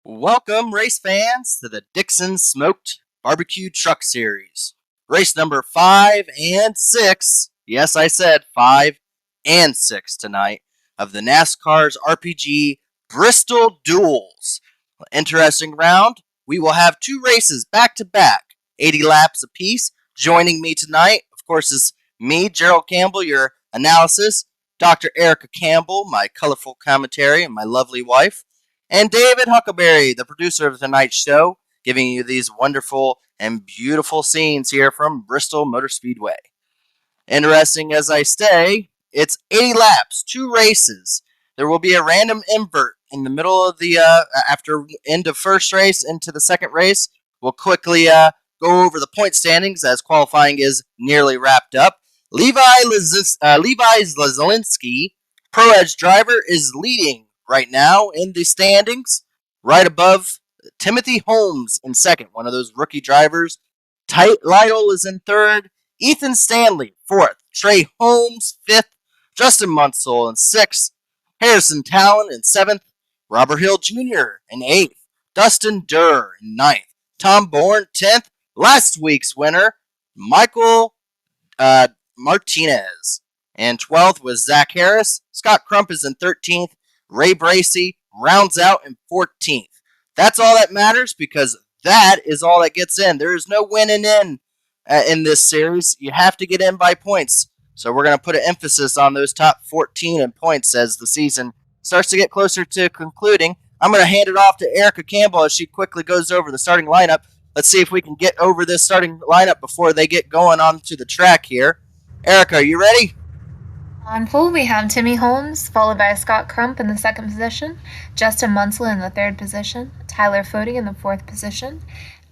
Welcome, race fans, to the Dixon Smoked Barbecue Truck Series. Race number 5 and 6, yes, I said 5 and 6 tonight, of the NASCAR's RPG Bristol Duels. Interesting round. We will have two races back to back, 80 laps apiece. Joining me tonight, of course, is me, Gerald Campbell, your analysis, Dr. Erica Campbell, my colorful commentary, and my lovely wife, and David Huckleberry, the producer of tonight's show, giving you these wonderful and beautiful scenes here from Bristol Motor Speedway. Interesting as I say, it's 80 laps, two races. There will be a random invert in the middle of the, after end of first race into the second race. We'll quickly go over the point standings as qualifying is nearly wrapped up. Levi Zielinski, Pro Edge driver, is leading right now in the standings, right above Timothy Holmes in second, one of those rookie drivers. Lytle is in third. Ethan Stanley, fourth. Trey Holmes, fifth. Justin Munsell in sixth. Harrison Talon in seventh. Robert Hill Jr. in eighth. Dustin Durr in ninth. Tom Bourne, 10th. Last week's winner, Michael Martinez. And 12th was Zach Harris. Scott Crump is in 13th. Ray Bracey rounds out in 14th. That's all that matters because that is all that gets in. There is no winning in this series. You have to get in by points. So we're going to put an emphasis on those top 14 in points as the season starts to get closer to concluding. I'm going to hand it off to Erica Campbell as she quickly goes over the starting lineup. Let's see if we can get over this starting lineup before they get going onto the track here. Erica, are you ready? On pole, we have Timmy Holmes, followed by Scott Crump in the second position, Justin Munsell in the third position, Tyler Fody in the fourth position.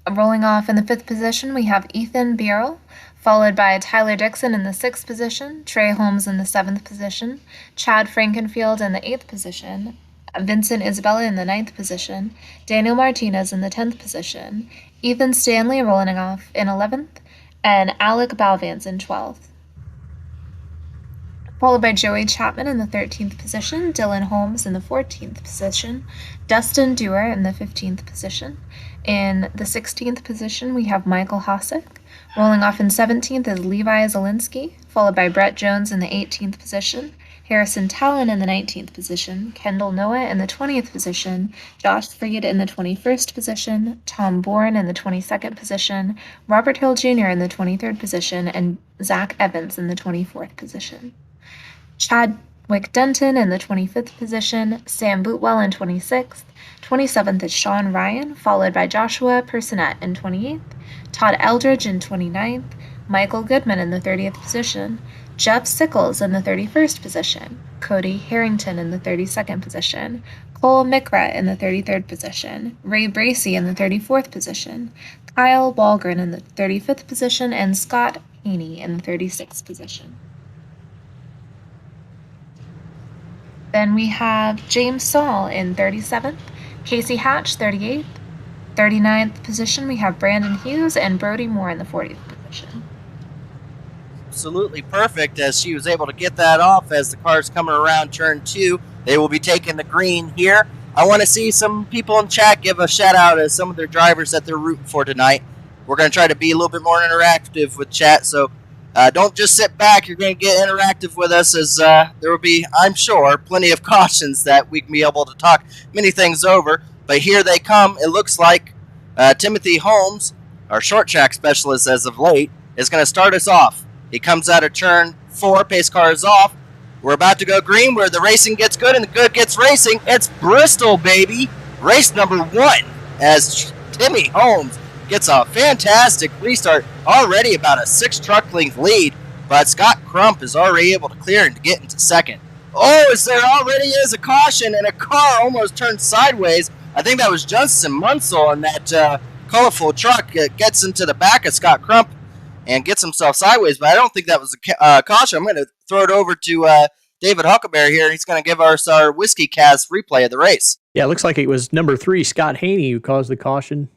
Rolling off in the fifth position, we have Ethan Gerald, followed by Tyler Dixon in the sixth position, Trey Holmes in the seventh position, Chad Frankenfield in the eighth position, Vincent Isabella in the ninth position, Daniel Martinez in the 10th position, Ethan Stanley rolling off in 11th, and Alec Balvans in 12th. Followed by Joey Chapman in the 13th position, Dylan Holmes in the 14th position, Dustin Dewar in the 15th position. In the 16th position, we have Michael Hossack. Rolling off in 17th is Levi Zielinski, followed by Brett Jones in the 18th position, Harrison Talon in the 19th position, Kendall Noah in the 20th position, Josh Freed in the 21st position, Tom Bourne in the 22nd position, Robert Hill Jr. in the 23rd position, and Zach Evans in the 24th position. Chadwick Denton in the 25th position, Sam Bootwell in 26th, 27th is Sean Ryan, followed by Joshua Personette in 28th, Todd Eldridge in 29th, Michael Goodman in the 30th position, Jeff Sickles in the 31st position, Cody Harrington in the 32nd position, Cole Mikra in the 33rd position, Ray Bracey in the 34th position, Kyle Walgren in the 35th position, and Scott Haney in the 36th position. Then we have James Saul in 37th, Casey Hatch 38th, 39th position we have Brandon Hughes, and Brody Moore in the 40th position. Absolutely perfect as she was able to get that off as the car's coming around turn 2. They will be taking the green here. I want to see some people in chat give a shout out as some of their drivers that they're rooting for tonight. We're going to try to be a little bit more interactive with chat, so don't just sit back. You're going to get interactive with us as there will be, I'm sure, plenty of cautions that we can be able to talk many things over. But here they come. It looks like Timothy Holmes, our short track specialist as of late, is going to start us off. He comes out of turn 4. Pace car is off. We're about to go green where the racing gets good and the good gets racing. It's Bristol, baby. Race number 1 as Timmy Holmes gets a fantastic restart, already about a 6 truck length lead, but Scott Crump is already able to clear and to get into second. Oh, there already is a caution, and a car almost turned sideways. I think that was Justin Munsell in that colorful truck. Gets into the back of Scott Crump and gets himself sideways, but I don't think that was a caution. I'm going to throw it over to David Huckleberry here. He's going to give us our Whiskey Cast replay of the race. Yeah, it looks like it was number 3, Scott Haney, who caused the caution.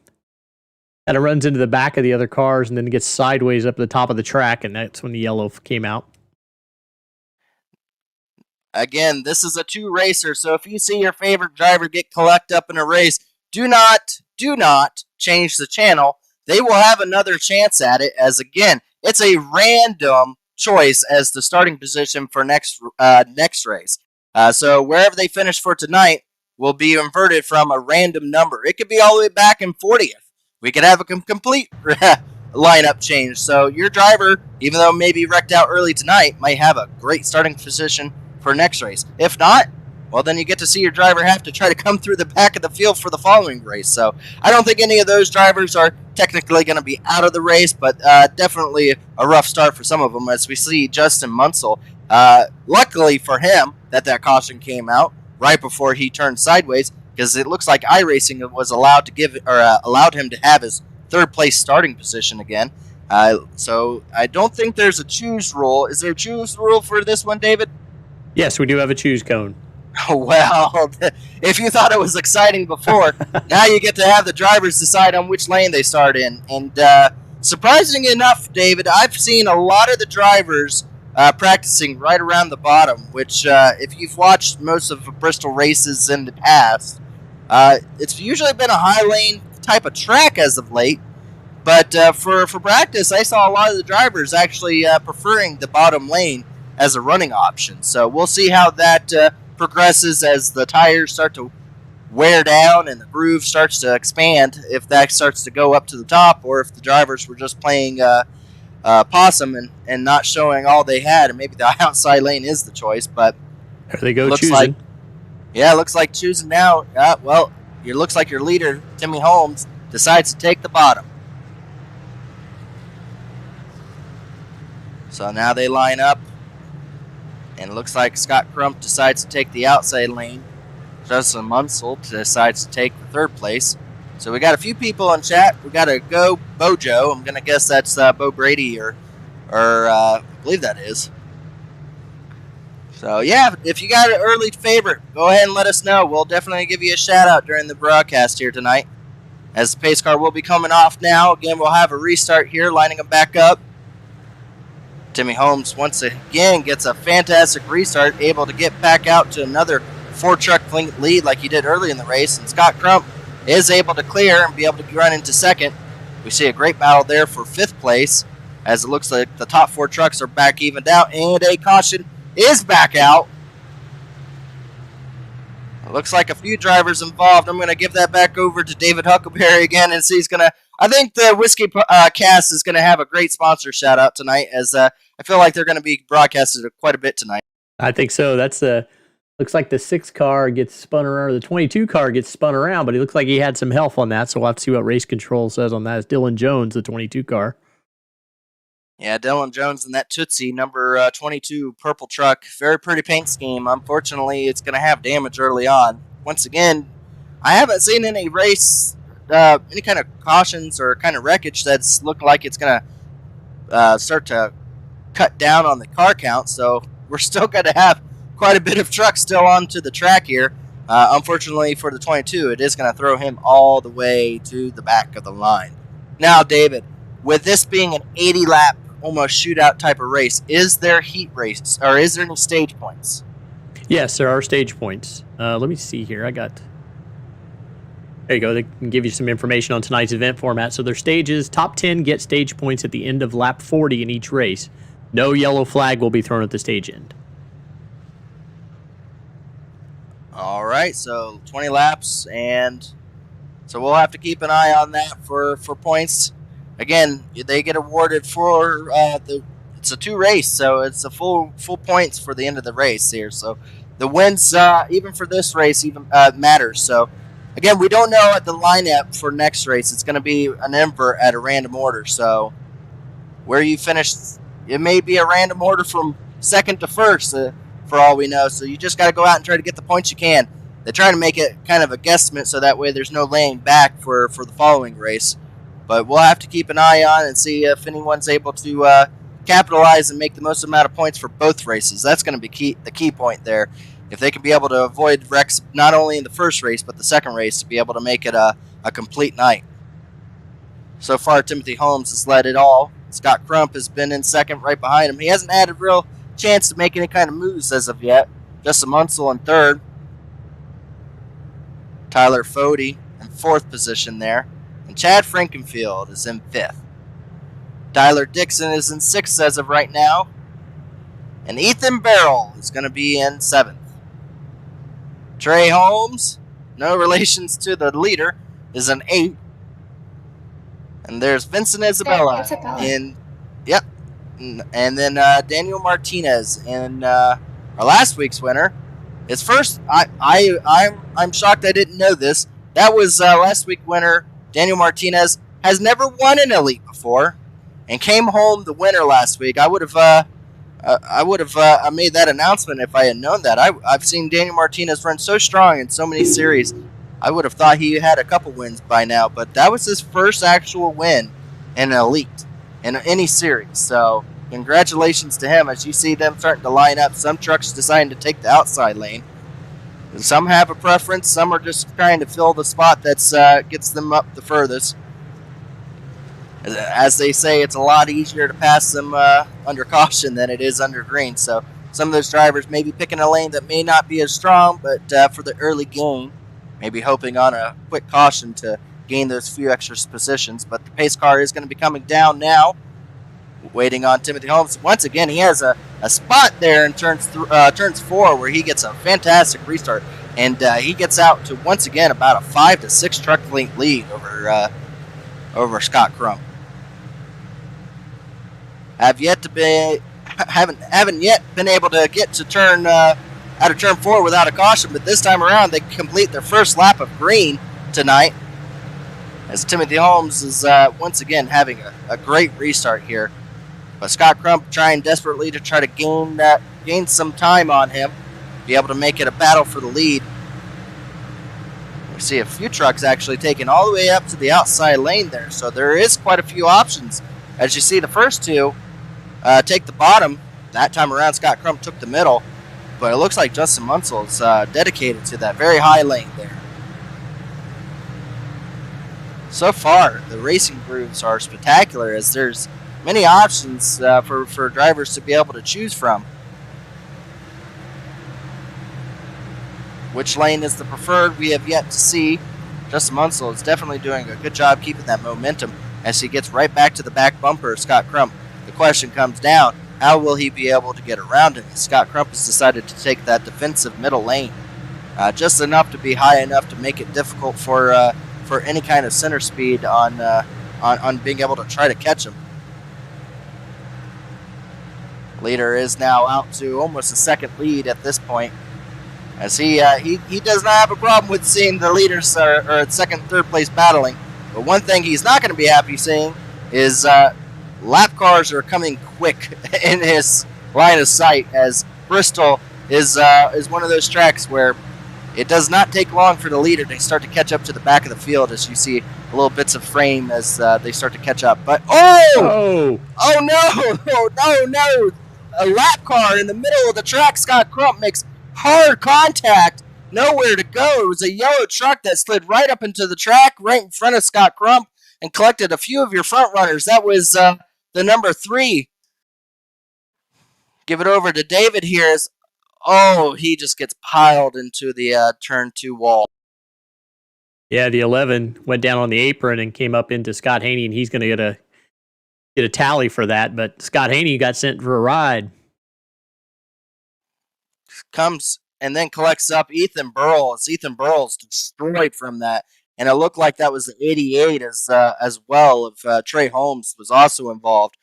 And it runs into the back of the other cars and then gets sideways up the top of the track, and that's when the yellow came out. Again, this is a 2-racer, so if you see your favorite driver get collect up in a race, do not change the channel. They will have another chance at it, as again, it's a random choice as the starting position for next race. So wherever they finish for tonight will be inverted from a random number. It could be all the way back in 40th. We could have a complete lineup change. So your driver, even though maybe wrecked out early tonight, might have a great starting position for next race. If not, well, then you get to see your driver have to try to come through the back of the field for the following race. So I don't think any of those drivers are technically going to be out of the race, but definitely a rough start for some of them, as we see Justin Munsell. Luckily for him that caution came out right before he turned sideways, because it looks like iRacing was allowed him to have his third place starting position again. So I don't think there's a choose rule. Is there a choose rule for this one, David? Yes, we do have a choose cone. Oh, well, if you thought it was exciting before, now you get to have the drivers decide on which lane they start in. And surprisingly enough, David, I've seen a lot of the drivers practicing right around the bottom, which if you've watched most of the Bristol races in the past, it's usually been a high lane type of track as of late. But for practice, I saw a lot of the drivers actually preferring the bottom lane as a running option. So we'll see how that progresses as the tires start to wear down and the groove starts to expand, if that starts to go up to the top, or if the drivers were just playing possum and not showing all they had, and maybe the outside lane is the choice. But there they go, choosing. Looks like choosing now. Well, it looks like your leader, Timmy Holmes, decides to take the bottom. So now they line up. And it looks like Scott Crump decides to take the outside lane. Justin Munsell decides to take the third place. So we got a few people in chat. We got a Go Bojo. I'm going to guess that's Bo Brady or I believe that is. So yeah, if you got an early favorite, go ahead and let us know. We'll definitely give you a shout out during the broadcast here tonight. As the pace car will be coming off now. Again, we'll have a restart here, lining them back up. Timmy Holmes once again gets a fantastic restart, able to get back out to another 4-truck lead like he did early in the race. And Scott Crump is able to clear and be able to run into second. We see a great battle there for 5th place, as it looks like the top 4 trucks are back evened out, and a caution is back out. It looks like a few drivers involved. I'm going to give that back over to David Huckleberry again, and see he's going to. I think the Whiskey Cast is going to have a great sponsor shout out tonight, as I feel like they're going to be broadcasted quite a bit tonight. I think so. That's looks like the 6 car gets spun around, or the 22 car gets spun around, but it looks like he had some help on that, so we'll have to see what race control says on that. It's Dylan Jones, the 22 car. Yeah, Dylan Jones in that Tootsie number 22 purple truck. Very pretty paint scheme. Unfortunately, it's going to have damage early on. Once again, I haven't seen any race, any kind of cautions or kind of wreckage that's looked like it's going to start to cut down on the car count. So we're still going to have quite a bit of trucks still onto the track here. Unfortunately for the 22, it is going to throw him all the way to the back of the line. Now, David, with this being an 80-lap almost shootout type of race, is there heat race, or is there any stage points? Yes, there are stage points. Let me see here. There you go. They can give you some information on tonight's event format. So their stages, top 10 get stage points at the end of lap 40 in each race. No yellow flag will be thrown at the stage end. All right, so 20 laps, and so we'll have to keep an eye on that for points. Again, they get awarded for it's a 2 race, so it's a full points for the end of the race here. So the wins, even for this race, even matters. So again, we don't know at the lineup for next race. It's going to be an invert at a random order. So where you finish, it may be a random order from second to first, for all we know. So you just got to go out and try to get the points you can. They try to make it kind of a guesstimate, so that way there's no laying back for the following race. But we'll have to keep an eye on and see if anyone's able to capitalize and make the most amount of points for both races. That's going to be the key point there. If they can be able to avoid wrecks not only in the first race, but the second race, to be able to make it a complete night. So far, Timothy Holmes has led it all. Scott Crump has been in second right behind him. He hasn't had a real chance to make any kind of moves as of yet. Justin Munsell in third. Tyler Fody in 4th position there. And Chad Frankenfield is in 5th. Tyler Dixon is in 6th as of right now. And Ethan Barrel is going to be in 7th. Trey Holmes, no relations to the leader, is in 8th. And there's Vincent Isabella in, yep. And then Daniel Martinez in our last week's winner. His first, I'm shocked I didn't know this. That was last week's winner. Daniel Martinez has never won an elite before, and came home the winner last week. I would have made that announcement if I had known that. I've seen Daniel Martinez run so strong in so many series. I would have thought he had a couple wins by now, but that was his first actual win in an elite in any series. So congratulations to him. As you see them starting to line up, some trucks deciding to take the outside lane. Some have a preference. Some are just trying to fill the spot that gets them up the furthest. As they say, it's a lot easier to pass them under caution than it is under green. So some of those drivers may be picking a lane that may not be as strong, but for the early gain, maybe hoping on a quick caution to gain those few extra positions. But the pace car is going to be coming down now, waiting on Timothy Holmes. Once again, he has a spot there in turns 4 where he gets a fantastic restart, and he gets out to, once again, about a 5 to 6 truck length lead over Scott Crump. Haven't yet been able to get to turn out of turn 4 without a caution, but this time around they complete their first lap of green tonight, as Timothy Holmes is once again having a great restart here. But Scott Crump trying desperately to try to gain some time on him, be able to make it a battle for the lead. We see a few trucks actually taking all the way up to the outside lane there, so there is quite a few options. As you see, the first two take the bottom. That time around, Scott Crump took the middle, but it looks like Justin Munsell is dedicated to that very high lane there. So far, the racing grooves are spectacular, as there's many options for drivers to be able to choose from. Which lane is the preferred, we have yet to see. Justin Munsell is definitely doing a good job keeping that momentum as he gets right back to the back bumper of Scott Crump. The question comes down, how will he be able to get around him? Scott Crump has decided to take that defensive middle lane, just enough to be high enough to make it difficult for any kind of center speed on being able to try to catch him. Leader is now out to almost a second lead at this point, as he does not have a problem with seeing the leaders are at second and third place battling. But one thing he's not going to be happy seeing is lap cars are coming quick in his line of sight, as Bristol is one of those tracks where it does not take long for the leader to start to catch up to the back of the field, as you see little bits of frame as they start to catch up. But oh no! A lap car in the middle of the track. Scott Crump makes hard contact. Nowhere to go. It was a yellow truck that slid right up into the track, right in front of Scott Crump, and collected a few of your front runners. That was the number 3. Give it over to David here. He just gets piled into the turn 2 wall. Yeah, the 11 went down on the apron and came up into Scott Haney, and he's going to get a tally for that. But Scott Haney got sent for a ride. Comes and then collects up Ethan Burl. Ethan Burl's destroyed from that, and it looked like that was the 88 as well. Of Trey Holmes was also involved.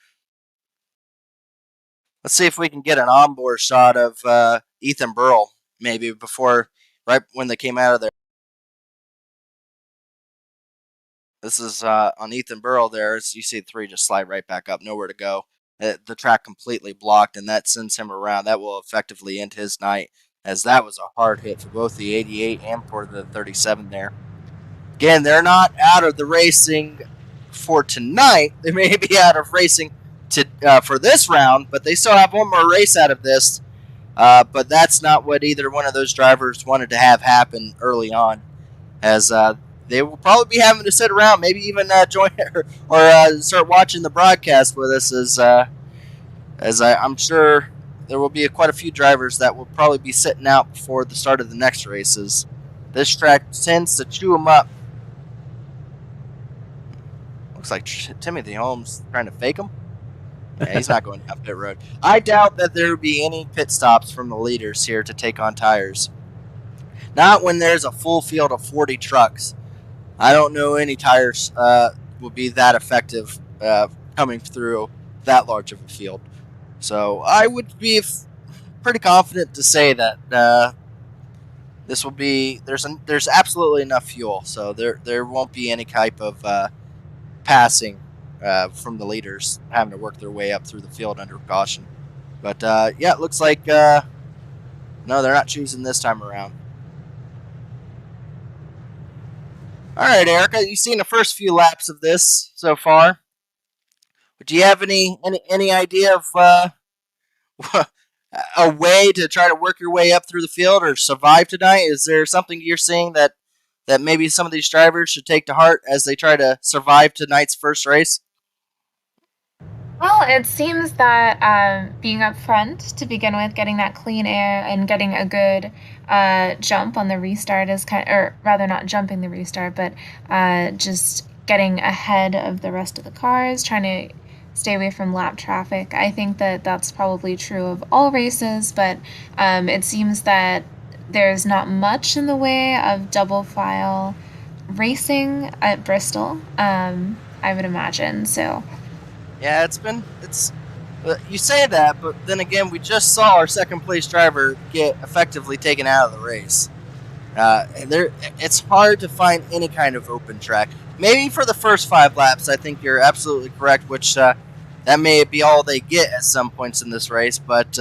Let's see if we can get an onboard shot of Ethan Burl, maybe right when they came out of there. This is on Ethan Burl there. As you see, 3 just slide right back up, nowhere to go. The track completely blocked, and that sends him around. That will effectively end his night, as that was a hard hit for both the 88 and for the 37 there. Again, they're not out of the racing for tonight. They may be out of racing for this round, but they still have one more race out of this. But that's not what either one of those drivers wanted to have happen early on, as they will probably be having to sit around, maybe even join or start watching the broadcast with us, as I'm sure there will be quite a few drivers that will probably be sitting out before the start of the next races. This track tends to chew them up Looks like Timothy Holmes trying to fake him. Yeah, he's not going down pit road. I doubt that there would be any pit stops from the leaders here to take on tires. Not when there's a full field of 40 trucks. I don't know any tires will be that effective coming through that large of a field. So I would be pretty confident to say that this will be there's absolutely enough fuel, so there won't be any type of passing from the leaders having to work their way up through the field under caution. But yeah, it looks like no, they're not choosing this time around. All right, Erica, you've seen the first few laps of this so far. But do you have any idea of a way to try to work your way up through the field or survive tonight? Is there something you're seeing that maybe some of these drivers should take to heart as they try to survive tonight's first race? Well, it seems that being up front to begin with, getting that clean air and getting a good jump on the restart is or rather not jumping the restart, but just getting ahead of the rest of the cars, trying to stay away from lap traffic. I think that that's probably true of all races, but it seems that there's not much in the way of double file racing at Bristol, I would imagine. So. Yeah, it's you say that, but then again, we just saw our second place driver get effectively taken out of the race. It's hard to find any kind of open track. Maybe for the first 5 laps, I think you're absolutely correct, which that may be all they get at some points in this race. But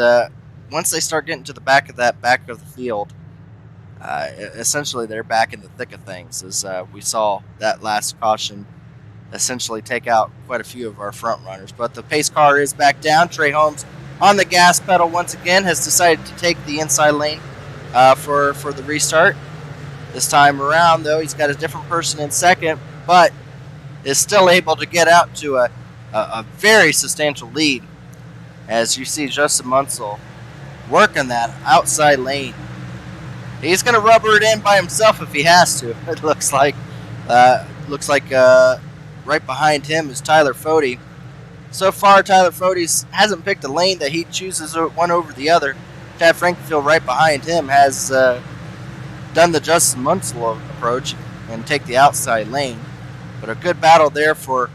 once they start getting to the back of the field, essentially they're back in the thick of things, as we saw that last caution essentially take out quite a few of our front runners. But the pace car is back down. Trey Holmes on the gas pedal once again has decided to take the inside lane for the restart. This time around, though, he's got a different person in second, but is still able to get out to a very substantial lead. As you see Justin Munsell working that outside lane. He's going to rubber it in by himself if he has to. It looks like right behind him is Tyler Fode. So far, Tyler Fode hasn't picked a lane that he chooses one over the other. Chad Frankenfield right behind him has done the Justin Munsell approach and take the outside lane. But a good battle there for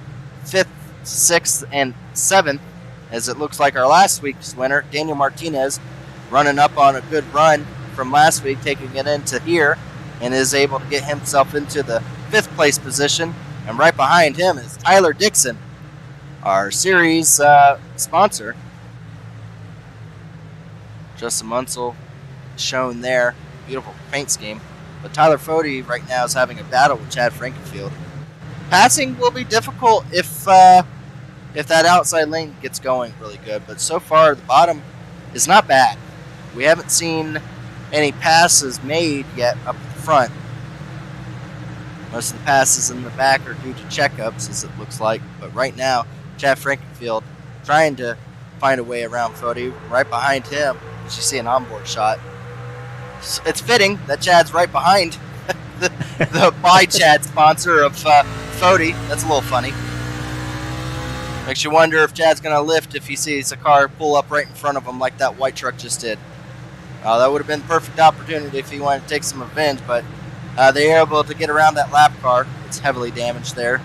5th, 6th, and 7th, as it looks like our last week's winner, Daniel Martinez, running up on a good run from last week, taking it into here, and is able to get himself into the 5th place position. And right behind him is Tyler Dixon, our series sponsor. Justin Munsell shown there. Beautiful paint scheme. But Tyler Fode right now is having a battle with Chad Frankenfield. Passing will be difficult if that outside lane gets going really good. But so far, the bottom is not bad. We haven't seen any passes made yet up front. Most of the passes in the back are due to checkups, as it looks like. But right now, Chad Frankenfield trying to find a way around Fode. Right behind him, as you see an onboard shot. It's fitting that Chad's right behind the By Chad sponsor of Fode. That's a little funny. Makes you wonder if Chad's going to lift if he sees a car pull up right in front of him like that white truck just did. That would have been the perfect opportunity if he wanted to take some revenge, but they are able to get around that lap car. It's heavily damaged there.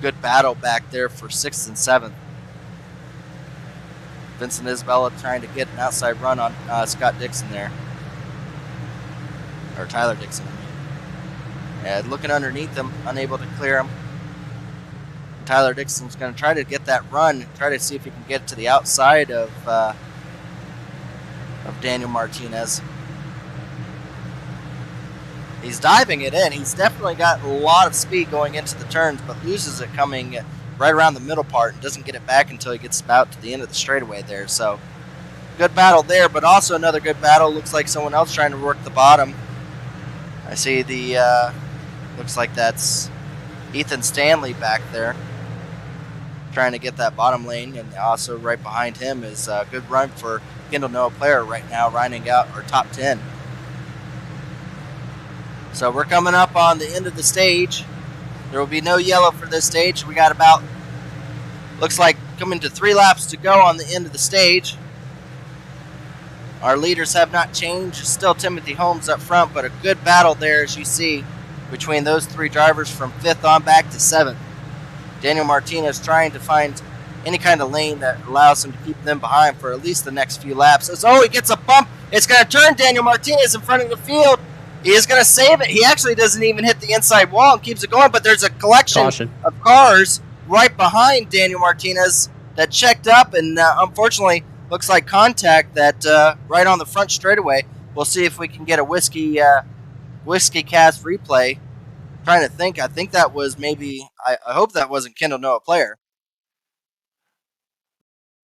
Good battle back there for 6th and 7th. Vincent Isabella trying to get an outside run on Scott Dixon there. Or Tyler Dixon, I mean. And looking underneath him, unable to clear him. Tyler Dixon's going to try to get that run, try to see if he can get to the outside of Daniel Martinez. He's diving it in. He's definitely got a lot of speed going into the turns, but loses it coming right around the middle part and doesn't get it back until he gets about to the end of the straightaway there. So, good battle there, but also another good battle. Looks like someone else trying to work the bottom. I see looks like that's Ethan Stanley back there trying to get that bottom lane, and also right behind him is a good run for Kendall Noah Player right now, rounding out our top 10. So we're coming up on the end of the stage. There will be no yellow for this stage. We got about, looks like, coming to 3 laps to go on the end of the stage. Our leaders have not changed. It's still Timothy Holmes up front, but a good battle there, as you see, between those 3 drivers from 5th on back to 7th. Daniel Martinez trying to find any kind of lane that allows him to keep them behind for at least the next few laps. Oh, he gets a bump. It's going to turn Daniel Martinez in front of the field. He is going to save it. He actually doesn't even hit the inside wall and keeps it going, but there's a collection of cars right behind Daniel Martinez that checked up, and unfortunately looks like contact that right on the front straightaway. We'll see if we can get a whiskey cast replay. I'm trying to think. I think that was maybe, I hope that wasn't Kendall Noah Player.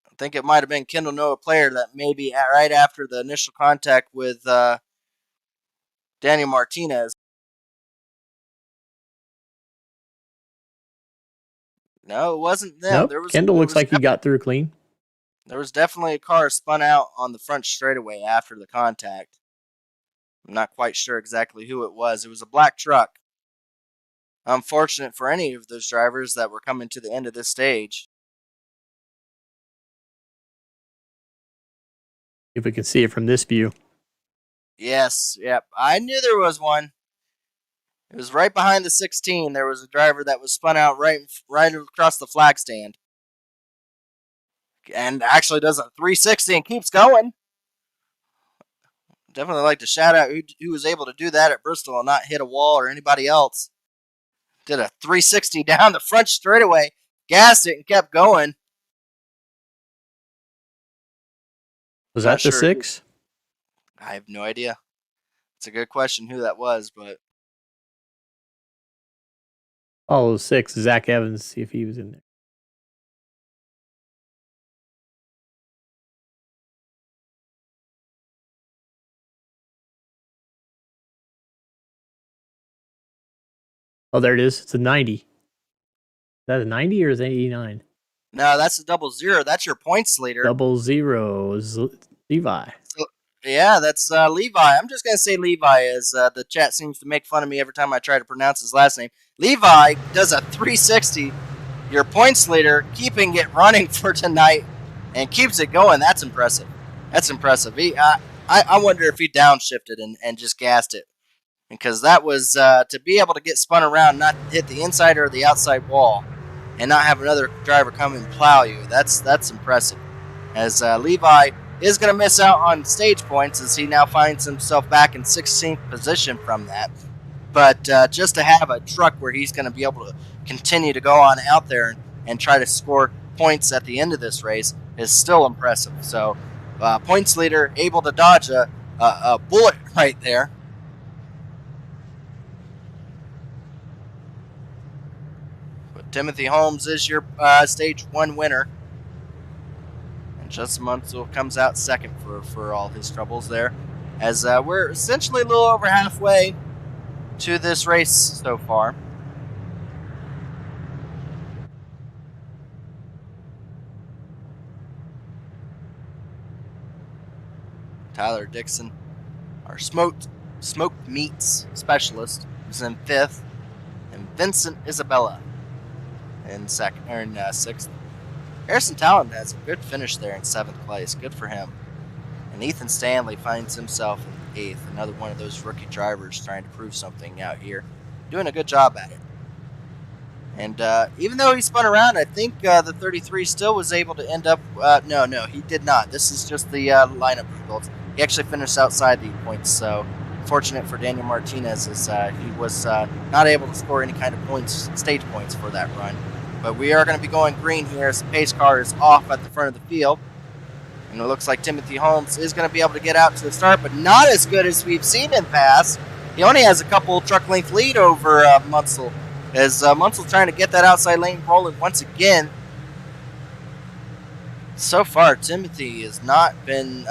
I think it might have been Kendall Noah Player that maybe right after the initial contact with Daniel Martinez. No, it wasn't them. Nope. Kendall looks like he got through clean. There was definitely a car spun out on the front straightaway after the contact. I'm not quite sure exactly who it was. It was a black truck. Unfortunate for any of those drivers that were coming to the end of this stage. If we can see it from this view. Yes, yep. I knew there was one. It was right behind the 16. There was a driver that was spun out right across the flag stand. And actually does a 360 and keeps going. Definitely like to shout out who was able to do that at Bristol and not hit a wall or anybody else. Did a 360 down the front straightaway, gassed it and kept going. Was that the 6? I have no idea. It's a good question who that was, but. Oh, 6, Zach Evans, see if he was in there. Oh, there it is. It's a 90. Is that a 90 or is it 89? No, that's a 00. That's your points leader. 00 is Levi. So, yeah, that's Levi. I'm just going to say Levi, as the chat seems to make fun of me every time I try to pronounce his last name. Levi does a 360. Your points leader, keeping it running for tonight and keeps it going. That's impressive. That's impressive. I wonder if he downshifted and just gassed it. Because that was to be able to get spun around, not hit the inside or the outside wall, and not have another driver come and plow you. That's impressive. As Levi is going to miss out on stage points as he now finds himself back in 16th position from that. But just to have a truck where he's going to be able to continue to go on out there and try to score points at the end of this race is still impressive. So points leader able to dodge a bullet right there. Timothy Holmes is your stage 1 winner. And Justin Munsell comes out second for all his troubles there. As we're essentially a little over halfway to this race so far. Tyler Dixon, our smoked meats specialist, is in 5th. And Vincent Isabella in 6th. Harrison Talon has a good finish there in 7th place. Good for him. And Ethan Stanley finds himself in 8th. Another one of those rookie drivers trying to prove something out here. Doing a good job at it. And even though he spun around, I think the 33 still was able to end up... No, he did not. This is just the lineup results. He actually finished outside the points, so... Fortunate for Daniel Martinez as he was not able to score any kind of points, stage points for that run. But we are going to be going green here as the pace car is off at the front of the field. And it looks like Timothy Holmes is going to be able to get out to the start, but not as good as we've seen in the past. He only has a couple truck length lead over Munsell, as Munsell trying to get that outside lane rolling once again. So far, Timothy has not been...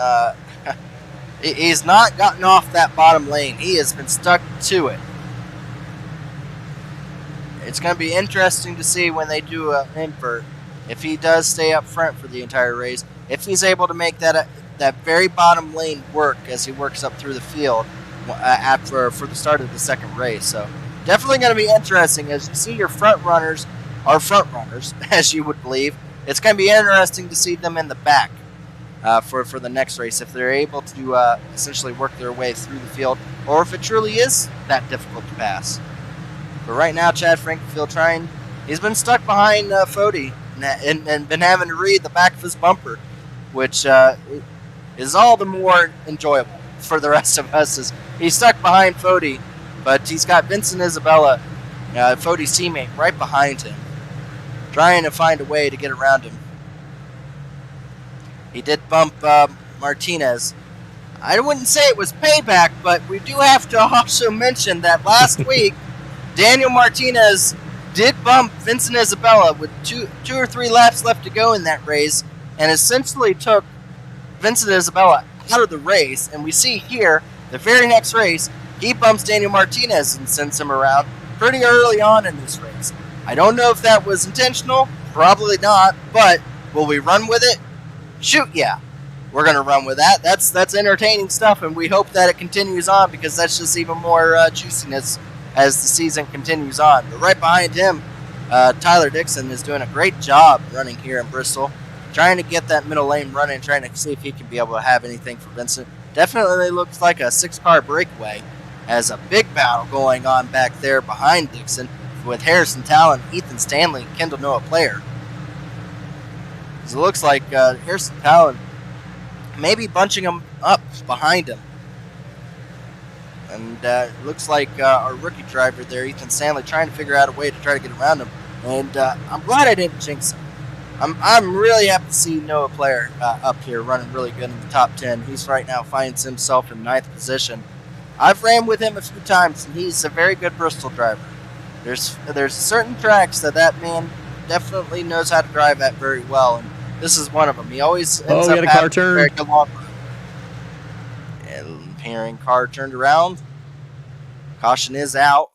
He's not gotten off that bottom lane. He has been stuck to it. It's going to be interesting to see when they do an invert, if he does stay up front for the entire race, if he's able to make that very bottom lane work as he works up through the field, for the start of the second race. So definitely going to be interesting as you see your front runners are front runners, as you would believe. It's going to be interesting to see them in the back for the next race if they're able to essentially work their way through the field, or if it truly is that difficult to pass. But right now, Chad Frankenfield he's been stuck behind Fody and been having to read the back of his bumper, which is all the more enjoyable for the rest of us. As he's stuck behind Fody, but he's got Vincent Isabella, Fody's teammate, right behind him, trying to find a way to get around him. He did bump Martinez. I wouldn't say it was payback, but we do have to also mention that last week, Daniel Martinez did bump Vincent Isabella with two or three laps left to go in that race, and essentially took Vincent Isabella out of the race. And we see here, the very next race, he bumps Daniel Martinez and sends him around pretty early on in this race. I don't know if that was intentional, probably not, but will we run with it? Shoot, yeah. We're going to run with that. That's entertaining stuff, and we hope that it continues on, because that's just even more juiciness as the season continues on. But right behind him, Tyler Dixon is doing a great job running here in Bristol, trying to get that middle lane running, trying to see if he can be able to have anything for Vincent. Definitely looks like a 6-car breakaway, as a big battle going on back there behind Dixon with Harrison Talon, Ethan Stanley, and Kendall Noah Player. It looks like Harrison Talon maybe bunching him up behind him. And it looks like our rookie driver there, Ethan Stanley, trying to figure out a way to try to get around him. And I'm glad I didn't jinx him. I'm really happy to see Noah Player up here running really good in the top 10. He's right now finds himself in 9th position. I've ran with him a few times, and he's a very good Bristol driver. There's certain tracks that man definitely knows how to drive at very well, and this is one of them. He always ends up having a very good long run. And hearing car turned around. Caution is out.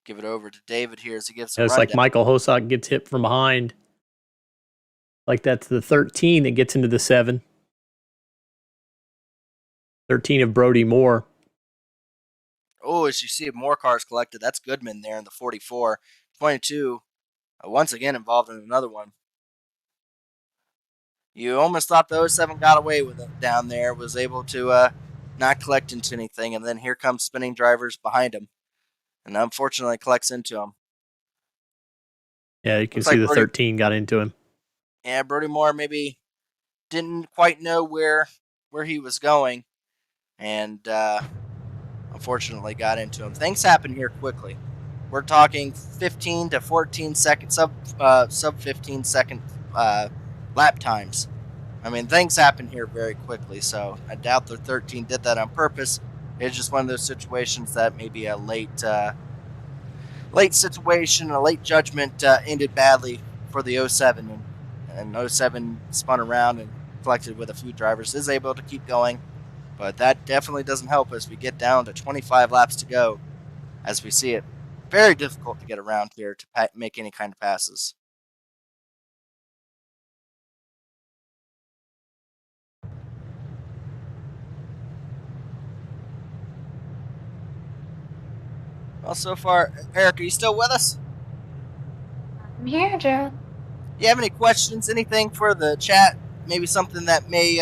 Give it over to David here as he gives a It's like Michael Hosak gets hit from behind. Like that's the 13 that gets into the 7. 13 of Brody Moore. Oh, as you see more cars collected, that's Goodman there in the 44. 22, once again involved in another one. You almost thought the 07 got away with it down there, was able to not collect into anything, and then here comes spinning drivers behind him, and unfortunately collects into him. Yeah, you can see the 13 got into him. Yeah, Brody Moore maybe didn't quite know where he was going, and unfortunately got into him. Things happen here quickly. We're talking 15 to 14 seconds, sub 15 second lap times. I mean, things happen here very quickly, so I doubt the 13 did that on purpose. It's just one of those situations that maybe a late situation, a late judgment ended badly for the 07, and 07 spun around and collected with a few drivers, is able to keep going. But that definitely doesn't help as we get down to 25 laps to go. As we see it, very difficult to get around here to make any kind of passes. Well, so far, Eric, are you still with us? I'm here, Gerald. You have any questions, anything for the chat? Maybe something that may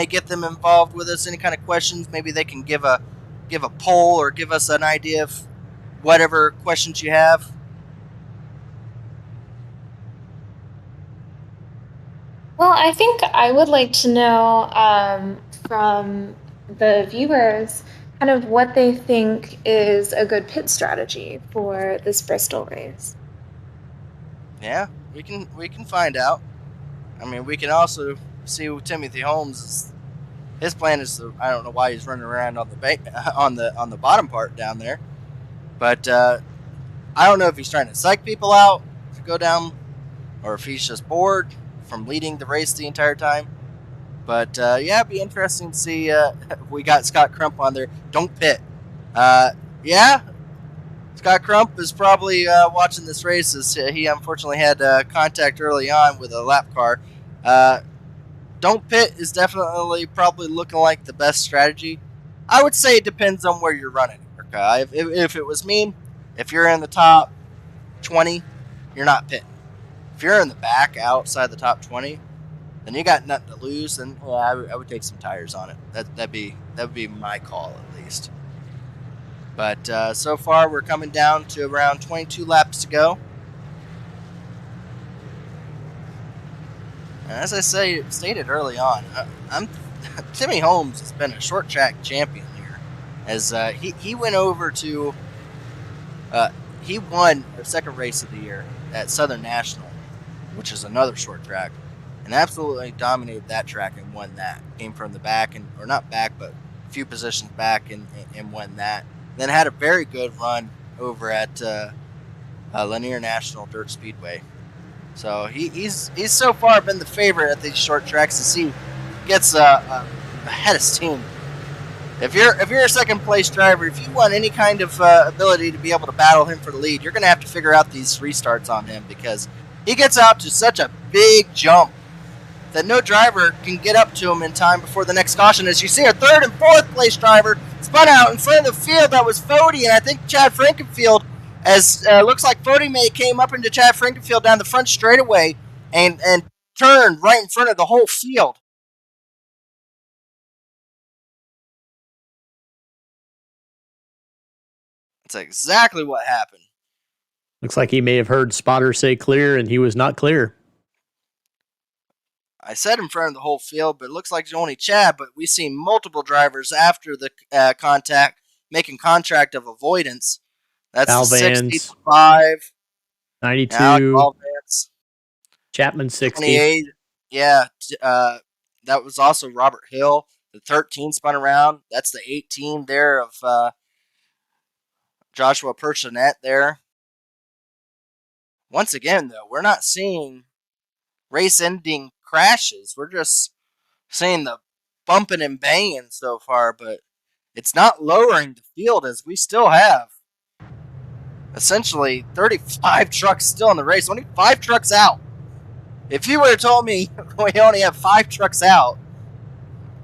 get them involved with us. Any kind of questions? Maybe they can give a poll or give us an idea of whatever questions you have. Well, I think I would like to know from the viewers kind of what they think is a good pit strategy for this Bristol race. Yeah, we can find out. I mean, we can also see what Timothy Holmes is. His plan is to, I don't know why he's running around on the bottom part down there, but I don't know if he's trying to psych people out to go down, or if he's just bored from leading the race the entire time. But yeah, it'd be interesting to see. We got Scott Crump on there. Don't pit. Yeah, Scott Crump is probably watching this race as he unfortunately had contact early on with a lap car. don't pit is definitely probably looking like the best strategy. I would say it depends on where you're running. Okay, if it was me, if you're in the top 20, you're not pitting. If you're in the back outside the top 20, then you got nothing to lose. Then yeah, I would take some tires on it. That'd be my call at least. But so far we're coming down to around 22 laps to go. And as I stated early on, Timmy Holmes has been a short track champion here, as he went over to he won the second race of the year at Southern National, which is another short track, and absolutely dominated that track and won that. Came from the back, or not back, but a few positions back and won that. Then had a very good run over at Lanier National Dirt Speedway. So he's so far been the favorite at these short tracks to see gets ahead of steam. If you're a second place driver, if you want any kind of ability to be able to battle him for the lead, you're going to have to figure out these restarts on him, because he gets out to such a big jump that no driver can get up to him in time before the next caution. As you see, our third and fourth place driver spun out in front of the field. That was Fody, and I think Chad Frankenfield, as looks like Fody May came up into Chad Frankenfield down the front straightaway and turned right in front of the whole field. That's exactly what happened. Looks like he may have heard spotter say clear, and he was not clear. I said in front of the whole field, but it looks like it's only Chad. But we've seen multiple drivers after the contact making contract of avoidance. That's Al the Vance, 65, 92, Vance, Chapman 60. 28. Yeah, that was also Robert Hill. The 13 spun around. That's the 18 there of Joshua Personnette there. Once again, though, we're not seeing race-ending crashes. We're just seeing the bumping and banging so far, but it's not lowering the field, as we still have essentially 35 trucks still in the race. Only 5 trucks out. If you would have told me we only have 5 trucks out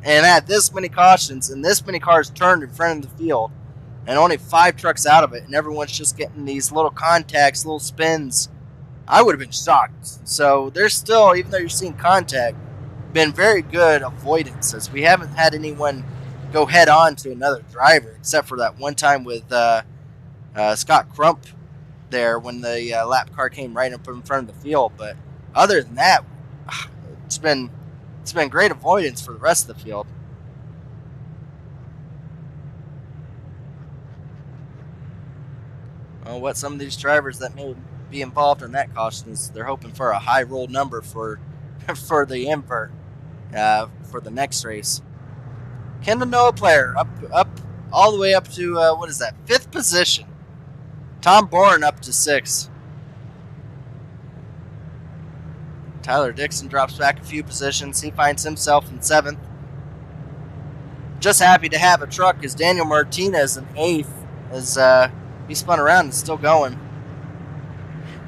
and had this many cautions and this many cars turned in front of the field and only 5 trucks out of it and everyone's just getting these little contacts, little spins, I would have been shocked. So there's still, even though you're seeing contact, been very good avoidances. We haven't had anyone go head on to another driver, except for that one time with Scott Crump there when the lap car came right up in front of the field. But other than that, it's been great avoidance for the rest of the field. Well, what some of these drivers that may be involved in that caution is they're hoping for a high roll number for the invert for the next race. Kendall Noah player up all the way up to what is that, 5th position. Tom Bourne up to 6th. Tyler Dixon drops back a few positions. He finds himself in 7th. Just happy to have a truck as Daniel Martinez in 8th as he spun around and still going.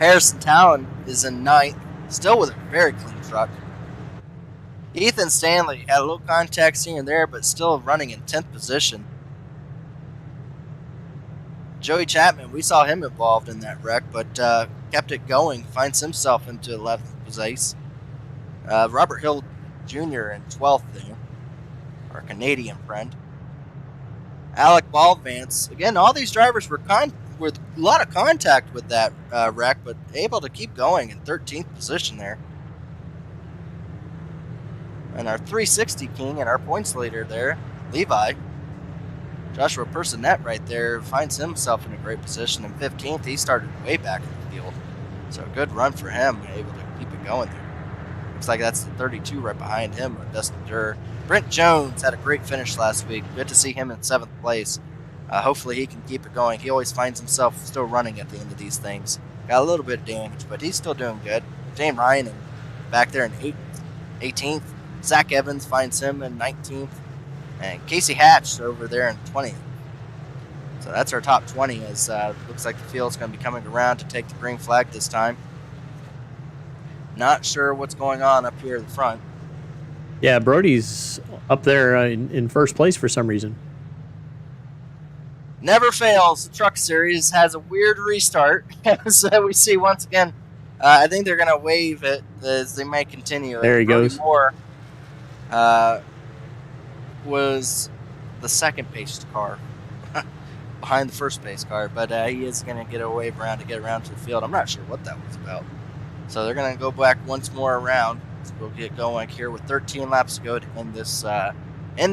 Harrison Talon is in 9th, still with a very clean truck. Ethan Stanley had a little contact here and there, but still running in 10th position. Joey Chapman, we saw him involved in that wreck, but kept it going, finds himself into 11th place. Robert Hill Jr. in 12th there, our Canadian friend. Alec Baldvance, again, all these drivers were with a lot of contact with that wreck, but able to keep going in 13th position there. And our 360 king and our points leader there, Levi, Joshua Personnette right there, finds himself in a great position in 15th. He started way back in the field, so a good run for him, able to keep it going there. Looks like that's the 32 right behind him, Dustin Durr. Brent Jones had a great finish last week. Good to see him in 7th place. Hopefully he can keep it going. He always finds himself still running at the end of these things. Got a little bit of damage, but he's still doing good. James Ryan back there in 18th. Zach Evans finds him in 19th. And Casey Hatch over there in 20th. So that's our top 20, as looks like the field's going to be coming around to take the green flag this time. Not sure what's going on up here in the front. Yeah, Brody's up there in first place for some reason. Never fails. The Truck Series has a weird restart. So we see once again, I think they're going to wave it as they may continue. There he Brody goes. Moore was the second pace car behind the first pace car, but he is going to get a wave around to get around to the field. I'm not sure what that was about. So they're going to go back once more around. So we'll get going here with 13 laps to go to end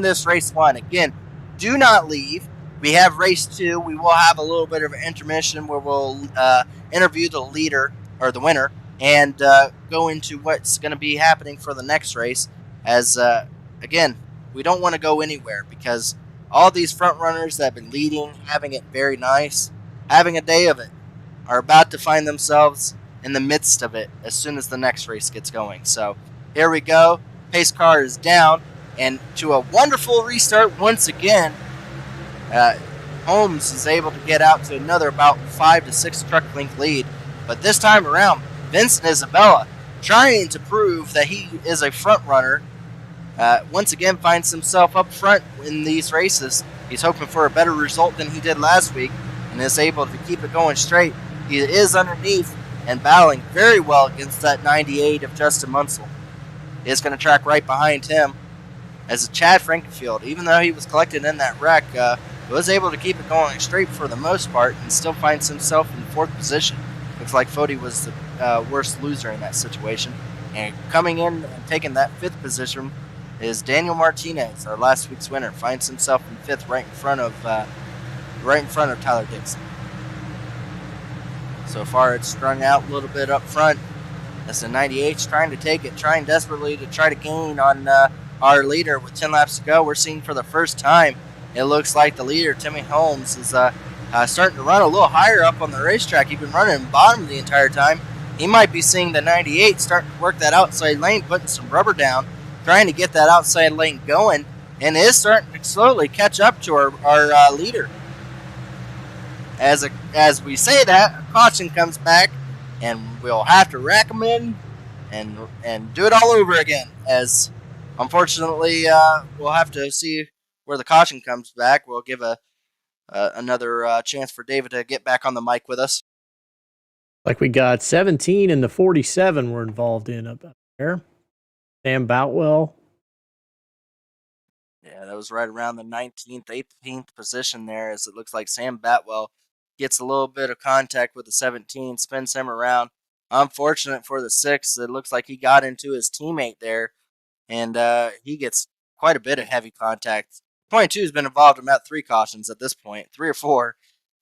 this race one. Again, do not leave. We have race 2. We will have a little bit of an intermission where we'll interview the leader or the winner and go into what's going to be happening for the next race. As again, we don't want to go anywhere because all these front runners that have been leading, having it very nice, having a day of it, are about to find themselves in the midst of it as soon as the next race gets going. So here we go. Pace car is down, and to a wonderful restart once again. Holmes is able to get out to another about 5 to 6 truck length lead, but this time around, Vincent Isabella, trying to prove that he is a front runner, once again finds himself up front in these races. He's hoping for a better result than he did last week, and is able to keep it going straight. He is underneath and battling very well against that 98 of Justin Munsell. He is going to track right behind him as Chad Frankenfield, even though he was collected in that wreck, was able to keep it going straight for the most part and still finds himself in 4th position. Looks like Fody was the worst loser in that situation. And coming in and taking that 5th position is Daniel Martinez, our last week's winner. Finds himself in 5th, right in front of Tyler Dixon. So far, it's strung out a little bit up front. As the 98's trying to take it, trying desperately to try to gain on our leader with 10 laps to go. We're seeing for the first time, it looks like the leader, Timmy Holmes, is starting to run a little higher up on the racetrack. He's been running bottom the entire time. He might be seeing the 98 starting to work that outside lane, putting some rubber down, trying to get that outside lane going, and is starting to slowly catch up to our leader. As we say that, a caution comes back, and we'll have to rack them in and do it all over again. As unfortunately, we'll have to see where the caution comes back. We'll give another chance for David to get back on the mic with us. Like we got 17 and the 47 were involved in up there. Sam Boutwell. Yeah, that was right around the 19th, 18th position there, as it looks like Sam Batwell gets a little bit of contact with the 17, spins him around. Unfortunate for the 6, it looks like he got into his teammate there, and he gets quite a bit of heavy contact. 22 has been involved in about 3 cautions at this point, 3 or 4,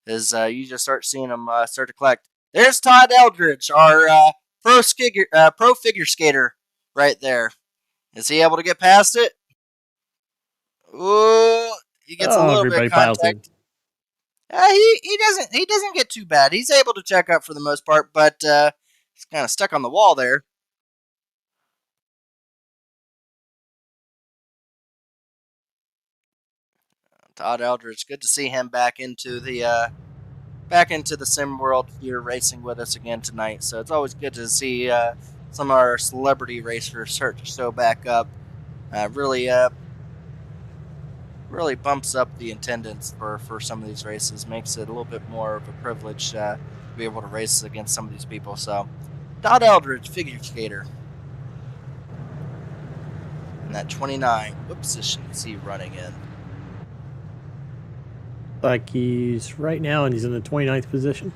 as you just start seeing them start to collect. There's Todd Eldridge, our pro figure skater right there. Is he able to get past it? Ooh, he gets a little bit of contact. He doesn't get too bad. He's able to check up for the most part, but he's kind of stuck on the wall there. Todd Eldridge, good to see him back into the sim world here, racing with us again tonight. So it's always good to see some of our celebrity racers start to show back up. Really bumps up the attendance for some of these races, makes it a little bit more of a privilege to be able to race against some of these people. So Todd Eldridge, figure skater. And that 29, what position is he running in? Like he's right now, and he's in the 29th position.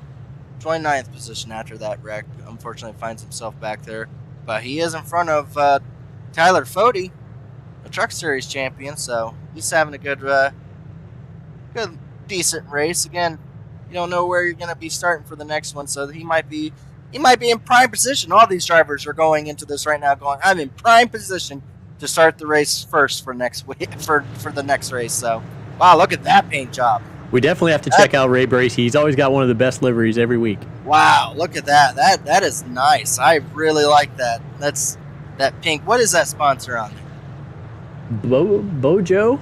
29th position after that wreck. Unfortunately, finds himself back there. But he is in front of Tyler Fody, the Truck Series champion, so he's having a good, decent race. Again, you don't know where you're going to be starting for the next one, so he might be in prime position. All these drivers are going into this right now going, I'm in prime position to start the race first for next week, for the next race. So, wow, look at that paint job. We definitely have to check out Ray Bracey. He's always got one of the best liveries every week. Wow, look at that. That is nice. I really like that. That's that pink. What is that sponsor on there? Bojo?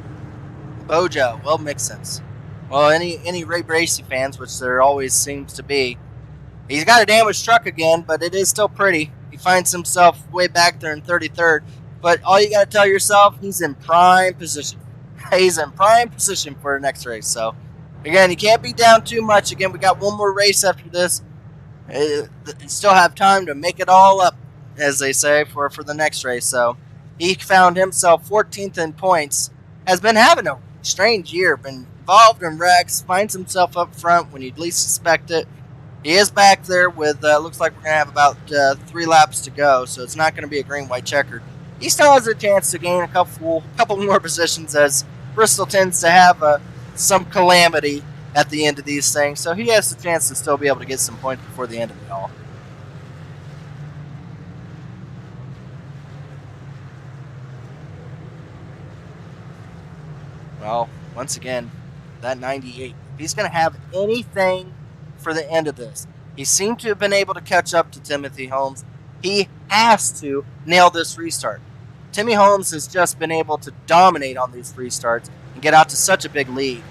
Bojo. Well, makes sense. Well, any Ray Bracey fans, which there always seems to be, he's got a damaged truck again, but it is still pretty. He finds himself way back there in 33rd. But all you got to tell yourself, he's in prime position. He's in prime position for the next race. So, again, you can't be down too much. Again, we got one more race after this. You still have time to make it all up, as they say, for the next race. So, he found himself 14th in points. Has been having a strange year. Been involved in wrecks. Finds himself up front when you'd least suspect it. He is back there with, looks like we're going to have about 3 laps to go. So, it's not going to be a green-white checker. He still has a chance to gain a couple more positions, as Bristol tends to have some calamity at the end of these things. So he has the chance to still be able to get some points before the end of it all. Well, once again, that 98. If he's going to have anything for the end of this, he seemed to have been able to catch up to Timothy Holmes. He has to nail this restart. Timmy Holmes has just been able to dominate on these restarts and get out to such a big lead.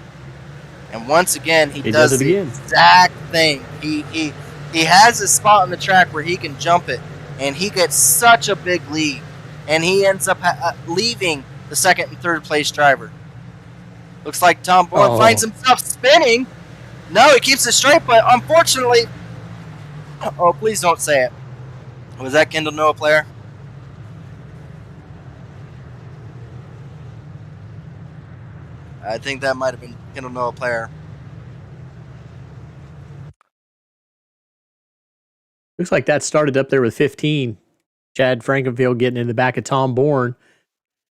And once again, he does the exact thing. He has a spot on the track where he can jump it, and he gets such a big lead. And he ends up leaving the second and third place driver. Looks like Tom Bourne finds himself spinning. No, he keeps it straight, but unfortunately... Oh, please don't say it. Was that Kendall Noah player? I think that might have been Kendall Noah player. Looks like that started up there with 15. Chad Frankenfield getting in the back of Tom Bourne.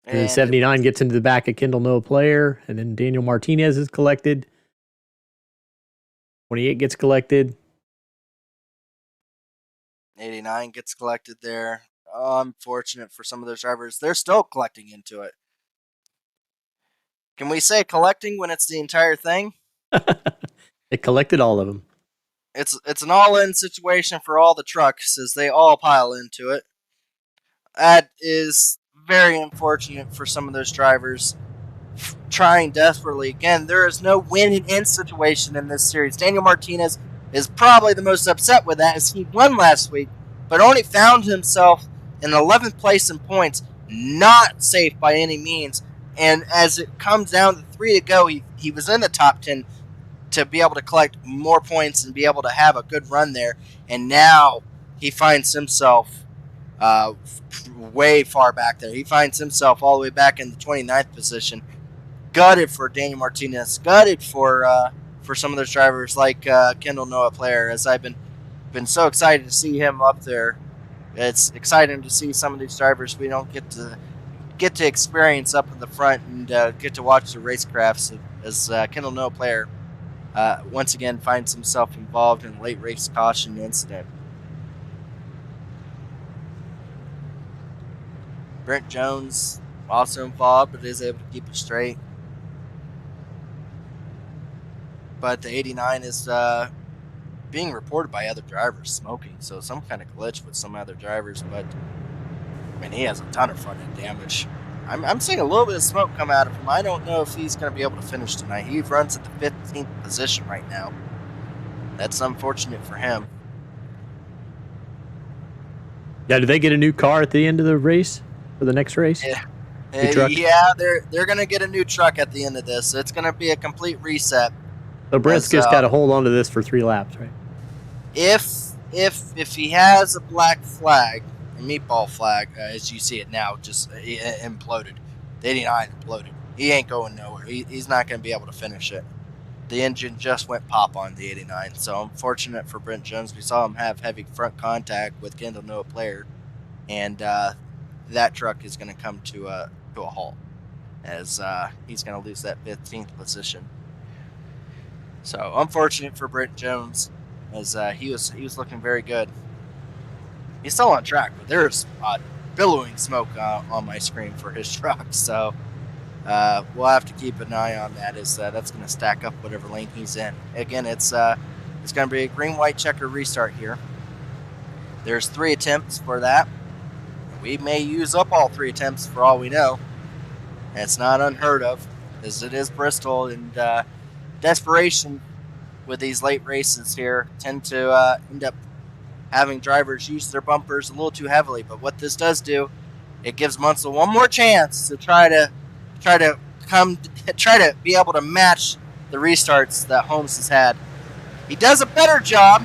And then 79 gets into the back of Kendall Noah player. And then Daniel Martinez is collected. 28 gets collected. 89 gets collected there. Unfortunate for some of those drivers. They're still collecting into it. Can we say collecting when it's the entire thing? It collected all of them. It's an all-in situation for all the trucks as they all pile into it. That is very unfortunate for some of those drivers trying desperately. Again, there is no win-and-end situation in this series. Daniel Martinez is probably the most upset with that as he won last week, but only found himself in 11th place in points. Not safe by any means. And as it comes down to 3 to go, he was in the top 10 to be able to collect more points and be able to have a good run there. And now he finds himself way far back there. He finds himself all the way back in the 29th position. Gutted for Daniel Martinez. Gutted for some of those drivers like Kendall Noah player, as I've been so excited to see him up there. It's exciting to see some of these drivers we don't get to experience up in the front and get to watch the racecrafts as Kendall Noah player once again finds himself involved in a late race caution incident. Brent Jones also involved, but is able to keep it straight. But the 89 is being reported by other drivers smoking, so some kind of glitch with some other drivers, but I mean, he has a ton of front-end damage. I'm seeing a little bit of smoke come out of him. I don't know if he's going to be able to finish tonight. He runs at the 15th position right now. That's unfortunate for him. Yeah, do they get a new car at the end of the race for the next race? Yeah, they're going to get a new truck at the end of this. It's going to be a complete reset. So Brent's just got to hold on to this for 3 laps, right? If he has a black flag, a meatball flag, as you see it now, just imploded. The 89 imploded. He ain't going nowhere. He's not going to be able to finish it. The engine just went pop on the 89. So unfortunate for Brent Jones. We saw him have heavy front contact with Kendall Noah player, and that truck is going to come to a halt as he's going to lose that 15th position. So unfortunate for Brent Jones, as he was looking very good. He's still on track, but there's billowing smoke on my screen for his truck. So we'll have to keep an eye on that. As that's going to stack up whatever lane he's in. Again, it's going to be a green-white checker restart here. There's 3 attempts for that. We may use up all 3 attempts for all we know. It's not unheard of, as it is Bristol, and desperation with these late races here tend to end up having drivers use their bumpers a little too heavily. But what this does do It gives Munsell one more chance to try to be able to match the restarts that Holmes has had. He does a better job.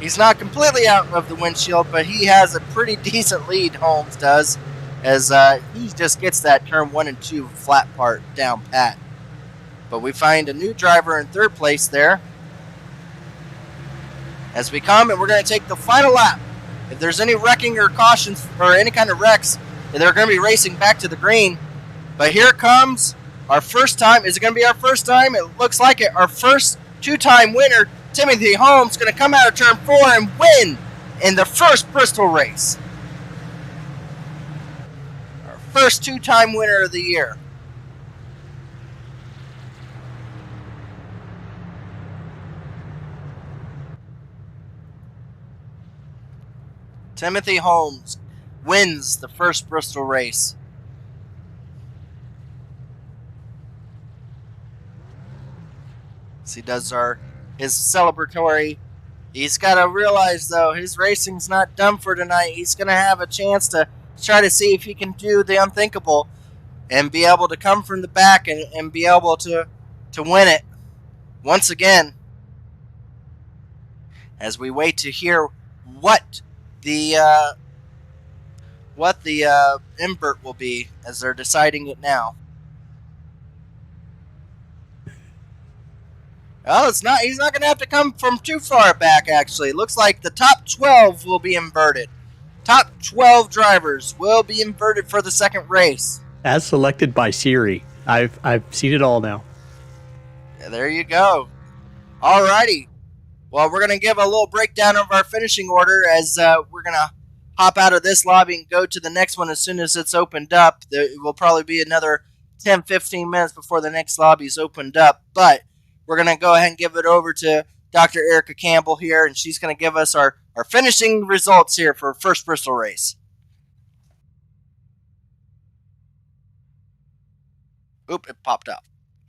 He's not completely out of the windshield, but he has a pretty decent lead, Holmes does, as he just gets that turn 1 and 2 flat part down pat. But we find a new driver in third place there. As we come, and we're going to take the final lap. If there's any wrecking or cautions or any kind of wrecks, they're going to be racing back to the green. But here comes our first time. Is it going to be our first time? It looks like it. Our first two-time winner, Timothy Holmes, going to come out of turn 4 and win in the first Bristol race. Our first two-time winner of the year. Timothy Holmes wins the first Bristol race. As he does his celebratory. He's got to realize, though, his racing's not done for tonight. He's going to have a chance to try to see if he can do the unthinkable and be able to come from the back and be able to win it once again. As we wait to hear what the invert will be, as they're deciding it now. Well, it's not. He's not going to have to come from too far back, actually. It looks like the top 12 will be inverted. Top 12 drivers will be inverted for the second race. As selected by Siri. I've seen it all now. Yeah, there you go. Alrighty. Well, we're going to give a little breakdown of our finishing order as we're going to hop out of this lobby and go to the next one as soon as it's opened up. It will probably be another 10-15 minutes before the next lobby is opened up, but we're going to go ahead and give it over to Dr. Erica Campbell here, and she's going to give us our finishing results here for first Bristol race. Oop, it popped up.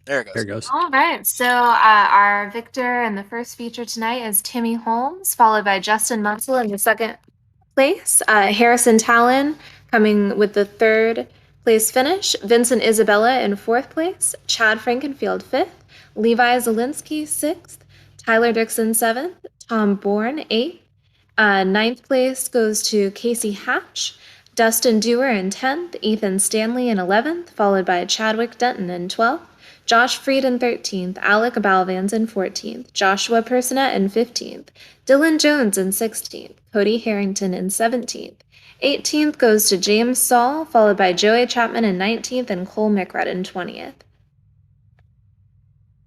There it goes. There it goes. All right. So our victor in the first feature tonight is Timmy Holmes, followed by Justin Munsell in the second place. Harrison Talon coming with the third place finish. Vincent Isabella in fourth place. Chad Frankenfield fifth. Levi Zielinski sixth. Tyler Dixon seventh. Tom Bourne eighth. Ninth place goes to Casey Hatch. Dustin Dewar in 10th. Ethan Stanley in 11th, followed by Chadwick Denton in 12th. Josh Freed in 13th, Alec Balvans in 14th, Joshua Personette in 15th, Dylan Jones in 16th, Cody Harrington in 17th. 18th goes to James Saul, followed by Joey Chapman in 19th and Cole McRed in 20th.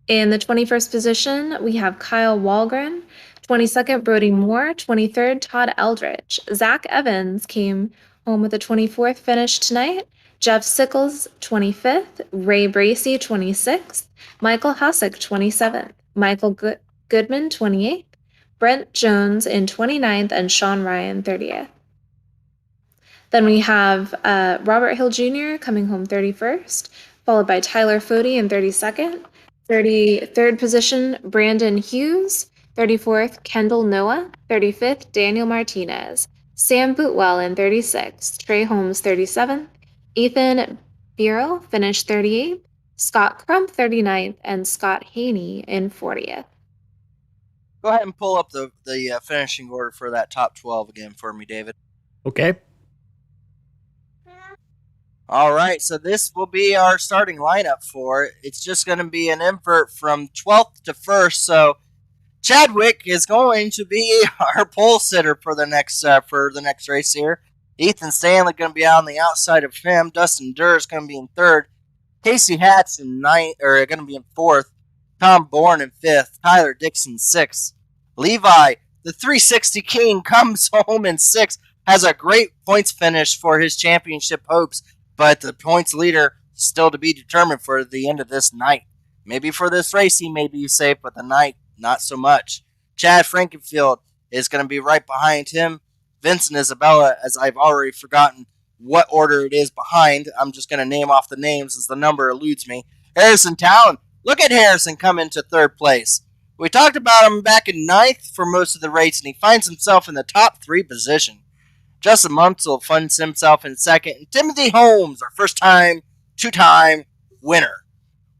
In the 21st position, we have Kyle Walgren, 22nd Brody Moore, 23rd Todd Eldridge. Zach Evans came home with a 24th finish tonight. Jeff Sickles, 25th. Ray Bracey, 26th. Michael Hussick, 27th. Michael Goodman, 28th. Brent Jones in 29th, and Sean Ryan, 30th. Then we have Robert Hill Jr. coming home 31st, followed by Tyler Fody in 32nd. 33rd position, Brandon Hughes. 34th, Kendall Noah. 35th, Daniel Martinez. Sam Bootwell in 36th. Trey Holmes, 37th. Ethan Bureau finished 38th, Scott Crump 39th, and Scott Haney in 40th. Go ahead and pull up the finishing order for that top 12 again for me, David. Okay. All right, so this will be our starting lineup for it. It's just going to be an invert from 12th to 1st, so Chadwick is going to be our pole sitter for the next race here. Ethan Stanley going to be out on the outside of him. Dustin Durr is going to be in 3rd. Casey Hatch in 9th, or going to be in 4th. Tom Bourne in 5th. Tyler Dixon 6th. Levi, the 360 King, comes home in 6th. Has a great points finish for his championship hopes, but the points leader still to be determined for the end of this night. Maybe for this race he may be safe, but the night, not so much. Chad Frankenfield is going to be right behind him. Vincent Isabella, as I've already forgotten what order it is behind. I'm just going to name off the names as the number eludes me. Harrison Talon. Look at Harrison come into 3rd place. We talked about him back in 9th for most of the race, and he finds himself in the top 3 position. Justin Munsell funds himself in second. And Timothy Holmes, our first time, two-time winner.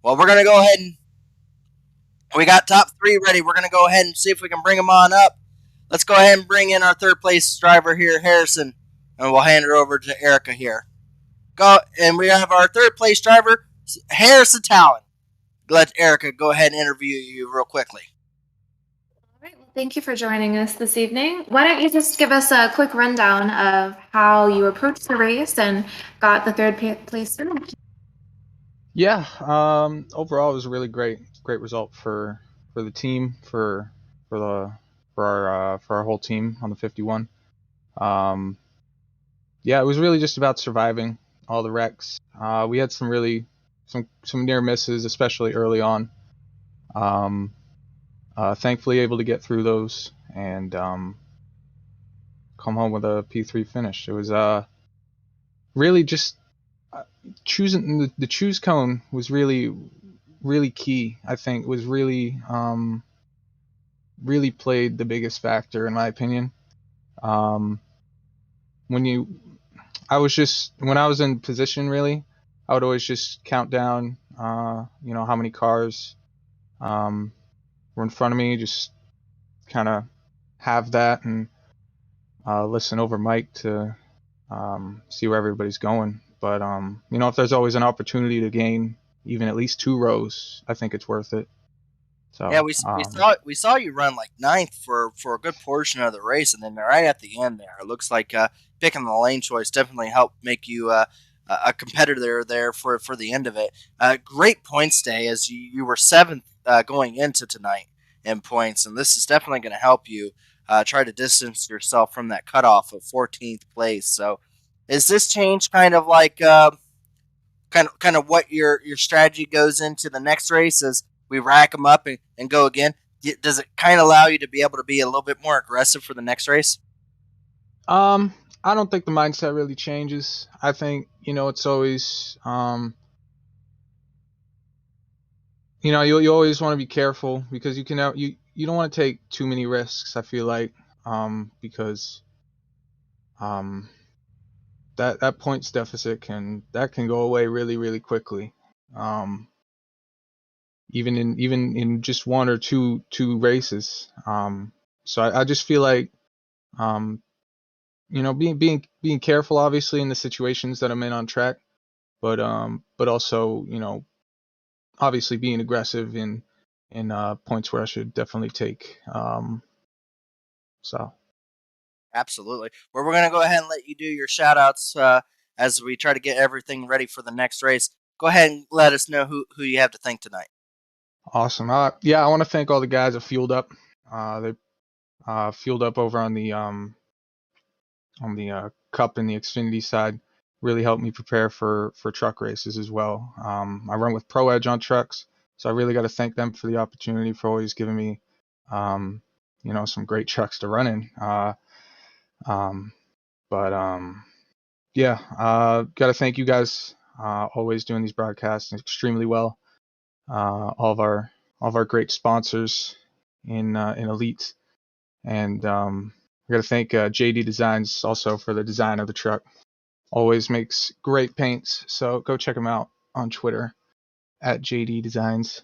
Well, we're going to go ahead and we got top three ready. We're going to go ahead and see if we can bring them on up. Let's go ahead and bring in our third place driver here, Harrison, and we'll hand it over to Erica here. Go, and we have our third place driver, Harrison Talon. Let Erica go ahead and interview you real quickly. All right, well, thank you for joining us this evening. Why don't you just give us a quick rundown of how you approached the race and got the third place finish? Yeah, overall it was a really great result for the team, for our whole team on the 51. Yeah, it was really just about surviving all the wrecks. We had some near misses, especially early on. Thankfully able to get through those and come home with a P3 finish. It was really just choosing the choose cone was really key. I think it was really played the biggest factor in my opinion. When I was in position, really, I would always just count down how many cars were in front of me, just kind of have that and listen over mic to see where everybody's going. But if there's always an opportunity to gain even at least 2 rows, I think it's worth it. So Yeah, we saw you run like ninth for a good portion of the race, and then right at the end there, it looks like picking the lane choice definitely helped make you a competitor there for the end of it. Great points day as you were seventh going into tonight in points, and this is definitely going to help you try to distance yourself from that cutoff of 14th place. So, is this change kind of like kind of what your strategy goes into the next race as we rack them up and go again? Does it kind of allow you to be able to be a little bit more aggressive for the next race? I don't think the mindset really changes. I think it's always you always want to be careful because you don't want to take too many risks. I feel like because that points deficit can go away really quickly. Even in just one or two races. So I just feel like being careful obviously in the situations that I'm in on track, but also obviously being aggressive in points where I should definitely take. So Absolutely. Well, we're going to go ahead and let you do your shout outs as we try to get everything ready for the next race. Go ahead and let us know who you have to thank tonight. awesome. Yeah, I want to thank all the guys that fueled up. They fueled up over on the Cup and the Xfinity side. Really helped me prepare for truck races as well. I run with Pro Edge on trucks, so I really got to thank them for the opportunity, for always giving me some great trucks to run in. But yeah, got to thank you guys. Always doing these broadcasts extremely well. All of our great sponsors in Elite, and we got to thank JD Designs also for the design of the truck. Always makes great paints, so go check him out on Twitter at JD Designs.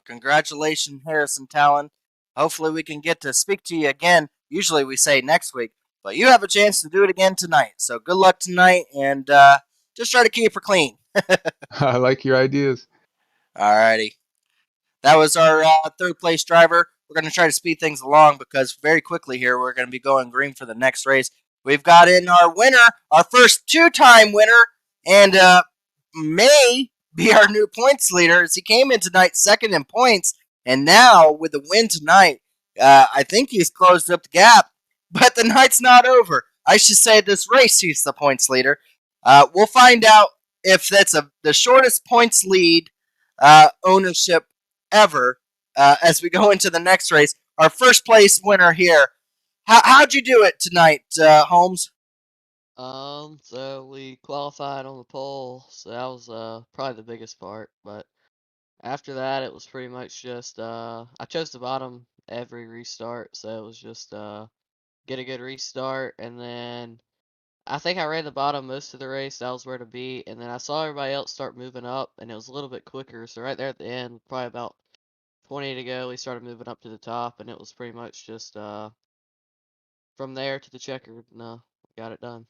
Congratulations, Harrison Talon. Hopefully, we can get to speak to you again. Usually, we say next week, but you have a chance to do it again tonight. So, good luck tonight, and just try to keep her clean. I like your ideas. Alrighty. That was our third place driver. We're going to try to speed things along because very quickly here we're going to be going green for the next race. We've got in our winner, our first two-time winner, and may be our new points leader as he came in tonight second in points, and now with the win tonight, I think he's closed up the gap. But the night's not over. I should say this race he's the points leader. We'll find out if that's the shortest points lead ownership ever as we go into the next race. Our first place winner here. How'd you do it tonight, Holmes? So we qualified on the pole, so that was probably the biggest part. But after that, it was pretty much just I chose the bottom every restart, so it was just get a good restart, and then I think I ran the bottom most of the race. That was where to be, and then I saw everybody else start moving up, and it was a little bit quicker. So right there at the end, probably about 20 to go, we started moving up to the top, and it was pretty much just from there to the checkered, and got it done.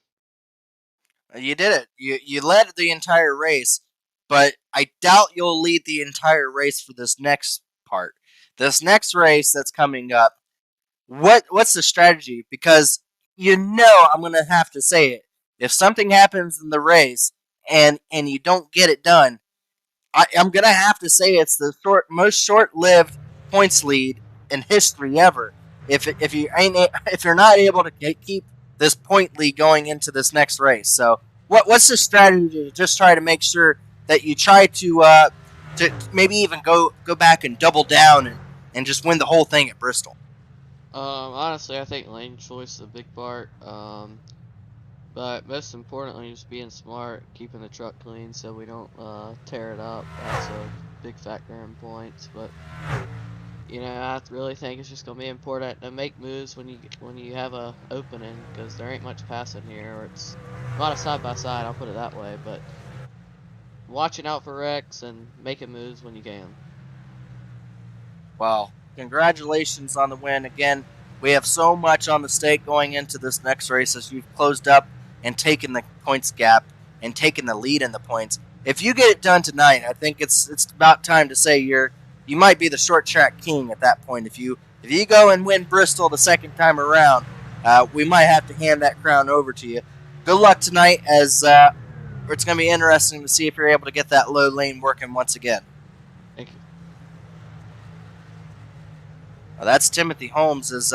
You did it. You led the entire race, but I doubt you'll lead the entire race for this next part. This next race that's coming up. What's the strategy? Because I'm gonna have to say it. If something happens in the race and you don't get it done, I'm gonna have to say it's the most short-lived points lead in history ever. If you're not able to keep this point lead going into this next race, so what's the strategy to just try to make sure that you try to maybe even go back and double down and just win the whole thing at Bristol? Honestly, I think lane choice is a big part. But most importantly, just being smart, keeping the truck clean so we don't tear it up. That's a big factor in points. But I really think it's just gonna be important to make moves when you have a opening, because there ain't much passing here, or it's not a side by side. I'll put it that way. But watching out for wrecks and making moves when you can. Well, congratulations on the win again. We have so much on the stake going into this next race as you've closed up and taken the points gap and taken the lead in the points. If you get it done tonight, I think it's about time to say you might be the short track king at that point. If you go and win Bristol the second time around, we might have to hand that crown over to you. Good luck tonight, as it's going to be interesting to see if you're able to get that low lane working once again. Thank you. That's Timothy Holmes. As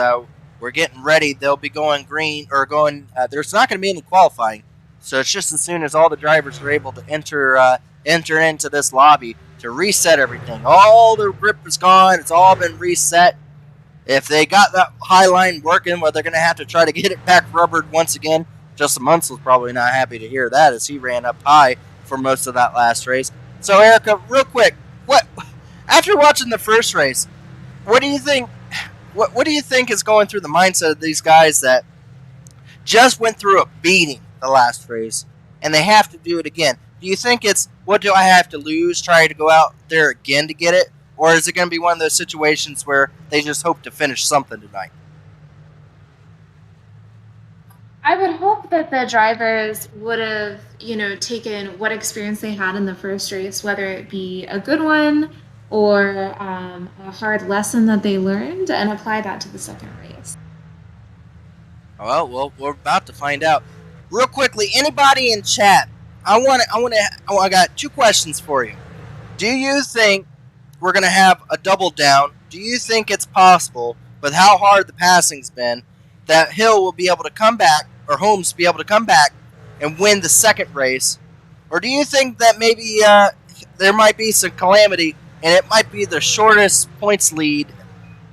we're getting ready, they'll be going green or going. There's not going to be any qualifying, so it's just as soon as all the drivers are able to enter into this lobby to reset everything. All the grip is gone. It's all been reset. If they got that high line working, well, they're going to have to try to get it back rubbered once again. Justin Munsel's probably not happy to hear that, as he ran up high for most of that last race. So, Erica, real quick, after watching the first race, what do you think? What do you think is going through the mindset of these guys that just went through a beating the last race and they have to do it again? Do you think it's, what do I have to lose, try to go out there again to get it? Or is it going to be one of those situations where they just hope to finish something tonight? I would hope that the drivers would have, taken what experience they had in the first race, whether it be a good one or a hard lesson that they learned, and apply that to the second race. Well, we're about to find out. Real quickly, anybody in chat, I got two questions for you. Do you think we're going to have a double down? Do you think it's possible, with how hard the passing's been, that Hill will be able to come back, or Holmes be able to come back and win the second race? Or do you think that maybe there might be some calamity and it might be the shortest points lead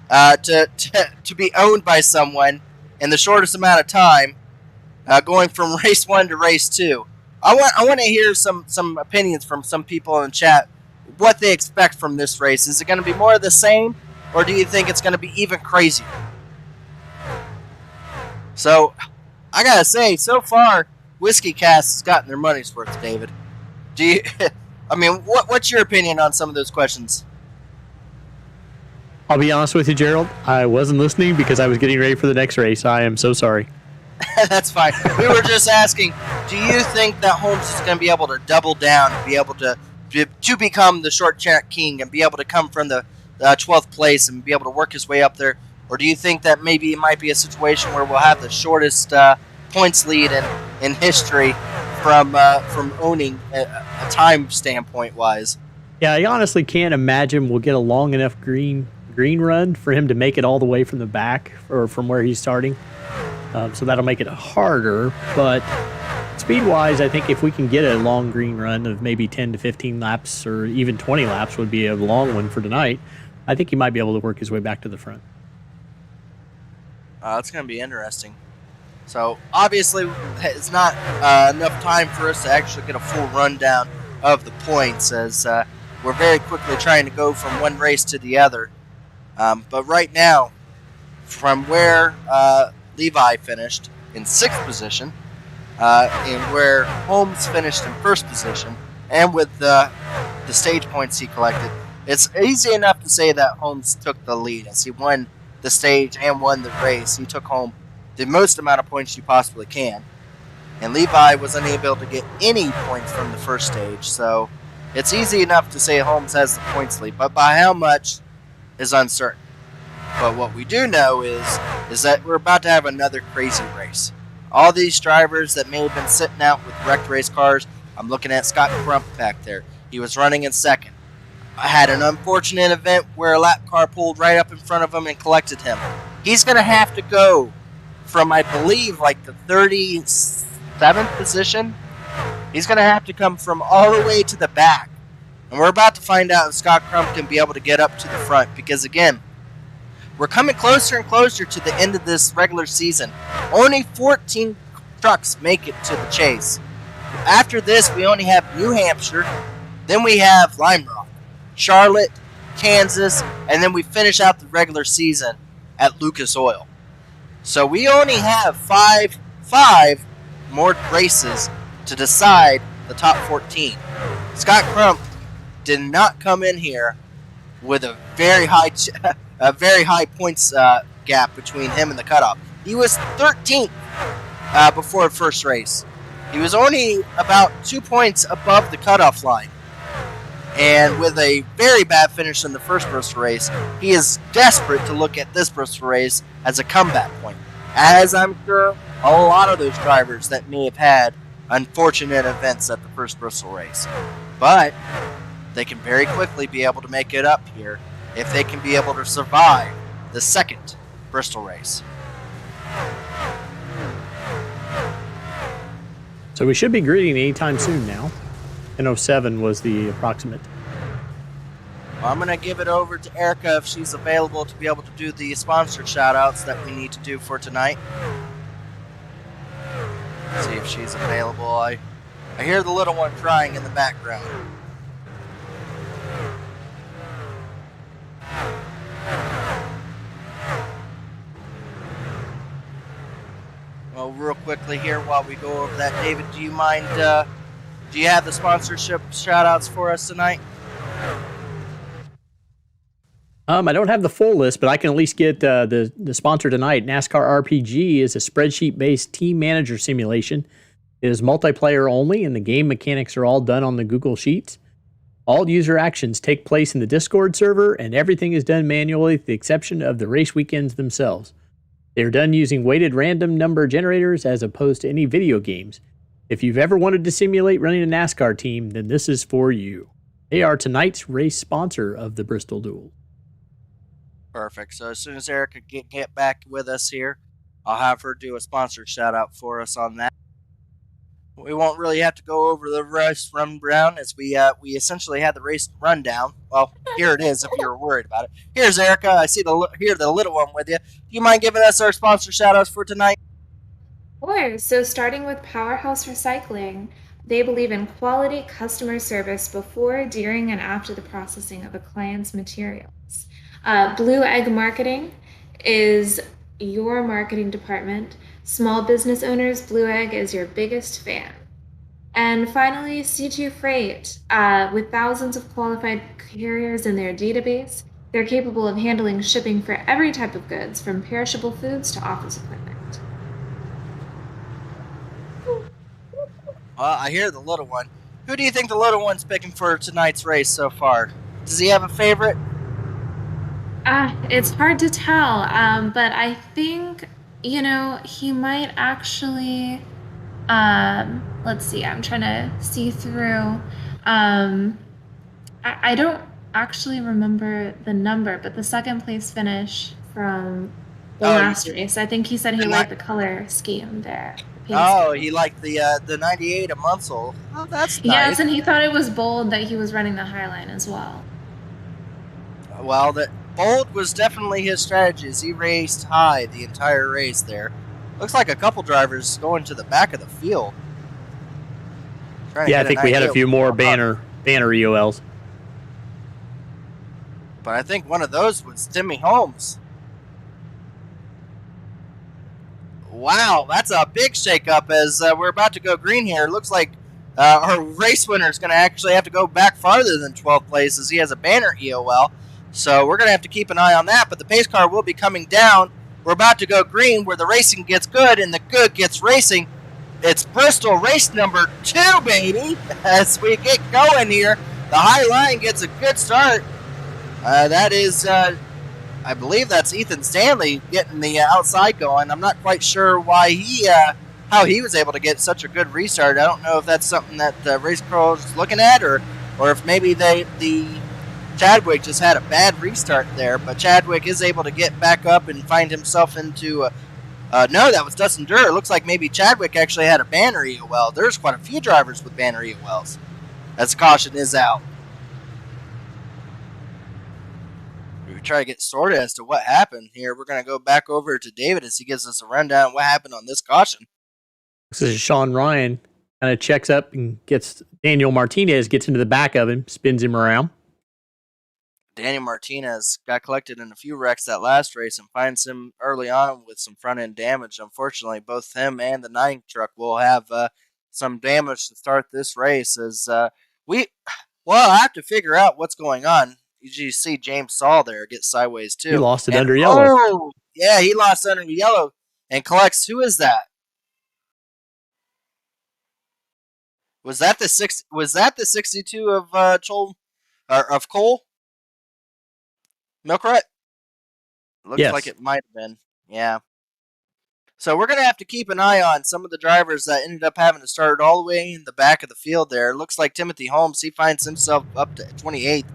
to be owned by someone in the shortest amount of time, going from race 1 to race 2? I want to hear some opinions from some people in chat, what they expect from this race. Is it going to be more of the same, or do you think it's going to be even crazier? So, I gotta say, so far, Whiskey Cast has gotten their money's worth, David. Do you? What's your opinion on some of those questions? I'll be honest with you, Gerald. I wasn't listening because I was getting ready for the next race. I am so sorry. That's fine. We were just asking, do you think that Holmes is going to be able to double down and be able to become the short track king and be able to come from the 12th place and be able to work his way up there? Or do you think that maybe it might be a situation where we'll have the shortest points lead in history from owning a time standpoint wise? Yeah, I honestly can't imagine we'll get a long enough green run for him to make it all the way from the back or from where he's starting. So that'll make it harder. But speed-wise, I think if we can get a long green run of maybe 10 to 15 laps or even 20 laps would be a long one for tonight, I think he might be able to work his way back to the front. It's going to be interesting. So, obviously, it's not enough time for us to actually get a full rundown of the points, as we're very quickly trying to go from one race to the other. But right now, from where Levi finished in 6th position, and where Holmes finished in 1st position, and with the stage points he collected, it's easy enough to say that Holmes took the lead as he won the stage and won the race. He took home the most amount of points you possibly can, and Levi was unable to get any points from the first stage, so it's easy enough to say Holmes has the points lead, but by how much is uncertain. But what we do know is that we're about to have another crazy race. All these drivers that may have been sitting out with wrecked race cars, I'm looking at Scott Crump back there. He was running in 2nd. I had an unfortunate event where a lap car pulled right up in front of him and collected him. He's going to have to go from, I believe, like the 37th position. He's going to have to come from all the way to the back. And we're about to find out if Scott Crump can be able to get up to the front. Because, again, we're coming closer and closer to the end of this regular season. Only 14 trucks make it to the chase. After this, we only have New Hampshire. Then we have Lime Rock, Charlotte, Kansas, and then we finish out the regular season at Lucas Oil. So we only have five more races to decide the top 14. Scott Crump did not come in here with a very high points gap between him and the cutoff. He was 13th before the first race. He was only about 2 points above the cutoff line. And with a very bad finish in the first Bristol race, he is desperate to look at this Bristol race as a comeback point. As I'm sure a lot of those drivers that may have had unfortunate events at the first Bristol race. But they can very quickly be able to make it up here if they can be able to survive the second Bristol race. So we should be greeting anytime soon now. 10:07 was the approximate. Well, I'm going to give it over to Erica if she's available to be able to do the sponsored shout-outs that we need to do for tonight. Let's see if she's available. I hear the little one crying in the background. Well, real quickly here while we go over that, David, do you mind, do you have the sponsorship shout-outs for us tonight? I don't have the full list, but I can at least get the sponsor tonight. NASCARRPG is a spreadsheet-based team manager simulation. It is multiplayer only, and the game mechanics are all done on the Google Sheets. All user actions take place in the Discord server, and everything is done manually with the exception of the race weekends themselves. They are done using weighted random number generators as opposed to any video games. If you've ever wanted to simulate running a NASCAR team, then this is for you. They are tonight's race sponsor of the Bristol Duel. Perfect. So as soon as Erica get back with us here, I'll have her do a sponsored shout-out for us on that. We won't really have to go over the race rundown as we essentially had the race rundown. Well, here it is if you were worried about it. Here's Erica. I see the little one with you. Do you mind giving us our sponsor shout-outs for tonight? Sure. So starting with Powerhouse Recycling, they believe in quality customer service before, during, and after the processing of a client's materials. Blue Egg Marketing is your marketing department. Small business owners, Blue Egg is your biggest fan. And finally, C2 Freight. With thousands of qualified carriers in their database, they're capable of handling shipping for every type of goods, from perishable foods to office equipment. Well, I hear the little one. Who do you think the little one's picking for tonight's race so far? Does he have a favorite? It's hard to tell, but I think, he might actually, let's see, I'm trying to see through, I don't actually remember the number, but the second place finish from the last race, I think he said he liked the color scheme there. Oh, he liked the 98 a Munsell. Oh, that's nice. Yes, and he thought it was bold that he was running the Highline as well. Well, the bold was definitely his strategies. He raced high the entire race there. Looks like a couple drivers going to the back of the field. Yeah, I think we had a few more banner EOLs. But I think one of those was Timmy Holmes. Wow, that's a big shakeup as we're about to go green here. It looks like our race winner is going to actually have to go back farther than 12th place as he has a banner EOL. So we're going to have to keep an eye on that. But the pace car will be coming down. We're about to go green where the racing gets good and the good gets racing. It's Bristol race number 2, baby. As we get going here, the high line gets a good start. That is... I believe that's Ethan Stanley getting the outside going. I'm not quite sure why how he was able to get such a good restart. I don't know if that's something that Race Pro is looking at, or if maybe the Chadwick just had a bad restart there. But Chadwick is able to get back up and find himself into. No, that was Dustin Durr. It looks like maybe Chadwick actually had a banner EOL. There's quite a few drivers with banner EOLs. As caution is out. Try to get sorted as to what happened here. We're going to go back over to David as he gives us a rundown of what happened on this caution. This is Sean Ryan kind of checks up and gets Daniel Martinez, gets into the back of him, spins him around. Daniel Martinez got collected in a few wrecks that last race and finds him early on with some front end damage. Unfortunately, both him and the 9 truck will have some damage to start this race as I have to figure out what's going on. You see James Saul there get sideways too. He lost it under yellow. Oh, yeah, he lost under yellow and collects. Who is that? Was that the 62 of of Cole? Milkrat? Looks like it might have been. Yeah. So we're going to have to keep an eye on some of the drivers that ended up having to start all the way in the back of the field there. It looks like Timothy Holmes, he finds himself up to 28th.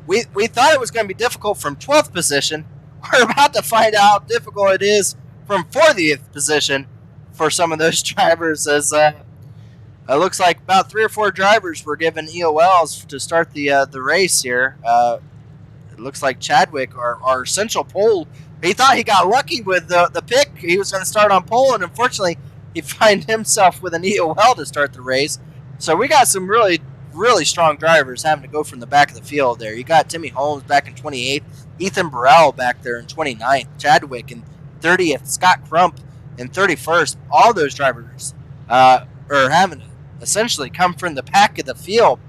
We thought it was going to be difficult from 12th position. We're about to find out how difficult it is from 40th position for some of those drivers as it looks like about 3 or 4 drivers were given EOLs to start the race here. It looks like Chadwick, our central pole, he thought he got lucky with the pick. He was going to start on pole, and unfortunately, he found himself with an EOL to start the race. So we got some really strong drivers having to go from the back of the field there. You got Timmy Holmes back in 28th, Ethan Burrell back there in 29th, Chadwick in 30th, Scott Crump in 31st. All those drivers are having to essentially come from the back of the field.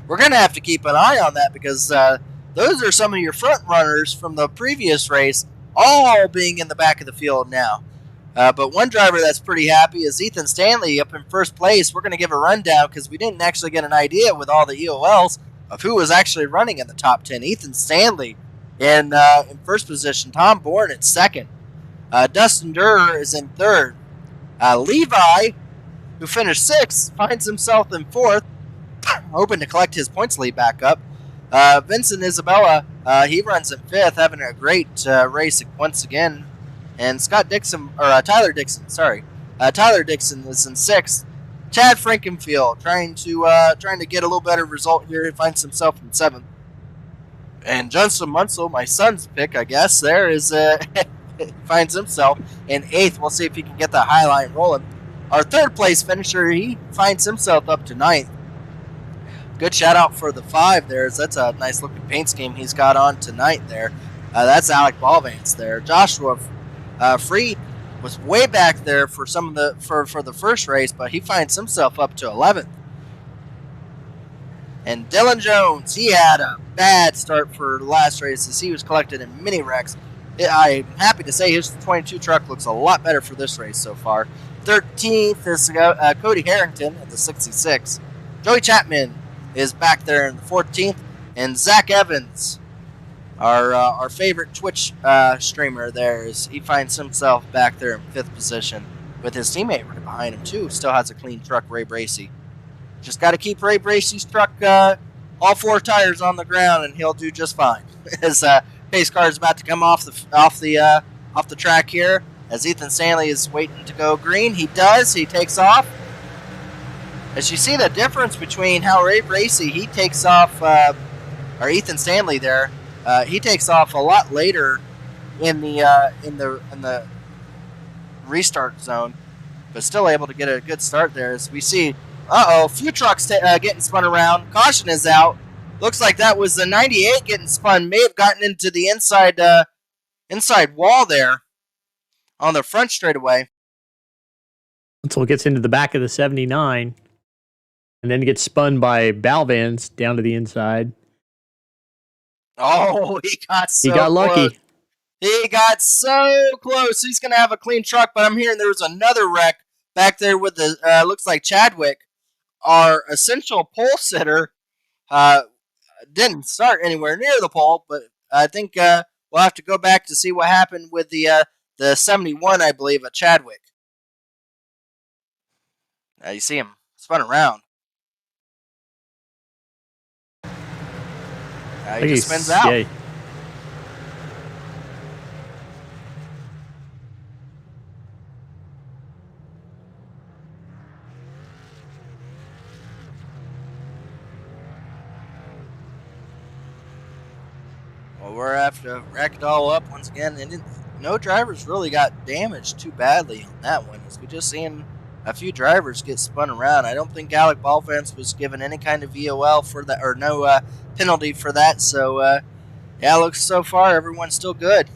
We're going to have to keep an eye on that because those are some of your front runners from the previous race all being in the back of the field now. But one driver that's pretty happy is Ethan Stanley up in first place. We're going to give a rundown because we didn't actually get an idea with all the EOLs of who was actually running in the top 10. Ethan Stanley in first position. Tom Bourne in second. Dustin Durr is in third. Levi, who finished sixth, finds himself in fourth, hoping to collect his points lead back up. Vincent Isabella, he runs in fifth, having a great race once again. And Tyler Dixon is in sixth. Chad Frankenfield trying to get a little better result here. He finds himself in seventh. And Johnson Munsell, my son's pick, I guess, there is finds himself in eighth. We'll see if he can get the high line rolling. Our third place finisher, he finds himself up to ninth. Good shout out for the 5 there. That's a nice looking paint scheme he's got on tonight there. That's Alec Ballvance there. Joshua Freed was way back there for for the first race, but he finds himself up to 11th. And Dylan Jones, he had a bad start for the last race as he was collected in mini wrecks. I'm happy to say his 22 truck looks a lot better for this race so far. 13th is Cody Harrington at the 66. Joey Chapman is back there in the 14th, and Zach Evans, our favorite Twitch streamer there, he finds himself back there in 5th position with his teammate right behind him too. Still has a clean truck, Ray Bracey. Just got to keep Ray Bracey's truck all 4 tires on the ground, and he'll do just fine. His pace car is about to come off the track here as Ethan Stanley is waiting to go green. He does. He takes off. As you see the difference between how Ray Bracey he takes off, or Ethan Stanley there, he takes off a lot later in the restart zone, but still able to get a good start there. As we see, a few trucks getting spun around. Caution is out. Looks like that was the 98 getting spun. May have gotten into the inside wall there. on the front straightaway. Until it gets into the back of the 79, and then gets spun by Balvans down to the inside. Oh, he got so He got lucky. close. He got so close. He's going to have a clean truck, but I'm hearing there was another wreck back there with the, looks like Chadwick, our essential pole sitter, didn't start anywhere near the pole, but I think we'll have to go back to see what happened with the 71, I believe, at Chadwick. You see him spun around. He just spins out. Yeah. Well, we're after to rack it all up once again, and no drivers really got damaged too badly on that one. As we just seen a few drivers get spun around. I don't think Alec Ballfence was given any kind of VOL for that, or no penalty for that. So yeah, it looks so far everyone's still good.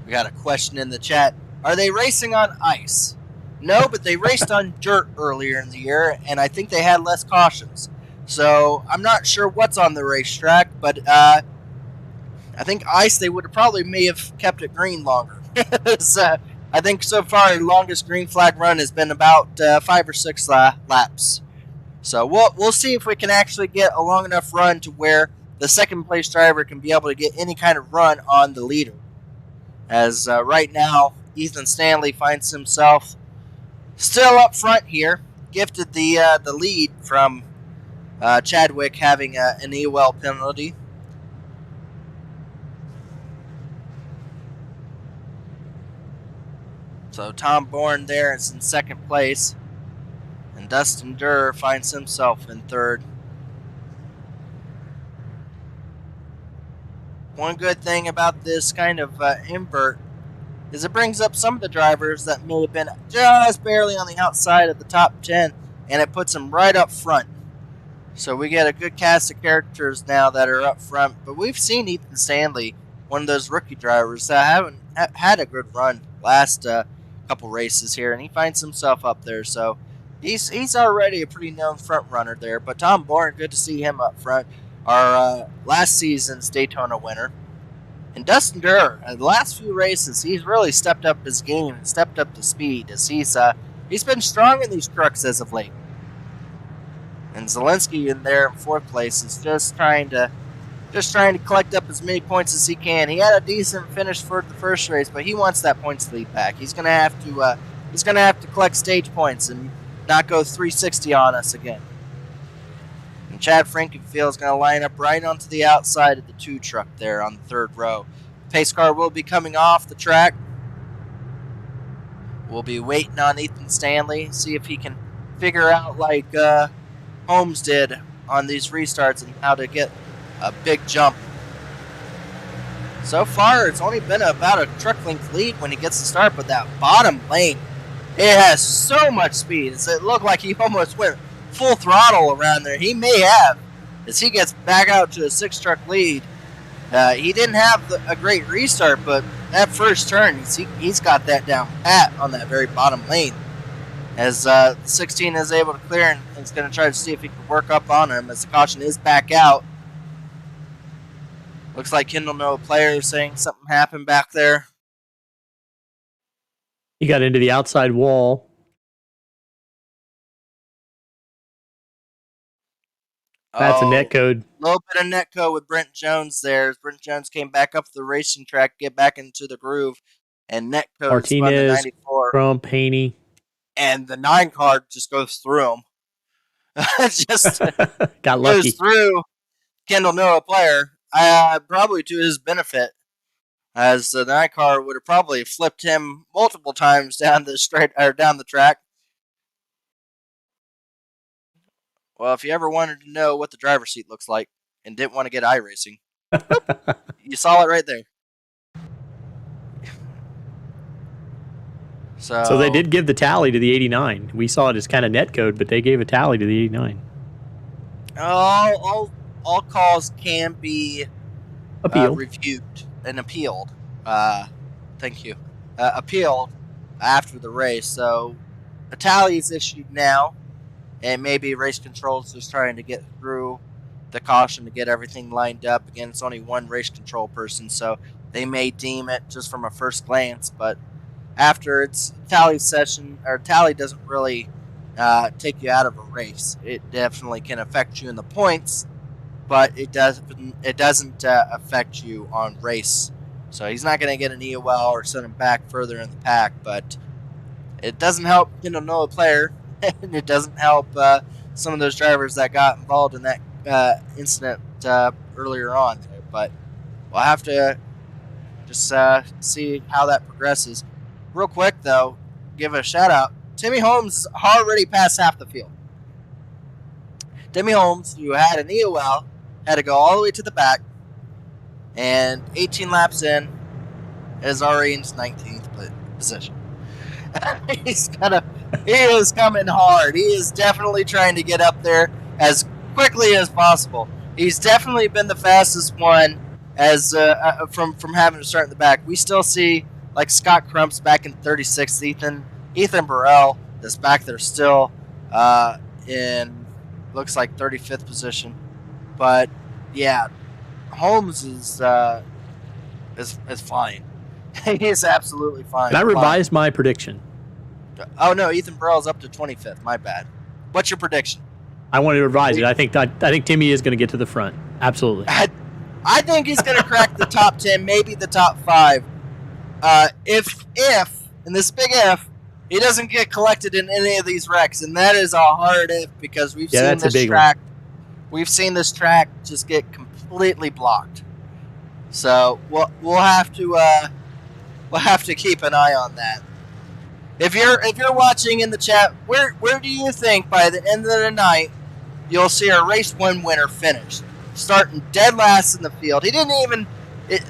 We got a question in the chat. Are they racing on ice? No, but they raced on dirt earlier in the year, and I think they had less cautions. So I'm not sure what's on the racetrack, but I think ice, they would have probably may have kept it green longer. So, I think so far the longest green flag run has been about 5 or 6 laps. So we'll see if we can actually get a long enough run to where the second place driver can be able to get any kind of run on the leader. As right now, Ethan Stanley finds himself still up front here, gifted the lead from Chadwick having an EOL penalty. So Tom Bourne there is in second place, and Dustin Durr finds himself in third. One good thing about this kind of invert is it brings up some of the drivers that may have been just barely on the outside of the top 10, and it puts them right up front. So we get a good cast of characters now that are up front. But we've seen Ethan Stanley, one of those rookie drivers that haven't had a good run last couple races here, and he finds himself up there. So he's already a pretty known front runner there. But Tom Bourne, good to see him up front, our last season's Daytona winner. And Dustin Durr, the last few races, he's really stepped up his game and stepped up the speed, as he's been strong in these trucks as of late. And Zelensky in there in fourth place is just trying to collect up as many points as he can. He had a decent finish for the first race, but he wants that points lead back. He's gonna have to collect stage points and not go 360 on us again. And Chad Frankenfield is going to line up right onto the outside of the 2 truck there on the third row. Pace car will be coming off the track. We'll be waiting on Ethan Stanley, see if he can figure out, like Holmes did on these restarts, and how to get a big jump. So far, it's only been about a truck length lead when he gets to start, but that bottom lane, it has so much speed. It looked like he almost went full throttle around there. He may have, as he gets back out to a 6-truck lead. He didn't have a great restart, but that first turn, he's got that down pat on that very bottom lane. As 16 is able to clear, and is going to try to see if he can work up on him, as the caution is back out. Looks like Kendall Noah player saying something happened back there. He got into the outside wall. That's a net code. A little bit of net code with Brent Jones there. As Brent Jones came back up the racing track, get back into the groove, and net code Martinez, spun to 94. Crump, Haney. And the 9 card just goes through him. Just got lucky. Goes through Kendall Noah player, probably to his benefit, as the 9 car would have probably flipped him multiple times down the track. Well, if you ever wanted to know what the driver's seat looks like and didn't want to get iRacing, you saw it right there. So they did give the tally to the 89. We saw it as kind of net code, but they gave a tally to the 89. All calls can be Appealed. reviewed and appealed. Thank you. Appealed after the race. So a tally is issued now, and maybe race control's just trying to get through the caution to get everything lined up. Again, it's only one race control person, so they may deem it just from a first glance, but after its tally session, or tally doesn't really take you out of a race. It definitely can affect you in the points, but it doesn't affect you on race. So he's not going to get an EOL or send him back further in the pack, but it doesn't help know a player, and it doesn't help some of those drivers that got involved in that incident earlier on there. But we'll have to just see how that progresses. Real quick, though, give a shout out. Timmy Holmes is already past half the field. Timmy Holmes, who had an EOL, had to go all the way to the back, and 18 laps in, is already in his 19th position. He is coming hard. He is definitely trying to get up there as quickly as possible. He's definitely been the fastest one as from having to start in the back. We still see like Scott Crump's back in 36th. Ethan Burrell is back there still in looks like 35th position. But yeah, Holmes is fine. He is absolutely fine. And I revised my prediction. Oh no, Ethan Burrell's up to 25th. My bad. What's your prediction? I want to revise it. I think Timmy is going to get to the front. Absolutely. I think he's going to crack the top 10, maybe the top 5. If and this big if, he doesn't get collected in any of these wrecks, and that is a hard if because we've seen this track. We've seen this track just get completely blocked. So we'll have to keep an eye on that. If you're watching in the chat, where do you think by the end of the night you'll see a race 1 winner finish, starting dead last in the field? He didn't even.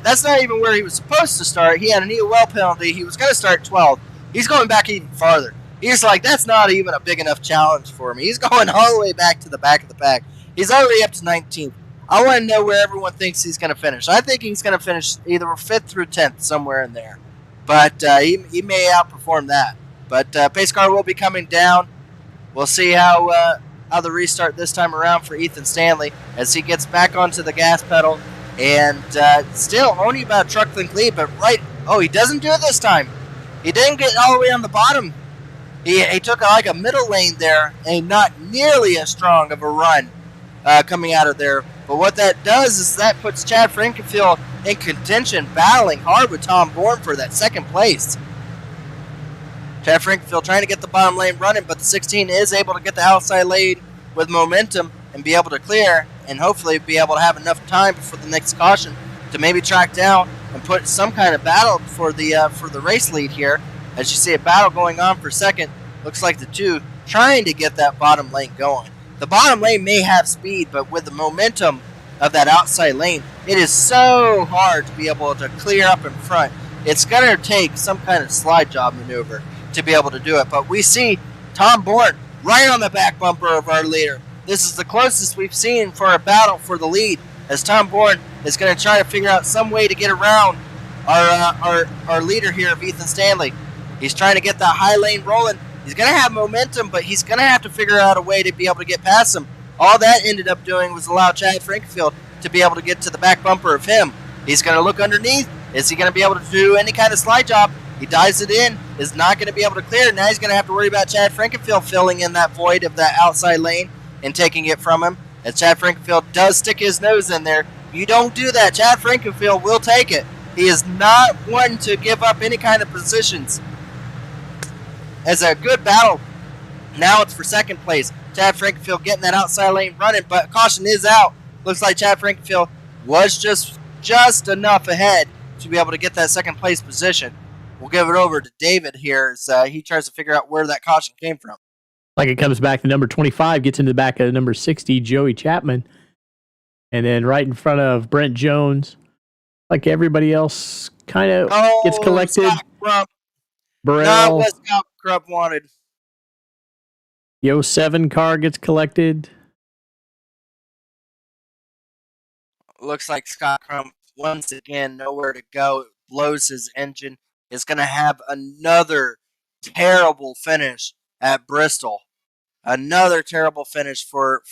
That's not even where he was supposed to start. He had an EOL penalty. He was going to start 12th. He's going back even farther. He's like, that's not even a big enough challenge for me. He's going all the way back to the back of the pack. He's already up to 19th. I want to know where everyone thinks he's going to finish. I think he's going to finish either 5th through 10th, somewhere in there. But he may outperform that. But pace car will be coming down. We'll see how the restart this time around for Ethan Stanley as he gets back onto the gas pedal. And still only about a truck length lead, but he doesn't do it this time. He didn't get all the way on the bottom. He took like a middle lane there, and not nearly as strong of a run coming out of there. But what that does is that puts Chad Frankenfield in contention, battling hard with Tom Bourne for that second place. Chad Frankenfield trying to get the bottom lane running, but the 16 is able to get the outside lane with momentum and be able to clear, and hopefully be able to have enough time before the next caution to maybe track down and put some kind of battle for the race lead here. As you see a battle going on for second, looks like the two trying to get that bottom lane going. The bottom lane may have speed, but with the momentum of that outside lane, it is so hard to be able to clear up in front. It's going to take some kind of slide job maneuver to be able to do it. But we see Tom Bourne right on the back bumper of our leader. This is the closest we've seen for a battle for the lead, as Tom Bourne is going to try to figure out some way to get around our leader here of Ethan Stanley. He's trying to get that high lane rolling. He's going to have momentum, but he's going to have to figure out a way to be able to get past him. All that ended up doing was allow Chad Frankenfield to be able to get to the back bumper of him. He's going to look underneath. Is he going to be able to do any kind of slide job? He dives it in, is not going to be able to clear. Now he's going to have to worry about Chad Frankenfield filling in that void of that outside lane and taking it from him. As Chad Frankenfield does stick his nose in there. You don't do that. Chad Frankenfield will take it. He is not one to give up any kind of positions. As a good battle, now it's for second place. Chad Frankenfield getting that outside lane running, but caution is out. Looks like Chad Frankenfield was just enough ahead to be able to get that second place position. We'll give it over to David here as he tries to figure out where that caution came from. Like it comes back to number 25, gets into the back of number 60, Joey Chapman. And then right in front of Brent Jones, like everybody else kind of gets collected. Scott Crump. Burrell. Not what Scott Crump wanted. The 07 car gets collected. Looks like Scott Crump, once again, nowhere to go. Blows his engine. Is going to have another terrible finish at Bristol. Another terrible finish for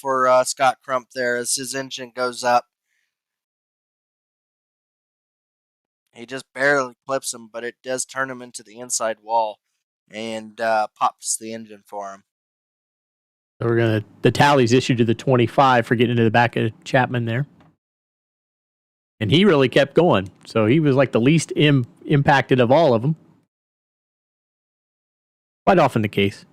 Scott Crump there as his engine goes up. He just barely clips him, but it does turn him into the inside wall and pops the engine for him. So the tally's issued to the 25 for getting into the back of Chapman there. And he really kept going. So he was like the least impacted of all of them. Quite often the case.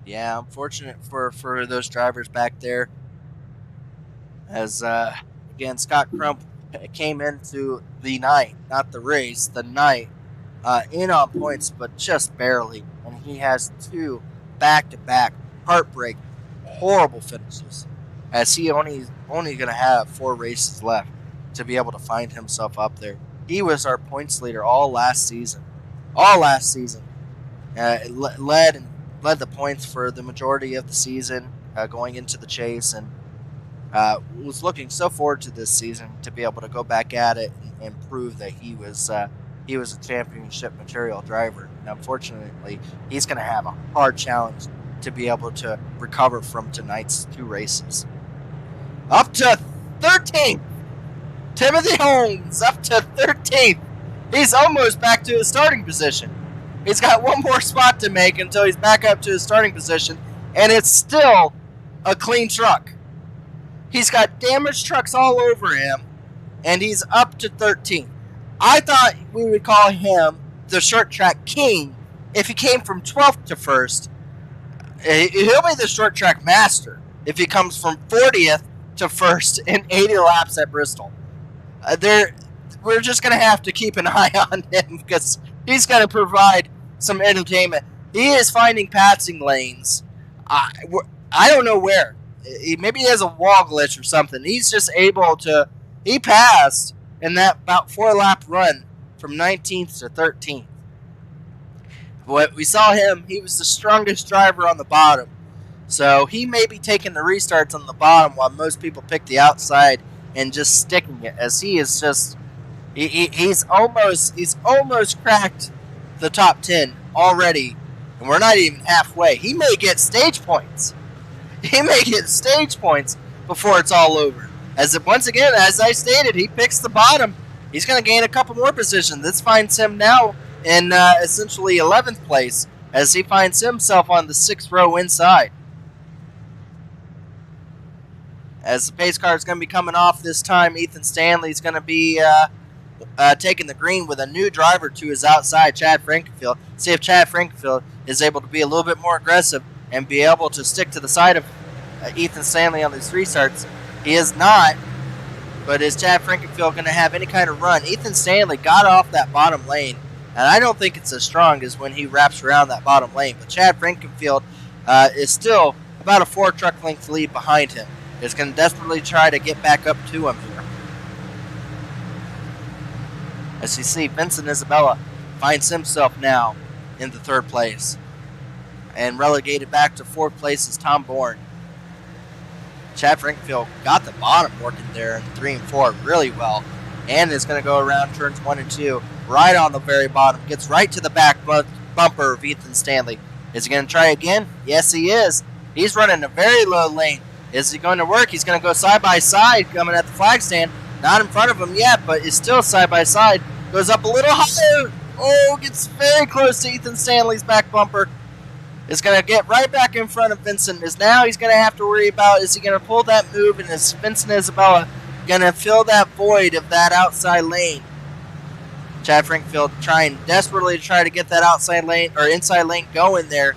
Yeah, unfortunate for those drivers back there. As, again, Scott Crump came into the night, not the race, the night, in on points, but just barely. And he has 2 back-to-back heartbreak, horrible finishes. As he only going to have 4 races left to be able to find himself up there. He was our points leader all last season. Led the points for the majority of the season, going into the chase, and was looking so forward to this season to be able to go back at it and prove that he was a championship material driver. And unfortunately, he's going to have a hard challenge to be able to recover from tonight's 2 races. Up to 13th, Timothy Holmes up to 13th. He's almost back to his starting position. He's got 1 more spot to make until he's back up to his starting position, and it's still a clean truck. He's got damaged trucks all over him, and he's up to 13th. I thought we would call him the short track king if he came from 12th to 1st. He'll be the short track master if he comes from 40th to 1st in 80 laps at Bristol. We're just going to have to keep an eye on him because he's going to provide some entertainment. He is finding passing lanes. I don't know where. Maybe he has a wall glitch or something. He's just able to... He passed in that about 4-lap run from 19th to 13th. But we saw him. He was the strongest driver on the bottom. So he may be taking the restarts on the bottom while most people pick the outside and just sticking it, as he is just... He's almost cracked the top 10 already, and we're not even halfway. He may get stage points. He may get stage points before it's all over. Once again, as I stated, he picks the bottom. He's going to gain a couple more positions. This finds him now in essentially 11th place, as he finds himself on the 6th row inside. As the pace car is going to be coming off this time, Ethan Stanley's going to be taking the green with a new driver to his outside, Chad Frankenfield. See if Chad Frankenfield is able to be a little bit more aggressive and be able to stick to the side of Ethan Stanley on these restarts. He is not, but is Chad Frankenfield going to have any kind of run? Ethan Stanley got off that bottom lane, and I don't think it's as strong as when he wraps around that bottom lane. But Chad Frankenfield is still about a 4-truck length lead behind him. Is going to desperately try to get back up to him here. As you see, Vincent Isabella finds himself now in the 3rd place. And relegated back to 4th place is Tom Bourne. Chad Frankfield got the bottom working there in 3 and 4 really well. And is going to go around turns 1 and 2 right on the very bottom. Gets right to the back bumper of Ethan Stanley. Is he going to try again? Yes, he is. He's running a very low lane. Is he going to work? He's going to go side by side coming at the flag stand. Not in front of him yet, but is still side by side. Goes up a little higher. Oh, gets very close to Ethan Stanley's back bumper. Is going to get right back in front of Vincent. Now he's going to have to worry about, is he going to pull that move, and is Vincent Isabella going to fill that void of that outside lane? Chad Frankfield trying desperately to try to get that outside lane or inside lane going there.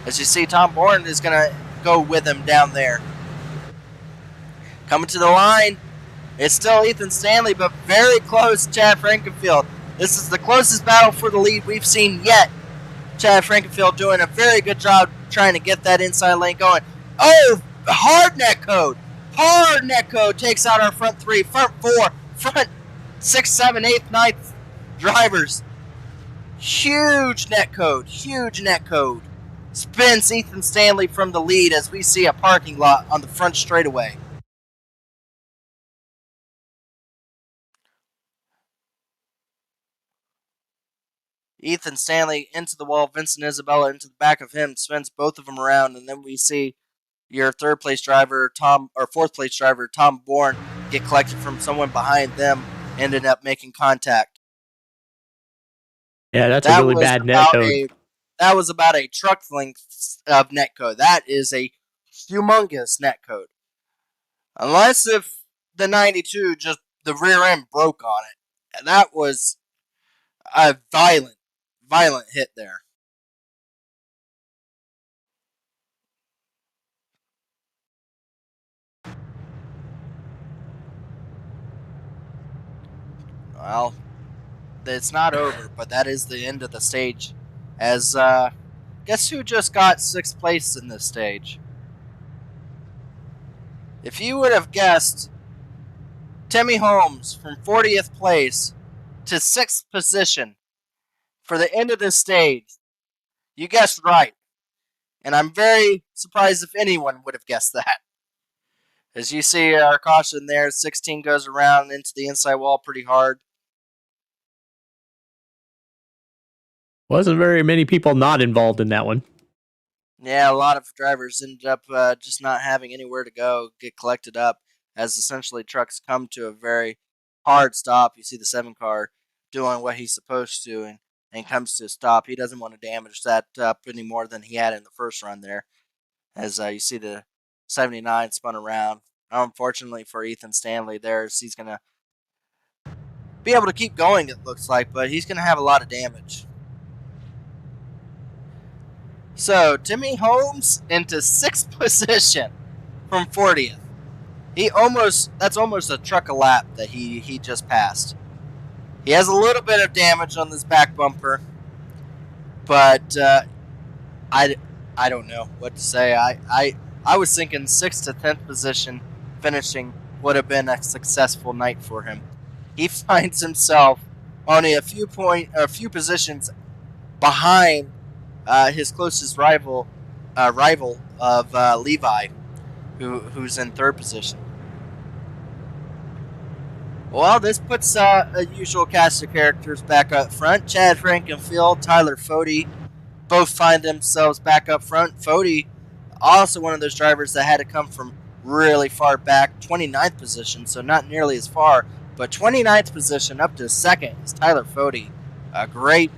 As you see, Tom Bourne is going to go with him down there. Coming to the line, it's still Ethan Stanley, but very close to Chad Frankenfield. This is the closest battle for the lead we've seen yet. Chad Frankenfield doing a very good job trying to get that inside lane going. Oh, hard net code. Hard net code takes out our front 3, front 4, front 6, 7, 8, 9th drivers. Huge net code. Huge net code. Spins Ethan Stanley from the lead as we see a parking lot on the front straightaway. Ethan Stanley into the wall, Vincent Isabella into the back of him, spins both of them around, and then we see your third place driver, fourth place driver, Tom Bourne, get collected from someone behind them, ended up making contact. Yeah, that's a really bad netcode. That was about a truck length of netcode. That is a humongous netcode. Unless if the 92 just the rear end broke on it. And that was a violent hit there. Well, it's not over, but that is the end of the stage. As, guess who just got 6th place in this stage? If you would have guessed Timmy Holmes from 40th place to 6th position for the end of this stage, you guessed right. And I'm very surprised if anyone would have guessed that. As you see our caution there, 16 goes around into the inside wall pretty hard. Wasn't very many people not involved in that one. Yeah, a lot of drivers ended up just not having anywhere to go, get collected up, as essentially trucks come to a very hard stop. You see the 7 car doing what he's supposed to and comes to a stop. He doesn't want to damage that up any more than he had in the first run there. As you see the 79 spun around. Unfortunately for Ethan Stanley he's going to be able to keep going, it looks like, but he's going to have a lot of damage. So, Timmy Holmes into 6th position from 40th. That's almost a truck a lap that he just passed. He has a little bit of damage on this back bumper, but I don't know what to say. I was thinking 6th to 10th position finishing would have been a successful night for him. He finds himself only a few positions behind his closest rival of Levi, who's in 3rd position. Well, this puts a usual cast of characters back up front. Chad Frankenfield, Tyler Fody both find themselves back up front. Fody, also one of those drivers that had to come from really far back, 29th position, so not nearly as far, but 29th position up to 2nd is Tyler Fody. A great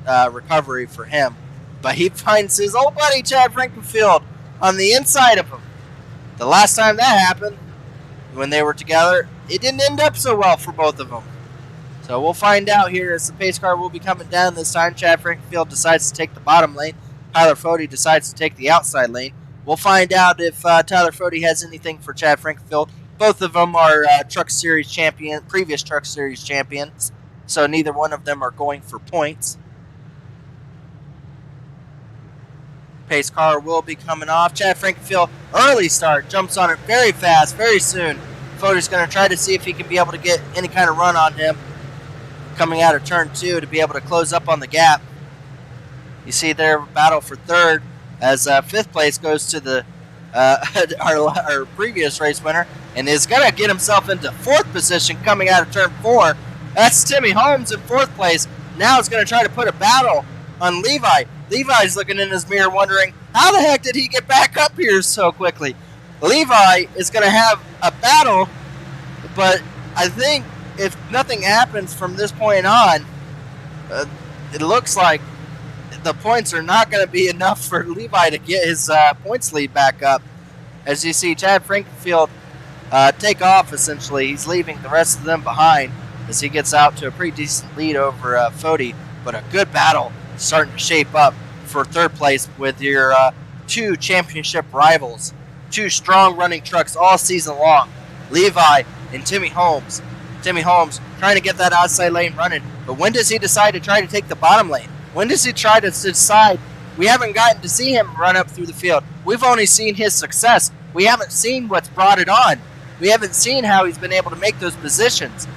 recovery for him. But he finds his old buddy Chad Frankenfield on the inside of him. The last time that happened, when they were together, it didn't end up so well for both of them. So we'll find out here as the pace car will be coming down this time. Chad Frankenfield decides to take the bottom lane. Tyler Fody decides to take the outside lane. We'll find out if Tyler Fody has anything for Chad Frankenfield. Both of them are previous Truck Series champions, so neither one of them are going for points. Pace car will be coming off. Chad Frankenfield, early start, jumps on it very fast, very soon. Fody's going to try to see if he can be able to get any kind of run on him coming out of turn 2 to be able to close up on the gap. You see their battle for 3rd as 5th place goes to the our previous race winner and is going to get himself into 4th position coming out of turn 4. That's Timmy Holmes in 4th place. Now he's going to try to put a battle on Levi. Levi's looking in his mirror wondering, how the heck did he get back up here so quickly? Levi is going to have a battle, but I think if nothing happens from this point on, it looks like the points are not going to be enough for Levi to get his points lead back up. As you see Chad Frankenfield take off, essentially. He's leaving the rest of them behind as he gets out to a pretty decent lead over Fody, but a good battle starting to shape up for 3rd place with your 2 championship rivals. 2 strong running trucks all season long. Levi and Timmy Holmes. Timmy Holmes trying to get that outside lane running, but when does he decide to try to take the bottom lane? When does he try to decide? We haven't gotten to see him run up through the field. We've only seen his success. We haven't seen what's brought it on. We haven't seen how he's been able to make those positions.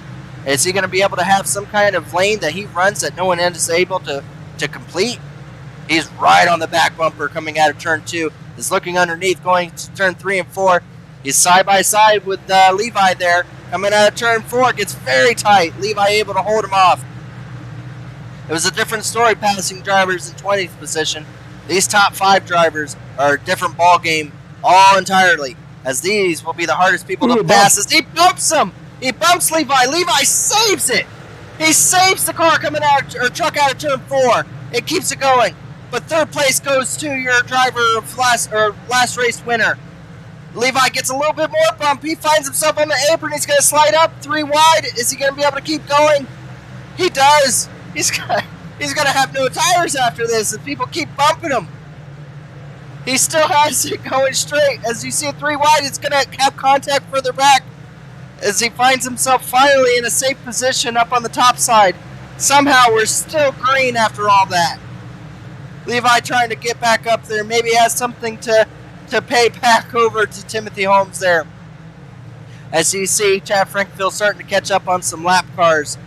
Is he going to be able to have some kind of lane that he runs that no one is able to complete? He's right on the back bumper coming out of turn 2. Is looking underneath going to turn 3 and 4. He's side by side with Levi there. Coming out of turn 4. Gets very tight. Levi able to hold him off. It was a different story passing drivers in 20th position. These top 5 drivers are a different ball game all entirely, as these will be the hardest people to pass as he bumps him. He bumps Levi. Levi saves it. He saves the car coming out, or truck out of turn 4. It keeps it going. But third place goes to your driver of last race winner. Levi gets a little bit more bump. He finds himself on the apron. He's going to slide up 3 wide. Is he going to be able to keep going? He does. He's going to have no tires after this if people keep bumping him. He still has it going straight. As you see it 3 wide, it's going to have contact further back as he finds himself finally in a safe position up on the top side. Somehow we're still green after all that. Levi trying to get back up there. Maybe has something to pay back over to Timothy Holmes there. As you see, Chad Frankfield starting to catch up on some lap cars.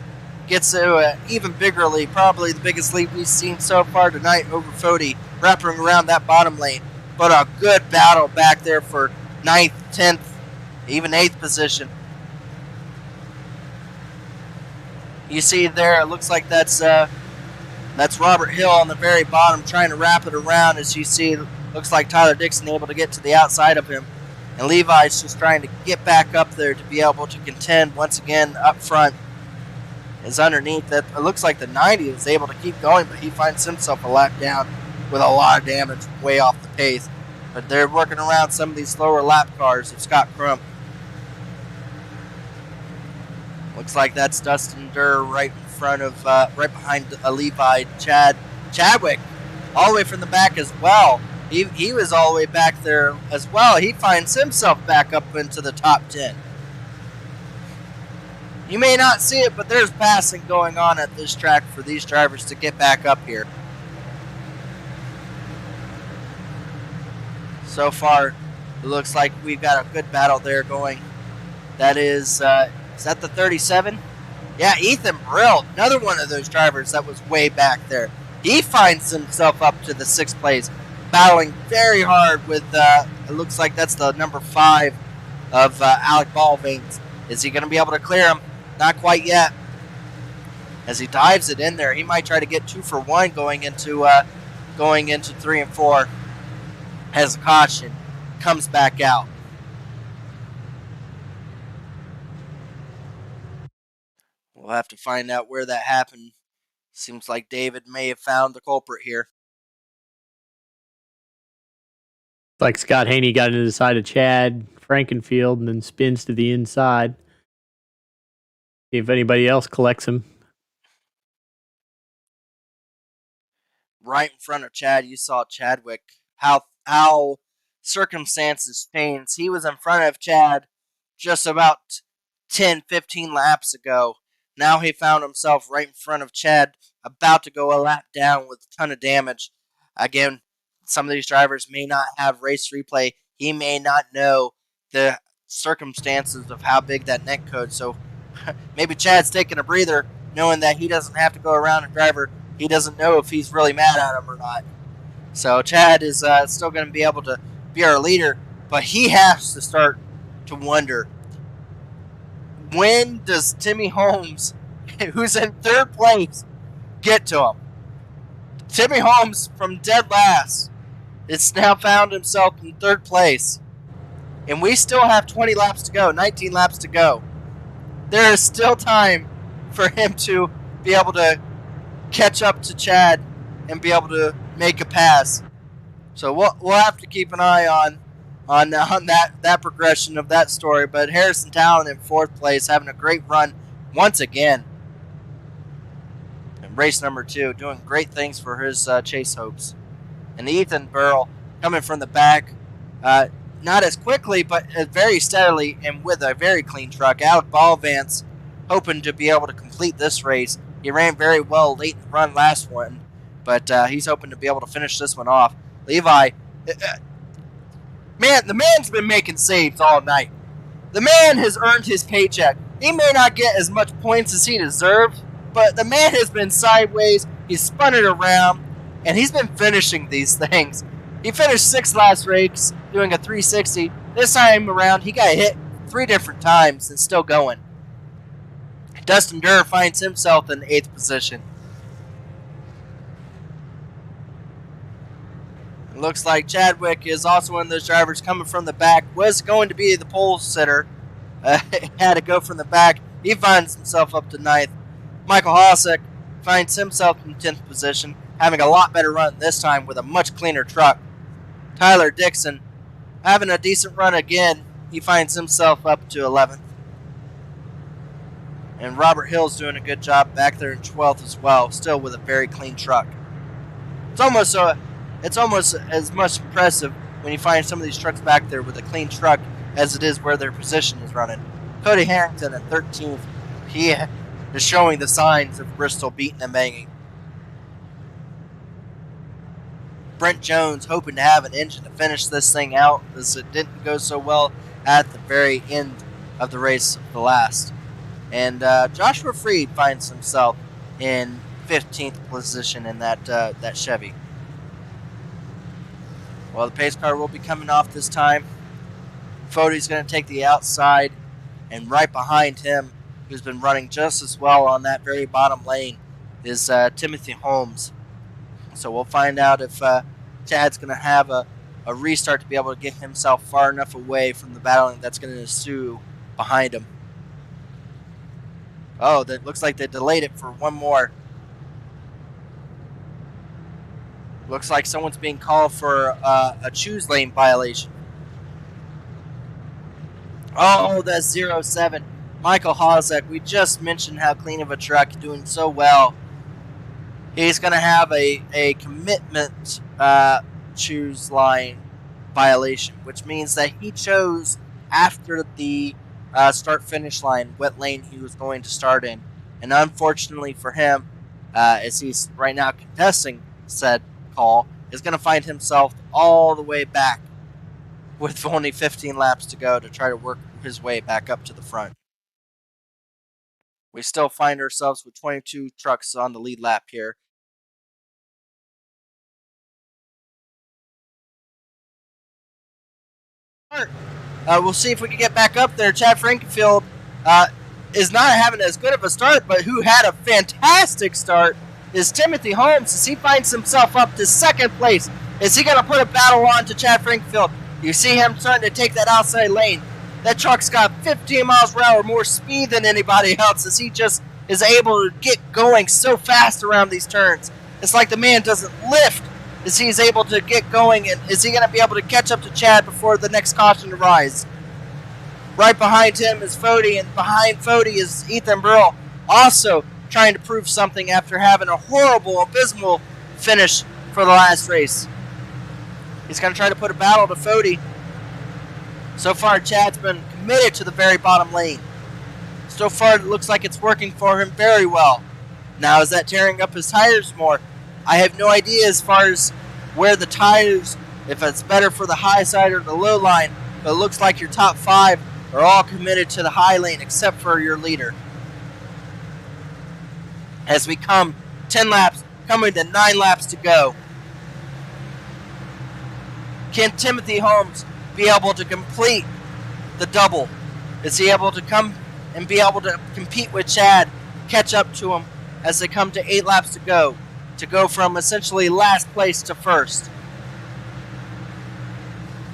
Gets to an even bigger lead, probably the biggest lead we've seen so far tonight over Fody, wrapping around that bottom lane. But a good battle back there for 9th, 10th, even 8th position. You see there, it looks like that's Robert Hill on the very bottom trying to wrap it around. As you see, looks like Tyler Dixon able to get to the outside of him. And Levi's just trying to get back up there to be able to contend once again up front. Is underneath that. It looks like the 90 is able to keep going, but he finds himself a lap down with a lot of damage way off the pace. But they're working around some of these slower lap cars of Scott Crump. Looks like that's Dustin Durr right in front of, right behind Levi. Chadwick, all the way from the back as well. He was all the way back there as well. He finds himself back up into the top 10. You may not see it, but there's passing going on at this track for these drivers to get back up here. So far, it looks like we've got a good battle there going. That is that the 37? Yeah, Ethan Brill, another one of those drivers that was way back there. He finds himself up to the 6th place, battling very hard with, it looks like that's the number 5 of Alec Ballveins. Is he going to be able to clear him? Not quite yet. As he dives it in there, he might try to get 2 for 1 going into 3 and 4. As a caution, comes back out. We'll have to find out where that happened. Seems like David may have found the culprit here. Like Scott Haney got into the side of Chad Frankenfield and then spins to the inside. See if anybody else collects him. Right in front of Chad, you saw Chadwick. How circumstances changed. He was in front of Chad just about 10, 15 laps ago. Now he found himself right in front of Chad, about to go a lap down with a ton of damage. Again, some of these drivers may not have race replay. He may not know the circumstances of how big that net code. So maybe Chad's taking a breather, knowing that he doesn't have to go around a driver. He doesn't know if he's really mad at him or not. So Chad is still going to be able to be our leader, but he has to start to wonder, when does Timmy Holmes, who's in 3rd place, get to him? Timmy Holmes, from dead last, has now found himself in 3rd place. And we still have 20 laps to go, 19 laps to go. There is still time for him to be able to catch up to Chad and be able to make a pass. So we'll have to keep an eye on that progression of that story. But Harrison Talon in 4th place, having a great run once again. And race number 2, doing great things for his chase hopes. And Ethan Burrell coming from the back, not as quickly, but very steadily and with a very clean truck. Alec Ballvance hoping to be able to complete this race. He ran very well late in the run last one, but he's hoping to be able to finish this one off. Levi, man, the man's been making saves all night. The man has earned his paycheck. He may not get as much points as he deserves, but the man has been sideways. He's spun it around, and he's been finishing these things. He finished 6th last race, doing a 360. This time around, he got hit 3 different times and still going. Dustin Durr finds himself in 8th position. Looks like Chadwick is also one of those drivers coming from the back. Was going to be the pole sitter. Had to go from the back. He finds himself up to 9th. Michael Hossack finds himself in 10th position, having a lot better run this time with a much cleaner truck. Tyler Dixon having a decent run again. He finds himself up to 11th. And Robert Hill's doing a good job back there in 12th as well, still with a very clean truck. It's almost as much impressive when you find some of these trucks back there with a clean truck as it is where their position is running. Cody Harrington at 13th. He is showing the signs of Bristol beating and banging. Brent Jones hoping to have an engine to finish this thing out, as it didn't go so well at the very end of the race of the last. And Joshua Freed finds himself in 15th position in that Chevy. Well, the pace car will be coming off this time. Fode's going to take the outside, and right behind him, who's been running just as well on that very bottom lane, is Timothy Holmes. So we'll find out if Chad's going to have a restart to be able to get himself far enough away from the battling that's going to ensue behind him. Oh, that looks like they delayed it for one more. Looks like someone's being called for a choose lane violation. Oh, that's 07. Michael Hossack. We just mentioned how clean of a truck, doing so well. He's going to have a commitment choose line violation, which means that he chose after the start-finish line what lane he was going to start in. And unfortunately for him, as he's right now contesting said call, is going to find himself all the way back with only 15 laps to go to try to work his way back up to the front. We still find ourselves with 22 trucks on the lead lap here. We'll see if we can get back up there. Chad Frankenfield is not having as good of a start, but who had a fantastic start is Timothy Holmes, as he finds himself up to 2nd place. Is he going to put a battle on to Chad Frankenfield? You see him starting to take that outside lane. That truck's got 15 miles per hour more speed than anybody else, as he just is able to get going so fast around these turns. It's like the man doesn't lift as he's able to get going, and is he going to be able to catch up to Chad before the next caution arrives? Right behind him is Fode, and behind Fode is Ethan Burrell, also trying to prove something after having a horrible, abysmal finish for the last race. He's going to try to put a battle to Fode. So far, Chad's been committed to the very bottom lane. So far, it looks like it's working for him very well. Now, is that tearing up his tires more? I have no idea as far as where the tires, if it's better for the high side or the low line, but it looks like your top 5 are all committed to the high lane except for your leader. As we come 10 laps, coming to 9 laps to go. Can Timothy Holmes be able to complete the double? Is he able to come and be able to compete with Chad, catch up to him as they come to 8 laps to go from essentially last place to first?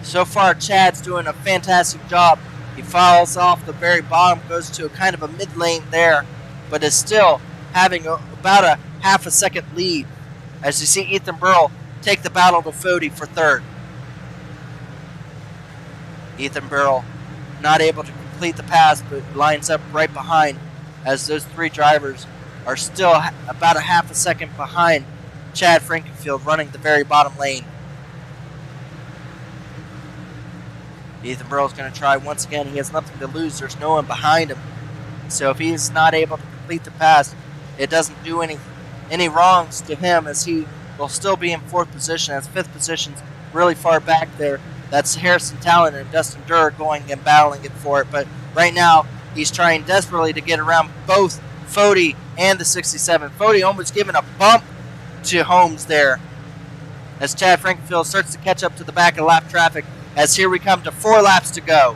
So far, Chad's doing a fantastic job. He falls off the very bottom, goes to a kind of a mid lane there, but is still having about a half a second lead as you see Ethan Burrell take the battle to Fode for 3rd. Ethan Burrell not able to complete the pass, but lines up right behind as those 3 drivers are still about a half a second behind Chad Frankenfield running the very bottom lane. Ethan Burrell's going to try once again. He has nothing to lose. There's no one behind him. So if he's not able to complete the pass, it doesn't do any wrongs to him, as he will still be in 4th position, as 5th position's really far back there. That's Harrison Talon and Dustin Durr going and battling it for it. But right now, he's trying desperately to get around both Fode and the 67. Fode almost giving a bump to Holmes there, as Chad Frankenfield starts to catch up to the back of lap traffic, as here we come to 4 laps to go.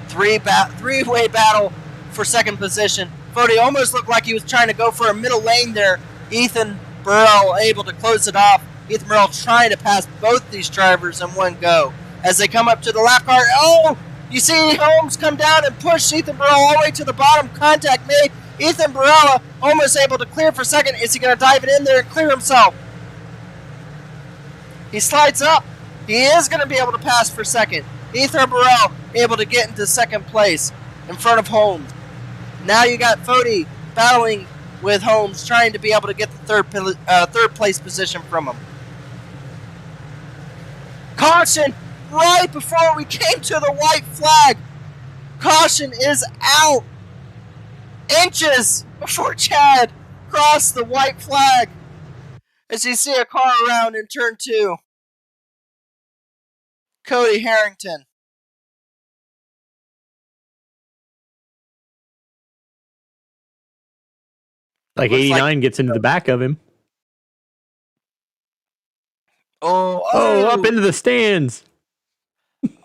Three-way battle for 2nd position. Fode almost looked like he was trying to go for a middle lane there. Ethan Burrell able to close it off. Ethan Burrell trying to pass both these drivers in one go. As they come up to the lap car, oh! You see Holmes come down and push Ethan Burrell all the way to the bottom. Contact made. Ethan Burrell almost able to clear for second. Is he going to dive it in there and clear himself? He slides up. He is going to be able to pass for second. Ethan Burrell able to get into second place in front of Holmes. Now you got Fody battling with Holmes, trying to be able to get the third place position from him. Caution! Right before we came to the white flag. Caution is out. Inches before Chad crossed the white flag. As you see a car around in turn 2. Cody Harrington. Like 89 gets into the back of him. Oh, up into the stands.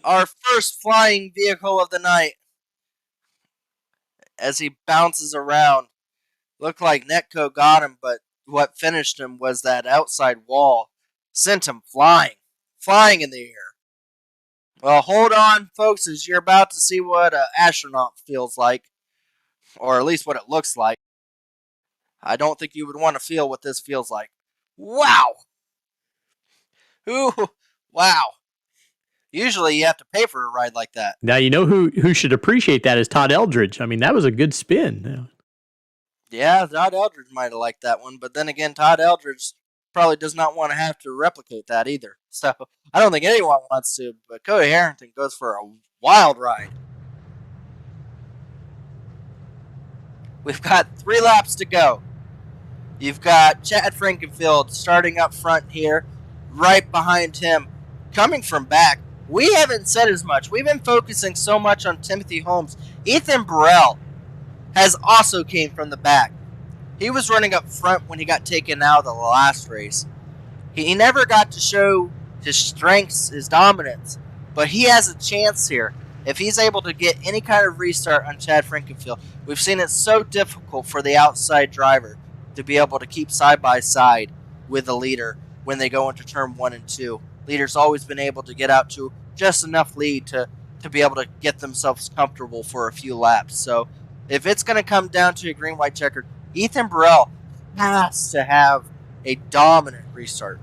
Our first flying vehicle of the night. As he bounces around. Looked like Netco got him, but what finished him was that outside wall. Sent him flying. Flying in the air. Well, hold on, folks, as you're about to see what an astronaut feels like. Or at least what it looks like. I don't think you would want to feel what this feels like. Wow! Ooh, wow. Usually you have to pay for a ride like that. Now, you know who should appreciate that is Todd Eldridge. I mean, that was a good spin. Yeah, Todd Eldridge might have liked that one, but then again, Todd Eldridge probably does not want to have to replicate that either. So, I don't think anyone wants to, but Cody Harrington goes for a wild ride. We've got 3 laps to go. You've got Chad Frankenfield starting up front here, right behind him, coming from back. We haven't said as much. We've been focusing so much on Timothy Holmes. Ethan Burrell has also came from the back. He was running up front when he got taken out of the last race. He never got to show his strengths, his dominance, but he has a chance here. If he's able to get any kind of restart on Chad Frankenfield, we've seen it so difficult for the outside driver to be able to keep side by side with the leader when they go into turn 1 and 2. Leader's always been able to get out to just enough lead to be able to get themselves comfortable for a few laps. So if it's going to come down to a green-white checkered, Ethan Burrell has to have a dominant restart.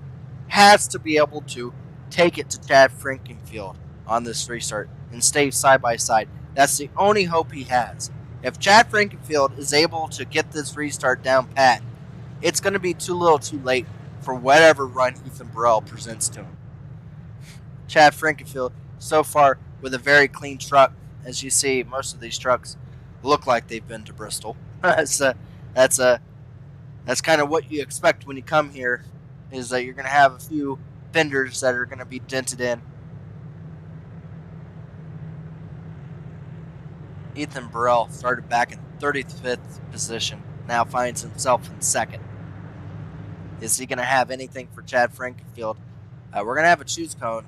Has to be able to take it to Chad Frankenfield on this restart and stay side by side. That's the only hope he has. If Chad Frankenfield is able to get this restart down pat, it's going to be too little too late for whatever run Ethan Burrell presents to him. Chad Frankenfield, so far, with a very clean truck. As you see, most of these trucks look like they've been to Bristol. That's kind of what you expect when you come here, is that you're going to have a few fenders that are going to be dented in. Ethan Burrell started back in 35th position, now finds himself in second. Is he going to have anything for Chad Frankenfield? We're going to have a choose cone.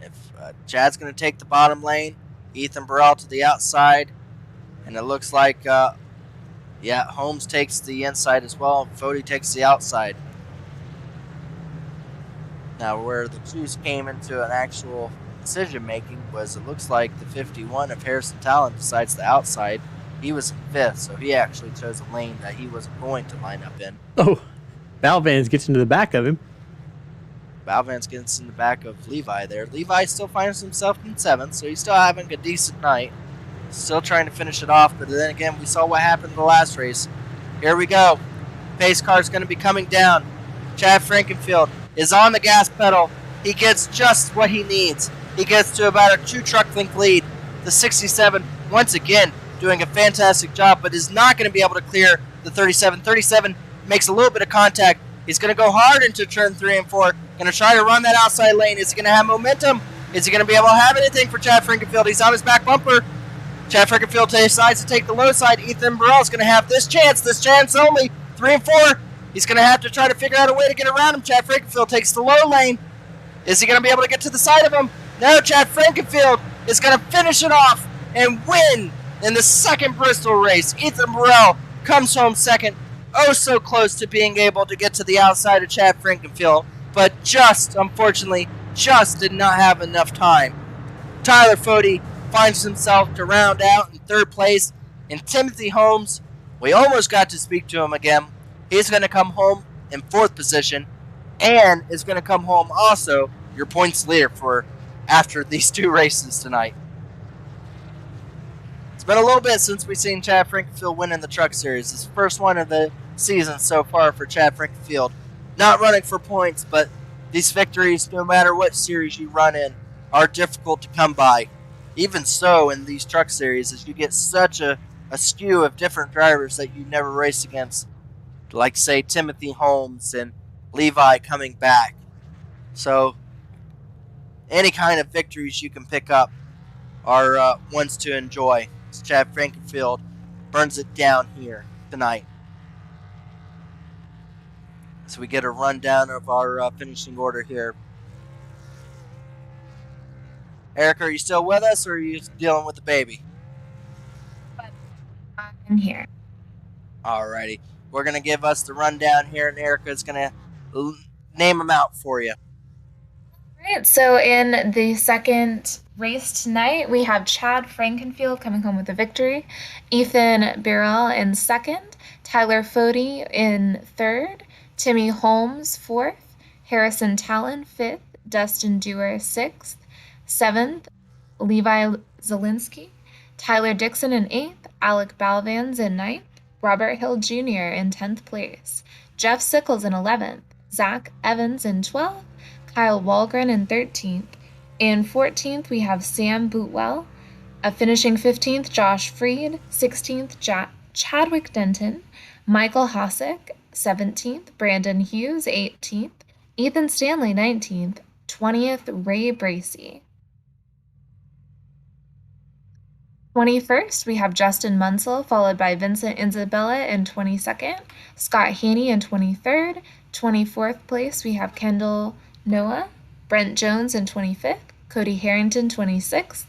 If Chad's going to take the bottom lane, Ethan Burrell to the outside, and it looks like, Holmes takes the inside as well, and Fody takes the outside. Now, where the choose came into an actual decision-making was, it looks like the 51 of Harrison Talon decides the outside. He was in 5th, so he actually chose a lane that he wasn't going to line up in. Oh, Valvans gets into the back of him. Valvans gets in the back of Levi there. Levi still finds himself in 7th, so he's still having a decent night. Still trying to finish it off, but then again, we saw what happened in the last race. Here we go. Pace car is going to be coming down. Chad Frankenfield is on the gas pedal. He gets just what he needs. He gets to about a 2-truck length lead. The 67, once again, doing a fantastic job, but is not going to be able to clear the 37. 37 makes a little bit of contact. He's going to go hard into turn 3 and 4. Going to try to run that outside lane. Is he going to have momentum? Is he going to be able to have anything for Chad Frankenfield? He's on his back bumper. Chad Frankenfield decides to take the low side. Ethan Burrell is going to have this chance only. 3 and 4. He's going to have to try to figure out a way to get around him. Chad Frankenfield takes the low lane. Is he going to be able to get to the side of him? No, Chad Frankenfield is going to finish it off and win in the second Bristol race. Ethan Burrell comes home second. oh so close to being able to get to the outside of Chad Frankenfield, but unfortunately, did not have enough time. Tyler Fody finds himself to round out in third place, and Timothy Holmes, we almost got to speak to him again. He's going to come home in fourth position, and is going to come home also your points leader for after these two races tonight. It's been a little bit since we've seen Chad Frankenfield win in the Truck Series. It's the first one of the season so far for Chad Frankenfield. Not running for points, but these victories, no matter what series you run in, are difficult to come by. Even so, in these Truck Series, as you get such a skew of different drivers that you never race against, like, say, Timothy Holmes and Levi coming back. So, any kind of victories you can pick up are ones to enjoy. Chad Frankenfield burns it down here tonight. So we get a rundown of our finishing order here. Eric, are you still with us, or are you dealing with the baby? I'm here. Alrighty. We're going to give us the rundown here, and Erica's going to name them out for you. Right, so in the second race tonight, we have Chad Frankenfield coming home with a victory, Ethan Birrell in second, Tyler Fody in third, Timmy Holmes fourth, Harrison Talon fifth, Dustin Dewar sixth, seventh, Levi Zielinski, Tyler Dixon in eighth, Alec Balvans in ninth, Robert Hill Jr. in 10th place, Jeff Sickles in 11th, Zach Evans in 12th, Kyle Walgren in 13th. In 14th, we have Sam Bootwell. Finishing 15th, Josh Freed. 16th, Chadwick Denton. Michael Hosick, 17th. Brandon Hughes, 18th. Ethan Stanley, 19th. 20th, Ray Bracey. 21st, we have Justin Munsell, followed by Vincent Isabella in 22nd. Scott Haney in 23rd. 24th place, we have Kendall Noah, Brent Jones in 25th, Cody Harrington 26th,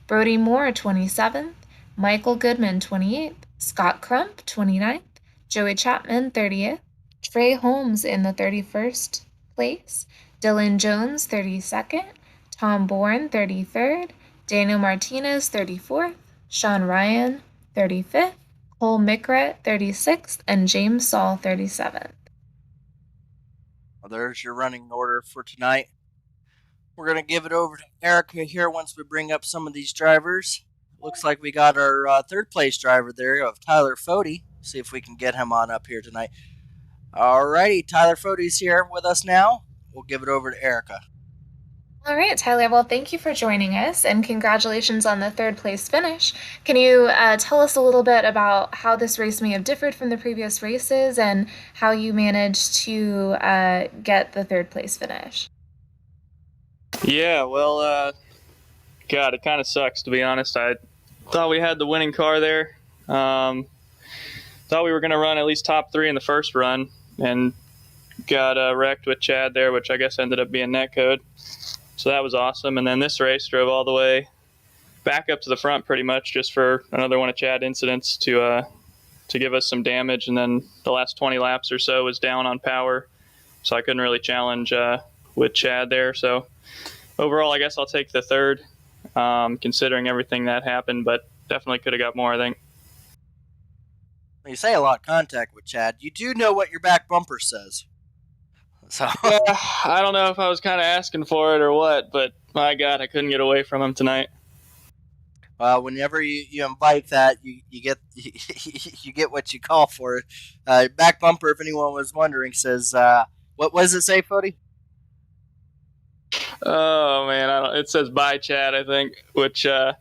Brody Moore 27th, Michael Goodman 28th, Scott Crump 29th, Joey Chapman 30th, Trey Holmes in the 31st place, Dylan Jones 32nd, Tom Bourne 33rd, Daniel Martinez 34th, Sean Ryan 35th, Cole Mickret 36th, and James Saul 37th. Well, there's your running order for tonight. We're going to give it over to Erica here once we bring up some of these drivers. Looks like we got our third place driver there of Tyler Fody. See if we can get him on up here tonight. Alrighty, Tyler Fody's here with us now. We'll give it over to Erica. All right, Tyler. Well, thank you for joining us, and congratulations on the third place finish. Can you tell us a little bit about how this race may have differed from the previous races and how you managed to get the third place finish? Yeah, well, God, it kind of sucks, to be honest. I thought we had the winning car there. Thought we were going to run at least top three in the first run, and got wrecked with Chad there, which I guess ended up being netcode. So that was awesome. And then this race drove all the way back up to the front pretty much just for another one of Chad incidents to give us some damage. And then the last 20 laps or so was down on power, so I couldn't really challenge with Chad there. So overall, I guess I'll take the third, considering everything that happened, but definitely could have got more, I think. You say a lot of contact with Chad. You do know what your back bumper says. So yeah, I don't know if I was kind of asking for it or what, but my God, I couldn't get away from him tonight. Whenever you invite that, you get you get what you call for it. Back bumper, if anyone was wondering, says what does it say, Fody? Oh man, it says bye Chad, I think, which I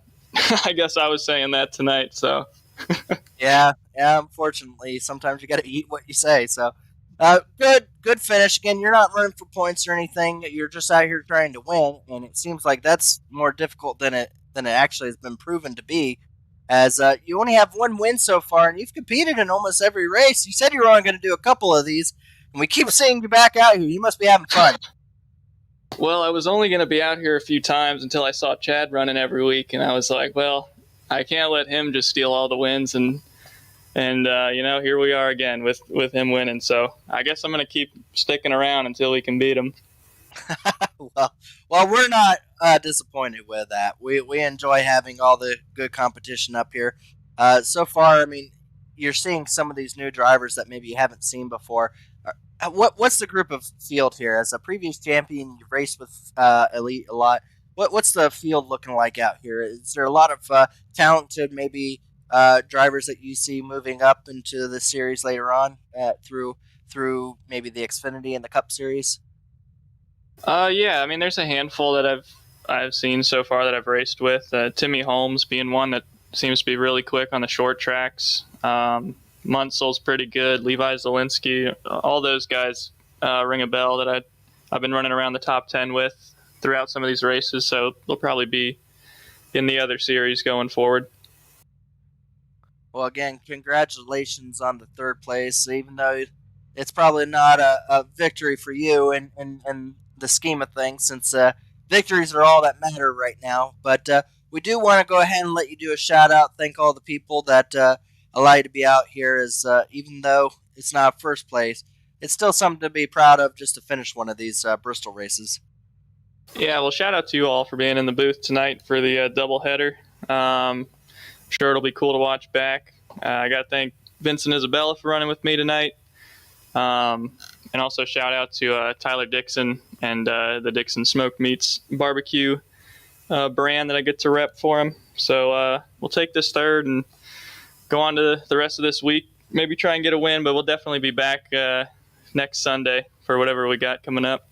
guess I was saying that tonight. So yeah. Unfortunately, sometimes you got to eat what you say. So. Good finish. Again, you're not running for points or anything. You're just out here trying to win, and it seems like that's more difficult than it actually has been proven to be. As you only have one win so far, and you've competed in almost every race. You said you were only going to do a couple of these, and we keep seeing you back out here. You must be having fun. Well, I was only going to be out here a few times until I saw Chad running every week, and I was like, well, I can't let him just steal all the wins and And here we are again with him winning. So I guess I'm gonna keep sticking around until we can beat him. Well, we're not disappointed with that. We enjoy having all the good competition up here. So far, I mean, you're seeing some of these new drivers that maybe you haven't seen before. What's the group of field here? As a previous champion, you raced with Elite a lot. What's the field looking like out here? Is there a lot of talented maybe drivers that you see moving up into the series later on through maybe the Xfinity and the Cup series? Yeah, I mean, there's a handful that I've seen so far that I've raced with. Timmy Holmes being one that seems to be really quick on the short tracks. Munsel's pretty good. Levi Zielinski, all those guys ring a bell that I've been running around the top 10 with throughout some of these races. So they'll probably be in the other series going forward. Well, again, congratulations on the third place, even though it's probably not a victory for you in the scheme of things, since victories are all that matter right now. But we do want to go ahead and let you do a shout out, thank all the people that allow you to be out here, as even though it's not first place, it's still something to be proud of just to finish one of these Bristol races. Yeah, well, shout out to you all for being in the booth tonight for the doubleheader. Sure, it'll be cool to watch back. I got to thank Vincent Isabella for running with me tonight. And also shout out to Tyler Dixon and the Dixon Smoked Meats barbecue brand that I get to rep for him. So we'll take this third and go on to the rest of this week. Maybe try and get a win, but we'll definitely be back next Sunday for whatever we got coming up.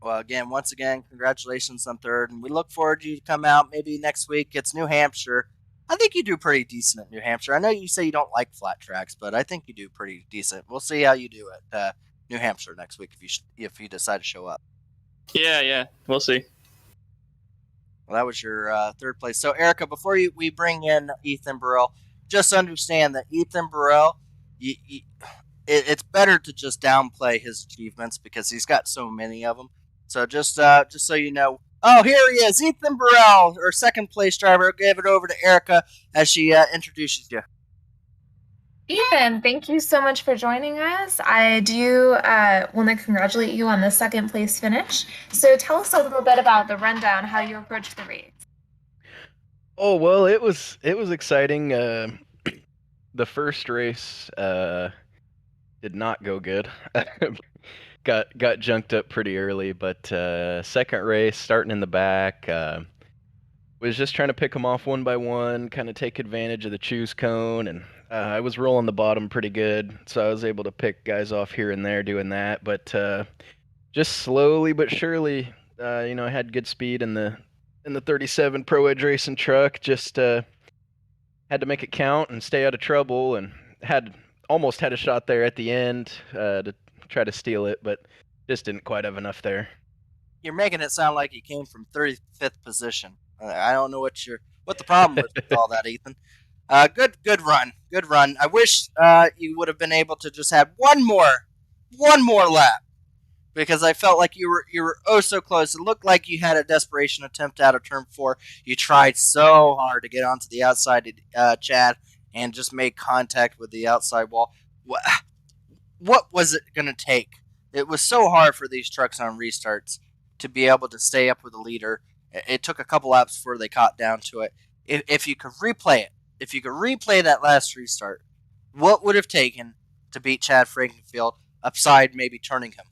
Well, again, once again, congratulations on third, and we look forward to you to come out maybe next week. It's New Hampshire. I think you do pretty decent at New Hampshire. I know you say you don't like flat tracks, but I think you do pretty decent. We'll see how you do at New Hampshire next week if you decide to show up. Yeah, we'll see. Well, that was your third place. So, Erica, before we bring in Ethan Burrell, just understand that Ethan Burrell, it's better to just downplay his achievements because he's got so many of them. So just so you know, oh, here he is, Ethan Burrell, our second place driver. I'll give it over to Erica as she introduces you. Ethan, thank you so much for joining us. I do want to congratulate you on the second place finish. So tell us a little bit about the rundown, how you approached the race. Oh, well, it was exciting. The first race did not go good. got junked up pretty early, but second race, starting in the back, was just trying to pick them off one by one, kind of take advantage of the choose cone, and I was rolling the bottom pretty good, so I was able to pick guys off here and there doing that. But just slowly but surely, I had good speed in the 37 Pro Edge Racing truck. Just had to make it count and stay out of trouble, and almost had a shot there at the end to try to steal it, but just didn't quite have enough there. You're making it sound like you came from 35th position. I don't know what the problem was with all that, Ethan. Good run. I wish you would have been able to just have one more lap, because I felt like you were oh so close. It looked like you had a desperation attempt out of turn 4. You tried so hard to get onto the outside, Chad, and just made contact with the outside wall. What was it going to take? It was so hard for these trucks on restarts to be able to stay up with the leader. It took a couple laps before they caught down to it. If you could replay it, if you could replay that last restart, what would have taken to beat Chad Frankenfield upside maybe turning him?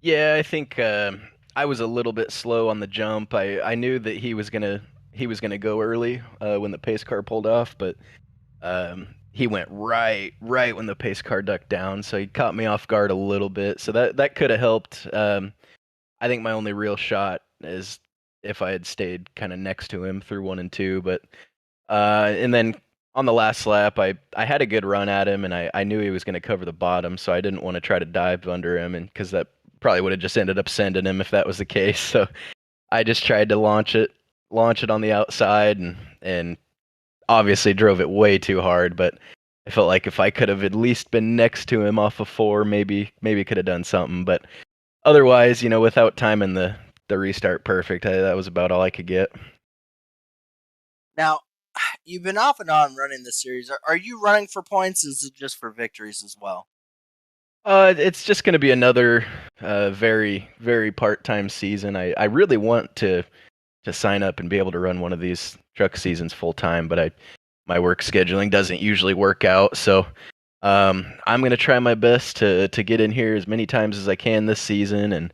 Yeah, I think I was a little bit slow on the jump. I knew that he was gonna go early when the pace car pulled off, but he went right when the pace car ducked down, so he caught me off guard a little bit. So that could have helped. I think my only real shot is if I had stayed kind of next to him through 1 and 2, but and then on the last lap, I had a good run at him, and I knew he was going to cover the bottom, so I didn't want to try to dive under him, and because that probably would have just ended up sending him if that was the case. So I just tried to launch it on the outside, and obviously drove it way too hard, but I felt like if I could have at least been next to him off of 4, maybe could have done something. But otherwise, without timing the restart perfect, that was about all I could get. Now, you've been off and on running this series. Are you running for points? Is it just for victories as well? It's just going to be another very, very part-time season. I really want to sign up and be able to run one of these truck seasons full-time, but my work scheduling doesn't usually work out. So I'm going to try my best to get in here as many times as I can this season. And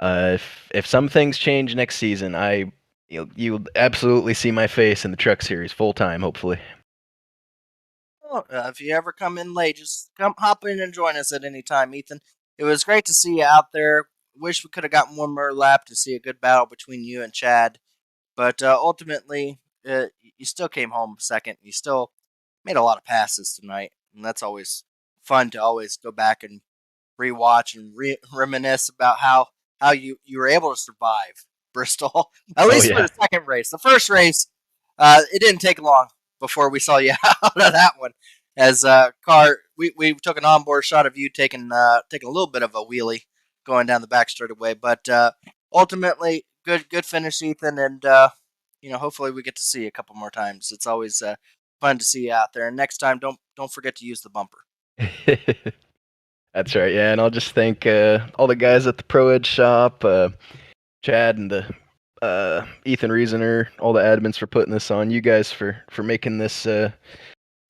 if some things change next season, you'll absolutely see my face in the truck series full-time, hopefully. Well, if you ever come in late, just come hop in and join us at any time, Ethan. It was great to see you out there. Wish we could have gotten one more lap to see a good battle between you and Chad. But ultimately, you still came home second. You still made a lot of passes tonight, and that's always fun to always go back and rewatch and reminisce about how you were able to survive Bristol. At Oh, least for yeah. the second race. The first race, it didn't take long before we saw you out of that one. As car, we took an onboard shot of you taking a little bit of a wheelie going down the back straightaway, but ultimately good finish, Ethan, and hopefully we get to see you a couple more times. It's always fun to see you out there. And next time, don't forget to use the bumper. That's right, yeah, and I'll just thank all the guys at the Pro Ed shop, Chad and the Ethan Reasoner, all the admins for putting this on. You guys for making this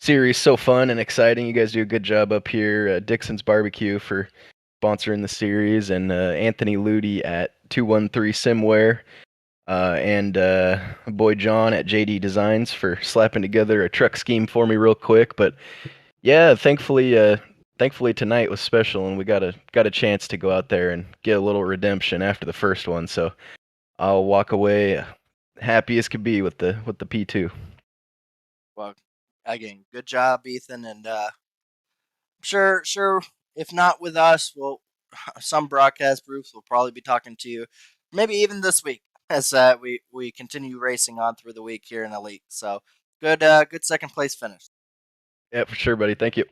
series so fun and exciting. You guys do a good job up here. Dixon's Barbecue for sponsoring the series, and Anthony Ludi at 213 Simware, and boy John at JD Designs for slapping together a truck scheme for me real quick. But yeah, thankfully tonight was special, and we got a chance to go out there and get a little redemption after the first one. So I'll walk away happy as could be with the P2. Well, again, good job, Ethan, and sure. If not with us, some broadcast groups will probably be talking to you, maybe even this week as we continue racing on through the week here in Elite. So good second place finish. Yeah, for sure, buddy. Thank you.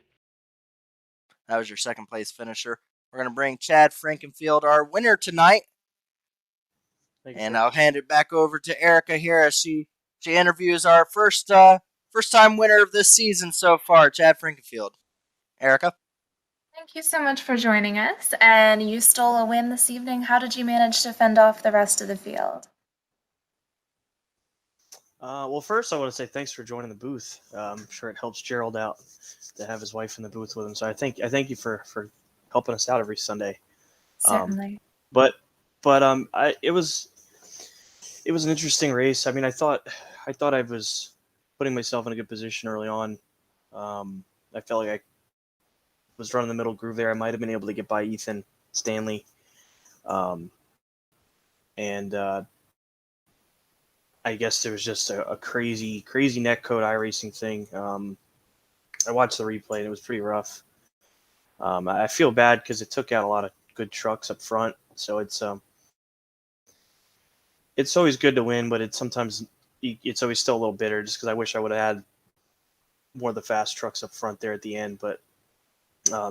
That was your second place finisher. We're gonna bring Chad Frankenfield, our winner tonight, and I'll hand it back over to Erica here as she interviews our first time winner of this season so far, Chad Frankenfield. Erica. Thank you so much for joining us. And you stole a win this evening. How did you manage to fend off the rest of the field? Well, first I want to say thanks for joining the booth. I'm sure it helps Gerald out to have his wife in the booth with him. So I thank you for helping us out every Sunday. Certainly. It was an interesting race. I mean, I thought I was putting myself in a good position early on. I felt like I was running the middle groove there. I might have been able to get by Ethan Stanley. I guess there was just a crazy netcode iRacing thing. I watched the replay and it was pretty rough. I feel bad because it took out a lot of good trucks up front. So it's always good to win, but it's always still a little bitter just because I wish I would have had more of the fast trucks up front there at the end. But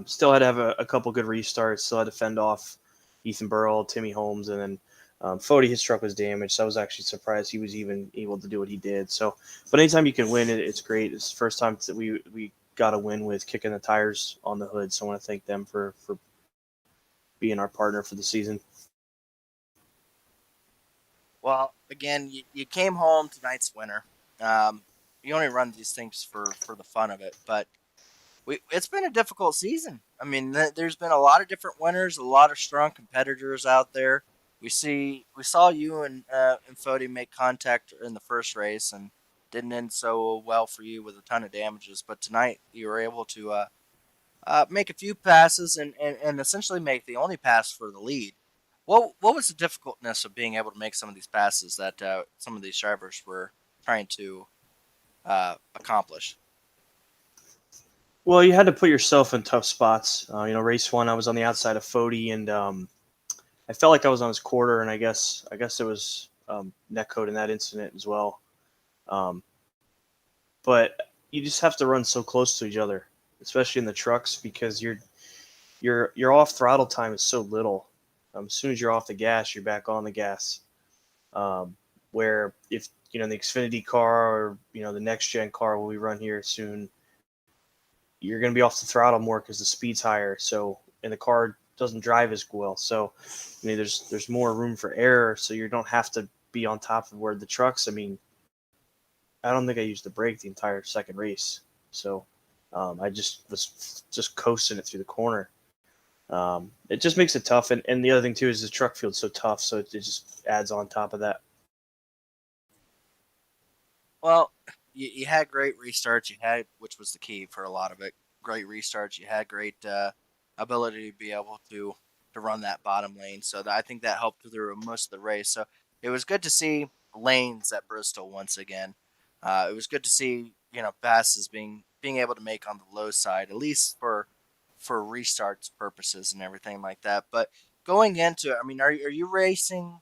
still had to have a couple good restarts. Still had to fend off Ethan Burrell, Timmy Holmes, and then Fody, his truck was damaged, so I was actually surprised he was even able to do what he did. So, but anytime you can win, it's great. It's the first time that we got a win with kicking the tires on the hood, so I want to thank them for being our partner for the season. Well, again, you came home tonight's winner. You only run these things for the fun of it, but it's been a difficult season. I mean, there's been a lot of different winners, a lot of strong competitors out there. We saw you and Fody make contact in the first race and didn't end so well for you with a ton of damages. But tonight you were able to make a few passes and essentially make the only pass for the lead. What was the difficultness of being able to make some of these passes that some of these drivers were trying to accomplish? Well, you had to put yourself in tough spots. Race one, I was on the outside of Fody, and I felt like I was on his quarter, and I guess it was netcode in that incident as well. But you just have to run so close to each other, especially in the trucks, because your off throttle time is so little. As soon as you're off the gas, you're back on the gas. One where if the Xfinity car or the next gen car will we run here soon, you're going to be off the throttle more because the speed's higher. So and the car doesn't drive as well. So there's more room for error. So you don't have to be on top of where the trucks. I don't think I used the brake the entire second race. So I just was coasting it through the corner. It just makes it tough. And the other thing too is the truck field's so tough. So it just adds on top of that. Well, you had great restarts. You had, which was the key for a lot of it, great restarts. You had great ability to be able to run that bottom lane. So I think that helped through most of the race. So it was good to see lanes at Bristol once again. It was good to see passes being able to make on the low side, at least for restarts purposes and everything like that. But going into it, are you racing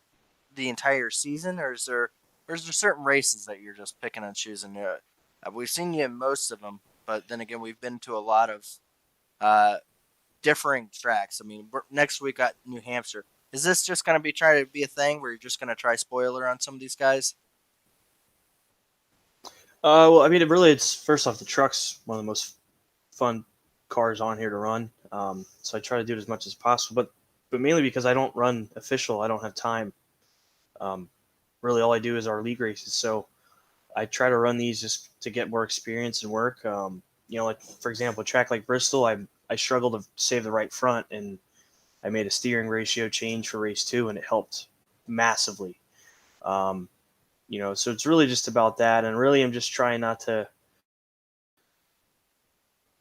the entire season, or is there certain races that you're just picking and choosing? We've seen you in most of them, but then again, we've been to a lot of differing tracks. Next week got New Hampshire. Is this just going to trying to be a thing where you're just going to try spoiler on some of these guys? Well, it's first off, the truck's one of the most fun cars on here to run. So I try to do it as much as possible, but mainly because I don't run official, I don't have time. Really, all I do is our league races. So I try to run these just to get more experience and work. Like for example, a track like Bristol, I struggled to save the right front, and I made a steering ratio change for race 2, and it helped massively. So it's really just about that, and really I'm just trying not to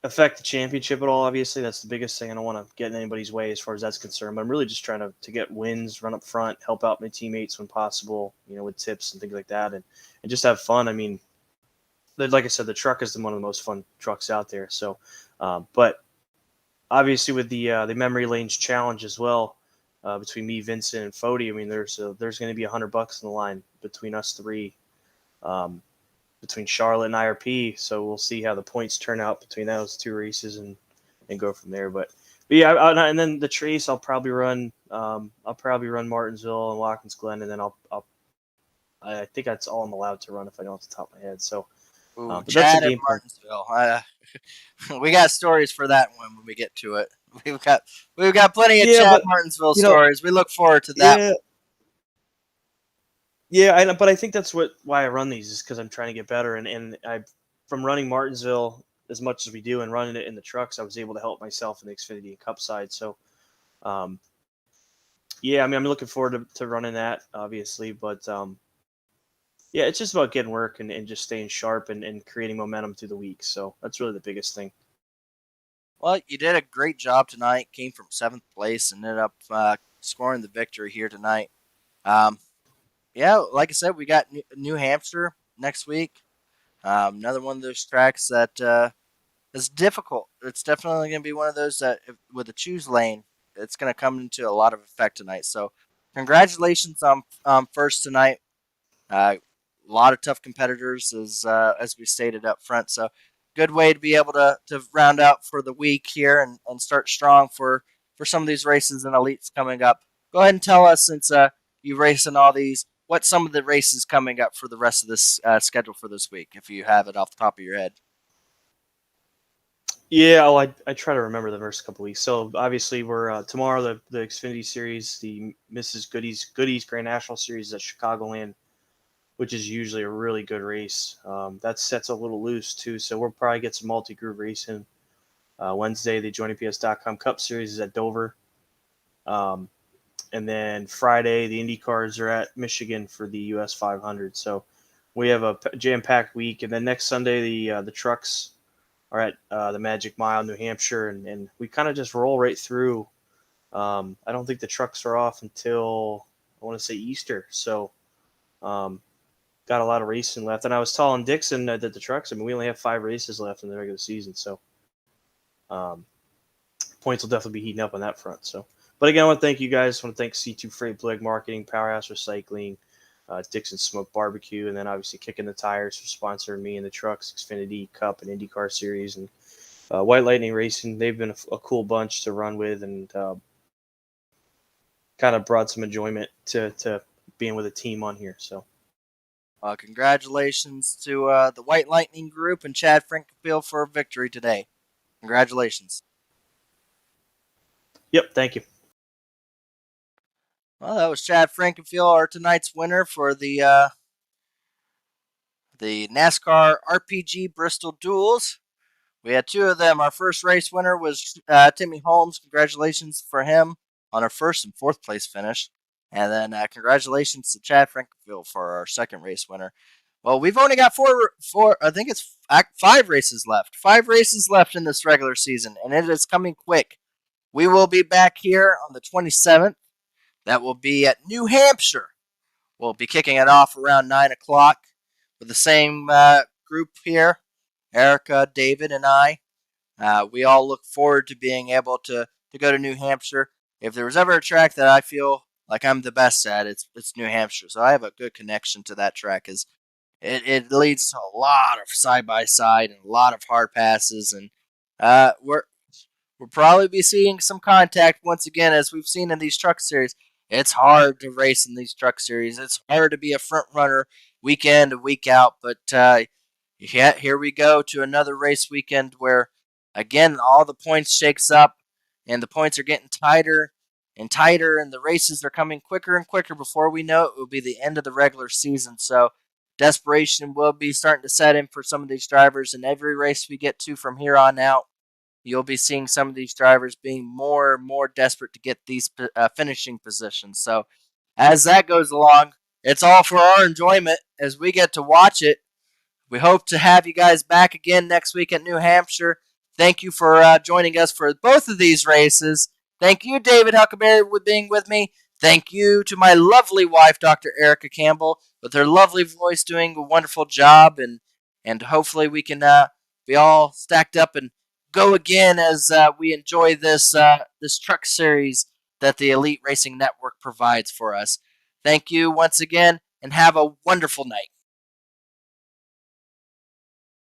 affect the championship at all. Obviously, that's the biggest thing. I don't want to get in anybody's way as far as that's concerned. But I'm really just trying to get wins, run up front, help out my teammates when possible, with tips and things like that, and just have fun. Like I said, the truck is one of the most fun trucks out there. So, but obviously with the memory lanes challenge as well, between me, Vincent, and Fody, there's going to be $100 on the line between us three. Between Charlotte and IRP, so we'll see how the points turn out between those two races and go from there. But yeah, and then the Trace, I'll probably run Martinsville and Watkins Glen, and then I think that's all I'm allowed to run if I know off the top of my head. So, but that's the Chad and game plan. Martinsville. We got stories for that one when we get to it. We've got plenty of Chad Martinsville stories. We look forward to that. Yeah. Yeah, but I think that's why I run these is because I'm trying to get better, and from running Martinsville as much as we do and running it in the trucks, I was able to help myself in the Xfinity and Cup side. So, I'm looking forward to running that, obviously, but yeah, it's just about getting work and just staying sharp and creating momentum through the week. So that's really the biggest thing. Well, you did a great job tonight. Came from 7th place and ended up scoring the victory here tonight. Yeah, like I said, we got New Hampshire next week. Another one of those tracks that is difficult. It's definitely going to be one of those that, with a choose lane, it's going to come into a lot of effect tonight. So, congratulations on first tonight. A lot of tough competitors, as we stated up front. So, good way to be able to round out for the week here and start strong for some of these races and elites coming up. Go ahead and tell us, since you race in all these, what's some of the races coming up for the rest of this schedule for this week, if you have it off the top of your head. Yeah, well, I try to remember the first couple weeks. So obviously we're tomorrow the Xfinity Series, the Mrs. Goodies Grand National Series at Chicagoland, which is usually a really good race. That set's a little loose too, so we'll probably get some multi-group racing. Wednesday, the JohnnyPS.com Cup Series is at Dover. And then Friday, the Indy cars are at Michigan for the US 500. So we have a jam-packed week. And then next Sunday, the trucks are at the Magic Mile, New Hampshire, and we kind of just roll right through. I don't think the trucks are off until, I want to say, Easter. So got a lot of racing left. And I was telling Dixon that the trucks, we only have 5 races left in the regular season. So points will definitely be heating up on that front. So. But again, I want to thank you guys. I want to thank C2 Freight Blig Marketing, Powerhouse Recycling, Dixon Smoke Barbecue, and then obviously Kicking the Tires for sponsoring me in the trucks, Xfinity, Cup, and IndyCar Series, and White Lightning Racing. They've been a cool bunch to run with, and kind of brought some enjoyment to being with a team on here. So Congratulations to the White Lightning Group and Chad Frankenfield for a victory today. Congratulations. Yep, thank you. Well, that was Chad Frankenfield, our tonight's winner for the NASCAR RPG Bristol Duels. We had two of them. Our first race winner was Timmy Holmes. Congratulations for him on our first and fourth place finish. And then congratulations to Chad Frankenfield for our second race winner. Well, we've only got four. I think it's 5 races left. 5 races left in this regular season, and it is coming quick. We will be back here on the 27th. That will be at New Hampshire. We'll be kicking it off around 9 o'clock with the same group here, Erica, David, and I. We all look forward to being able to go to New Hampshire. If there was ever a track that I feel like I'm the best at, it's New Hampshire. So I have a good connection to that track. It leads to a lot of side-by-side and a lot of hard passes. And we'll probably be seeing some contact once again, as we've seen in these truck series. It's hard to race in these truck series. It's hard to be a front runner week in and week out. But here we go to another race weekend where, again, all the points shakes up, and the points are getting tighter and tighter, and the races are coming quicker and quicker. Before we know it will be the end of the regular season. So desperation will be starting to set in for some of these drivers, and every race we get to from here on out, you'll be seeing some of these drivers being more and more desperate to get these finishing positions. So as that goes along, it's all for our enjoyment as we get to watch it. We hope to have you guys back again next week at New Hampshire. Thank you for joining us for both of these races. Thank you, David Huckleberry, for being with me. Thank you to my lovely wife, Dr. Erica Campbell, with her lovely voice doing a wonderful job. And hopefully we can be all stacked up and go again as we enjoy this truck series that the Elite Racing Network provides for us. Thank you once again, and have a wonderful night.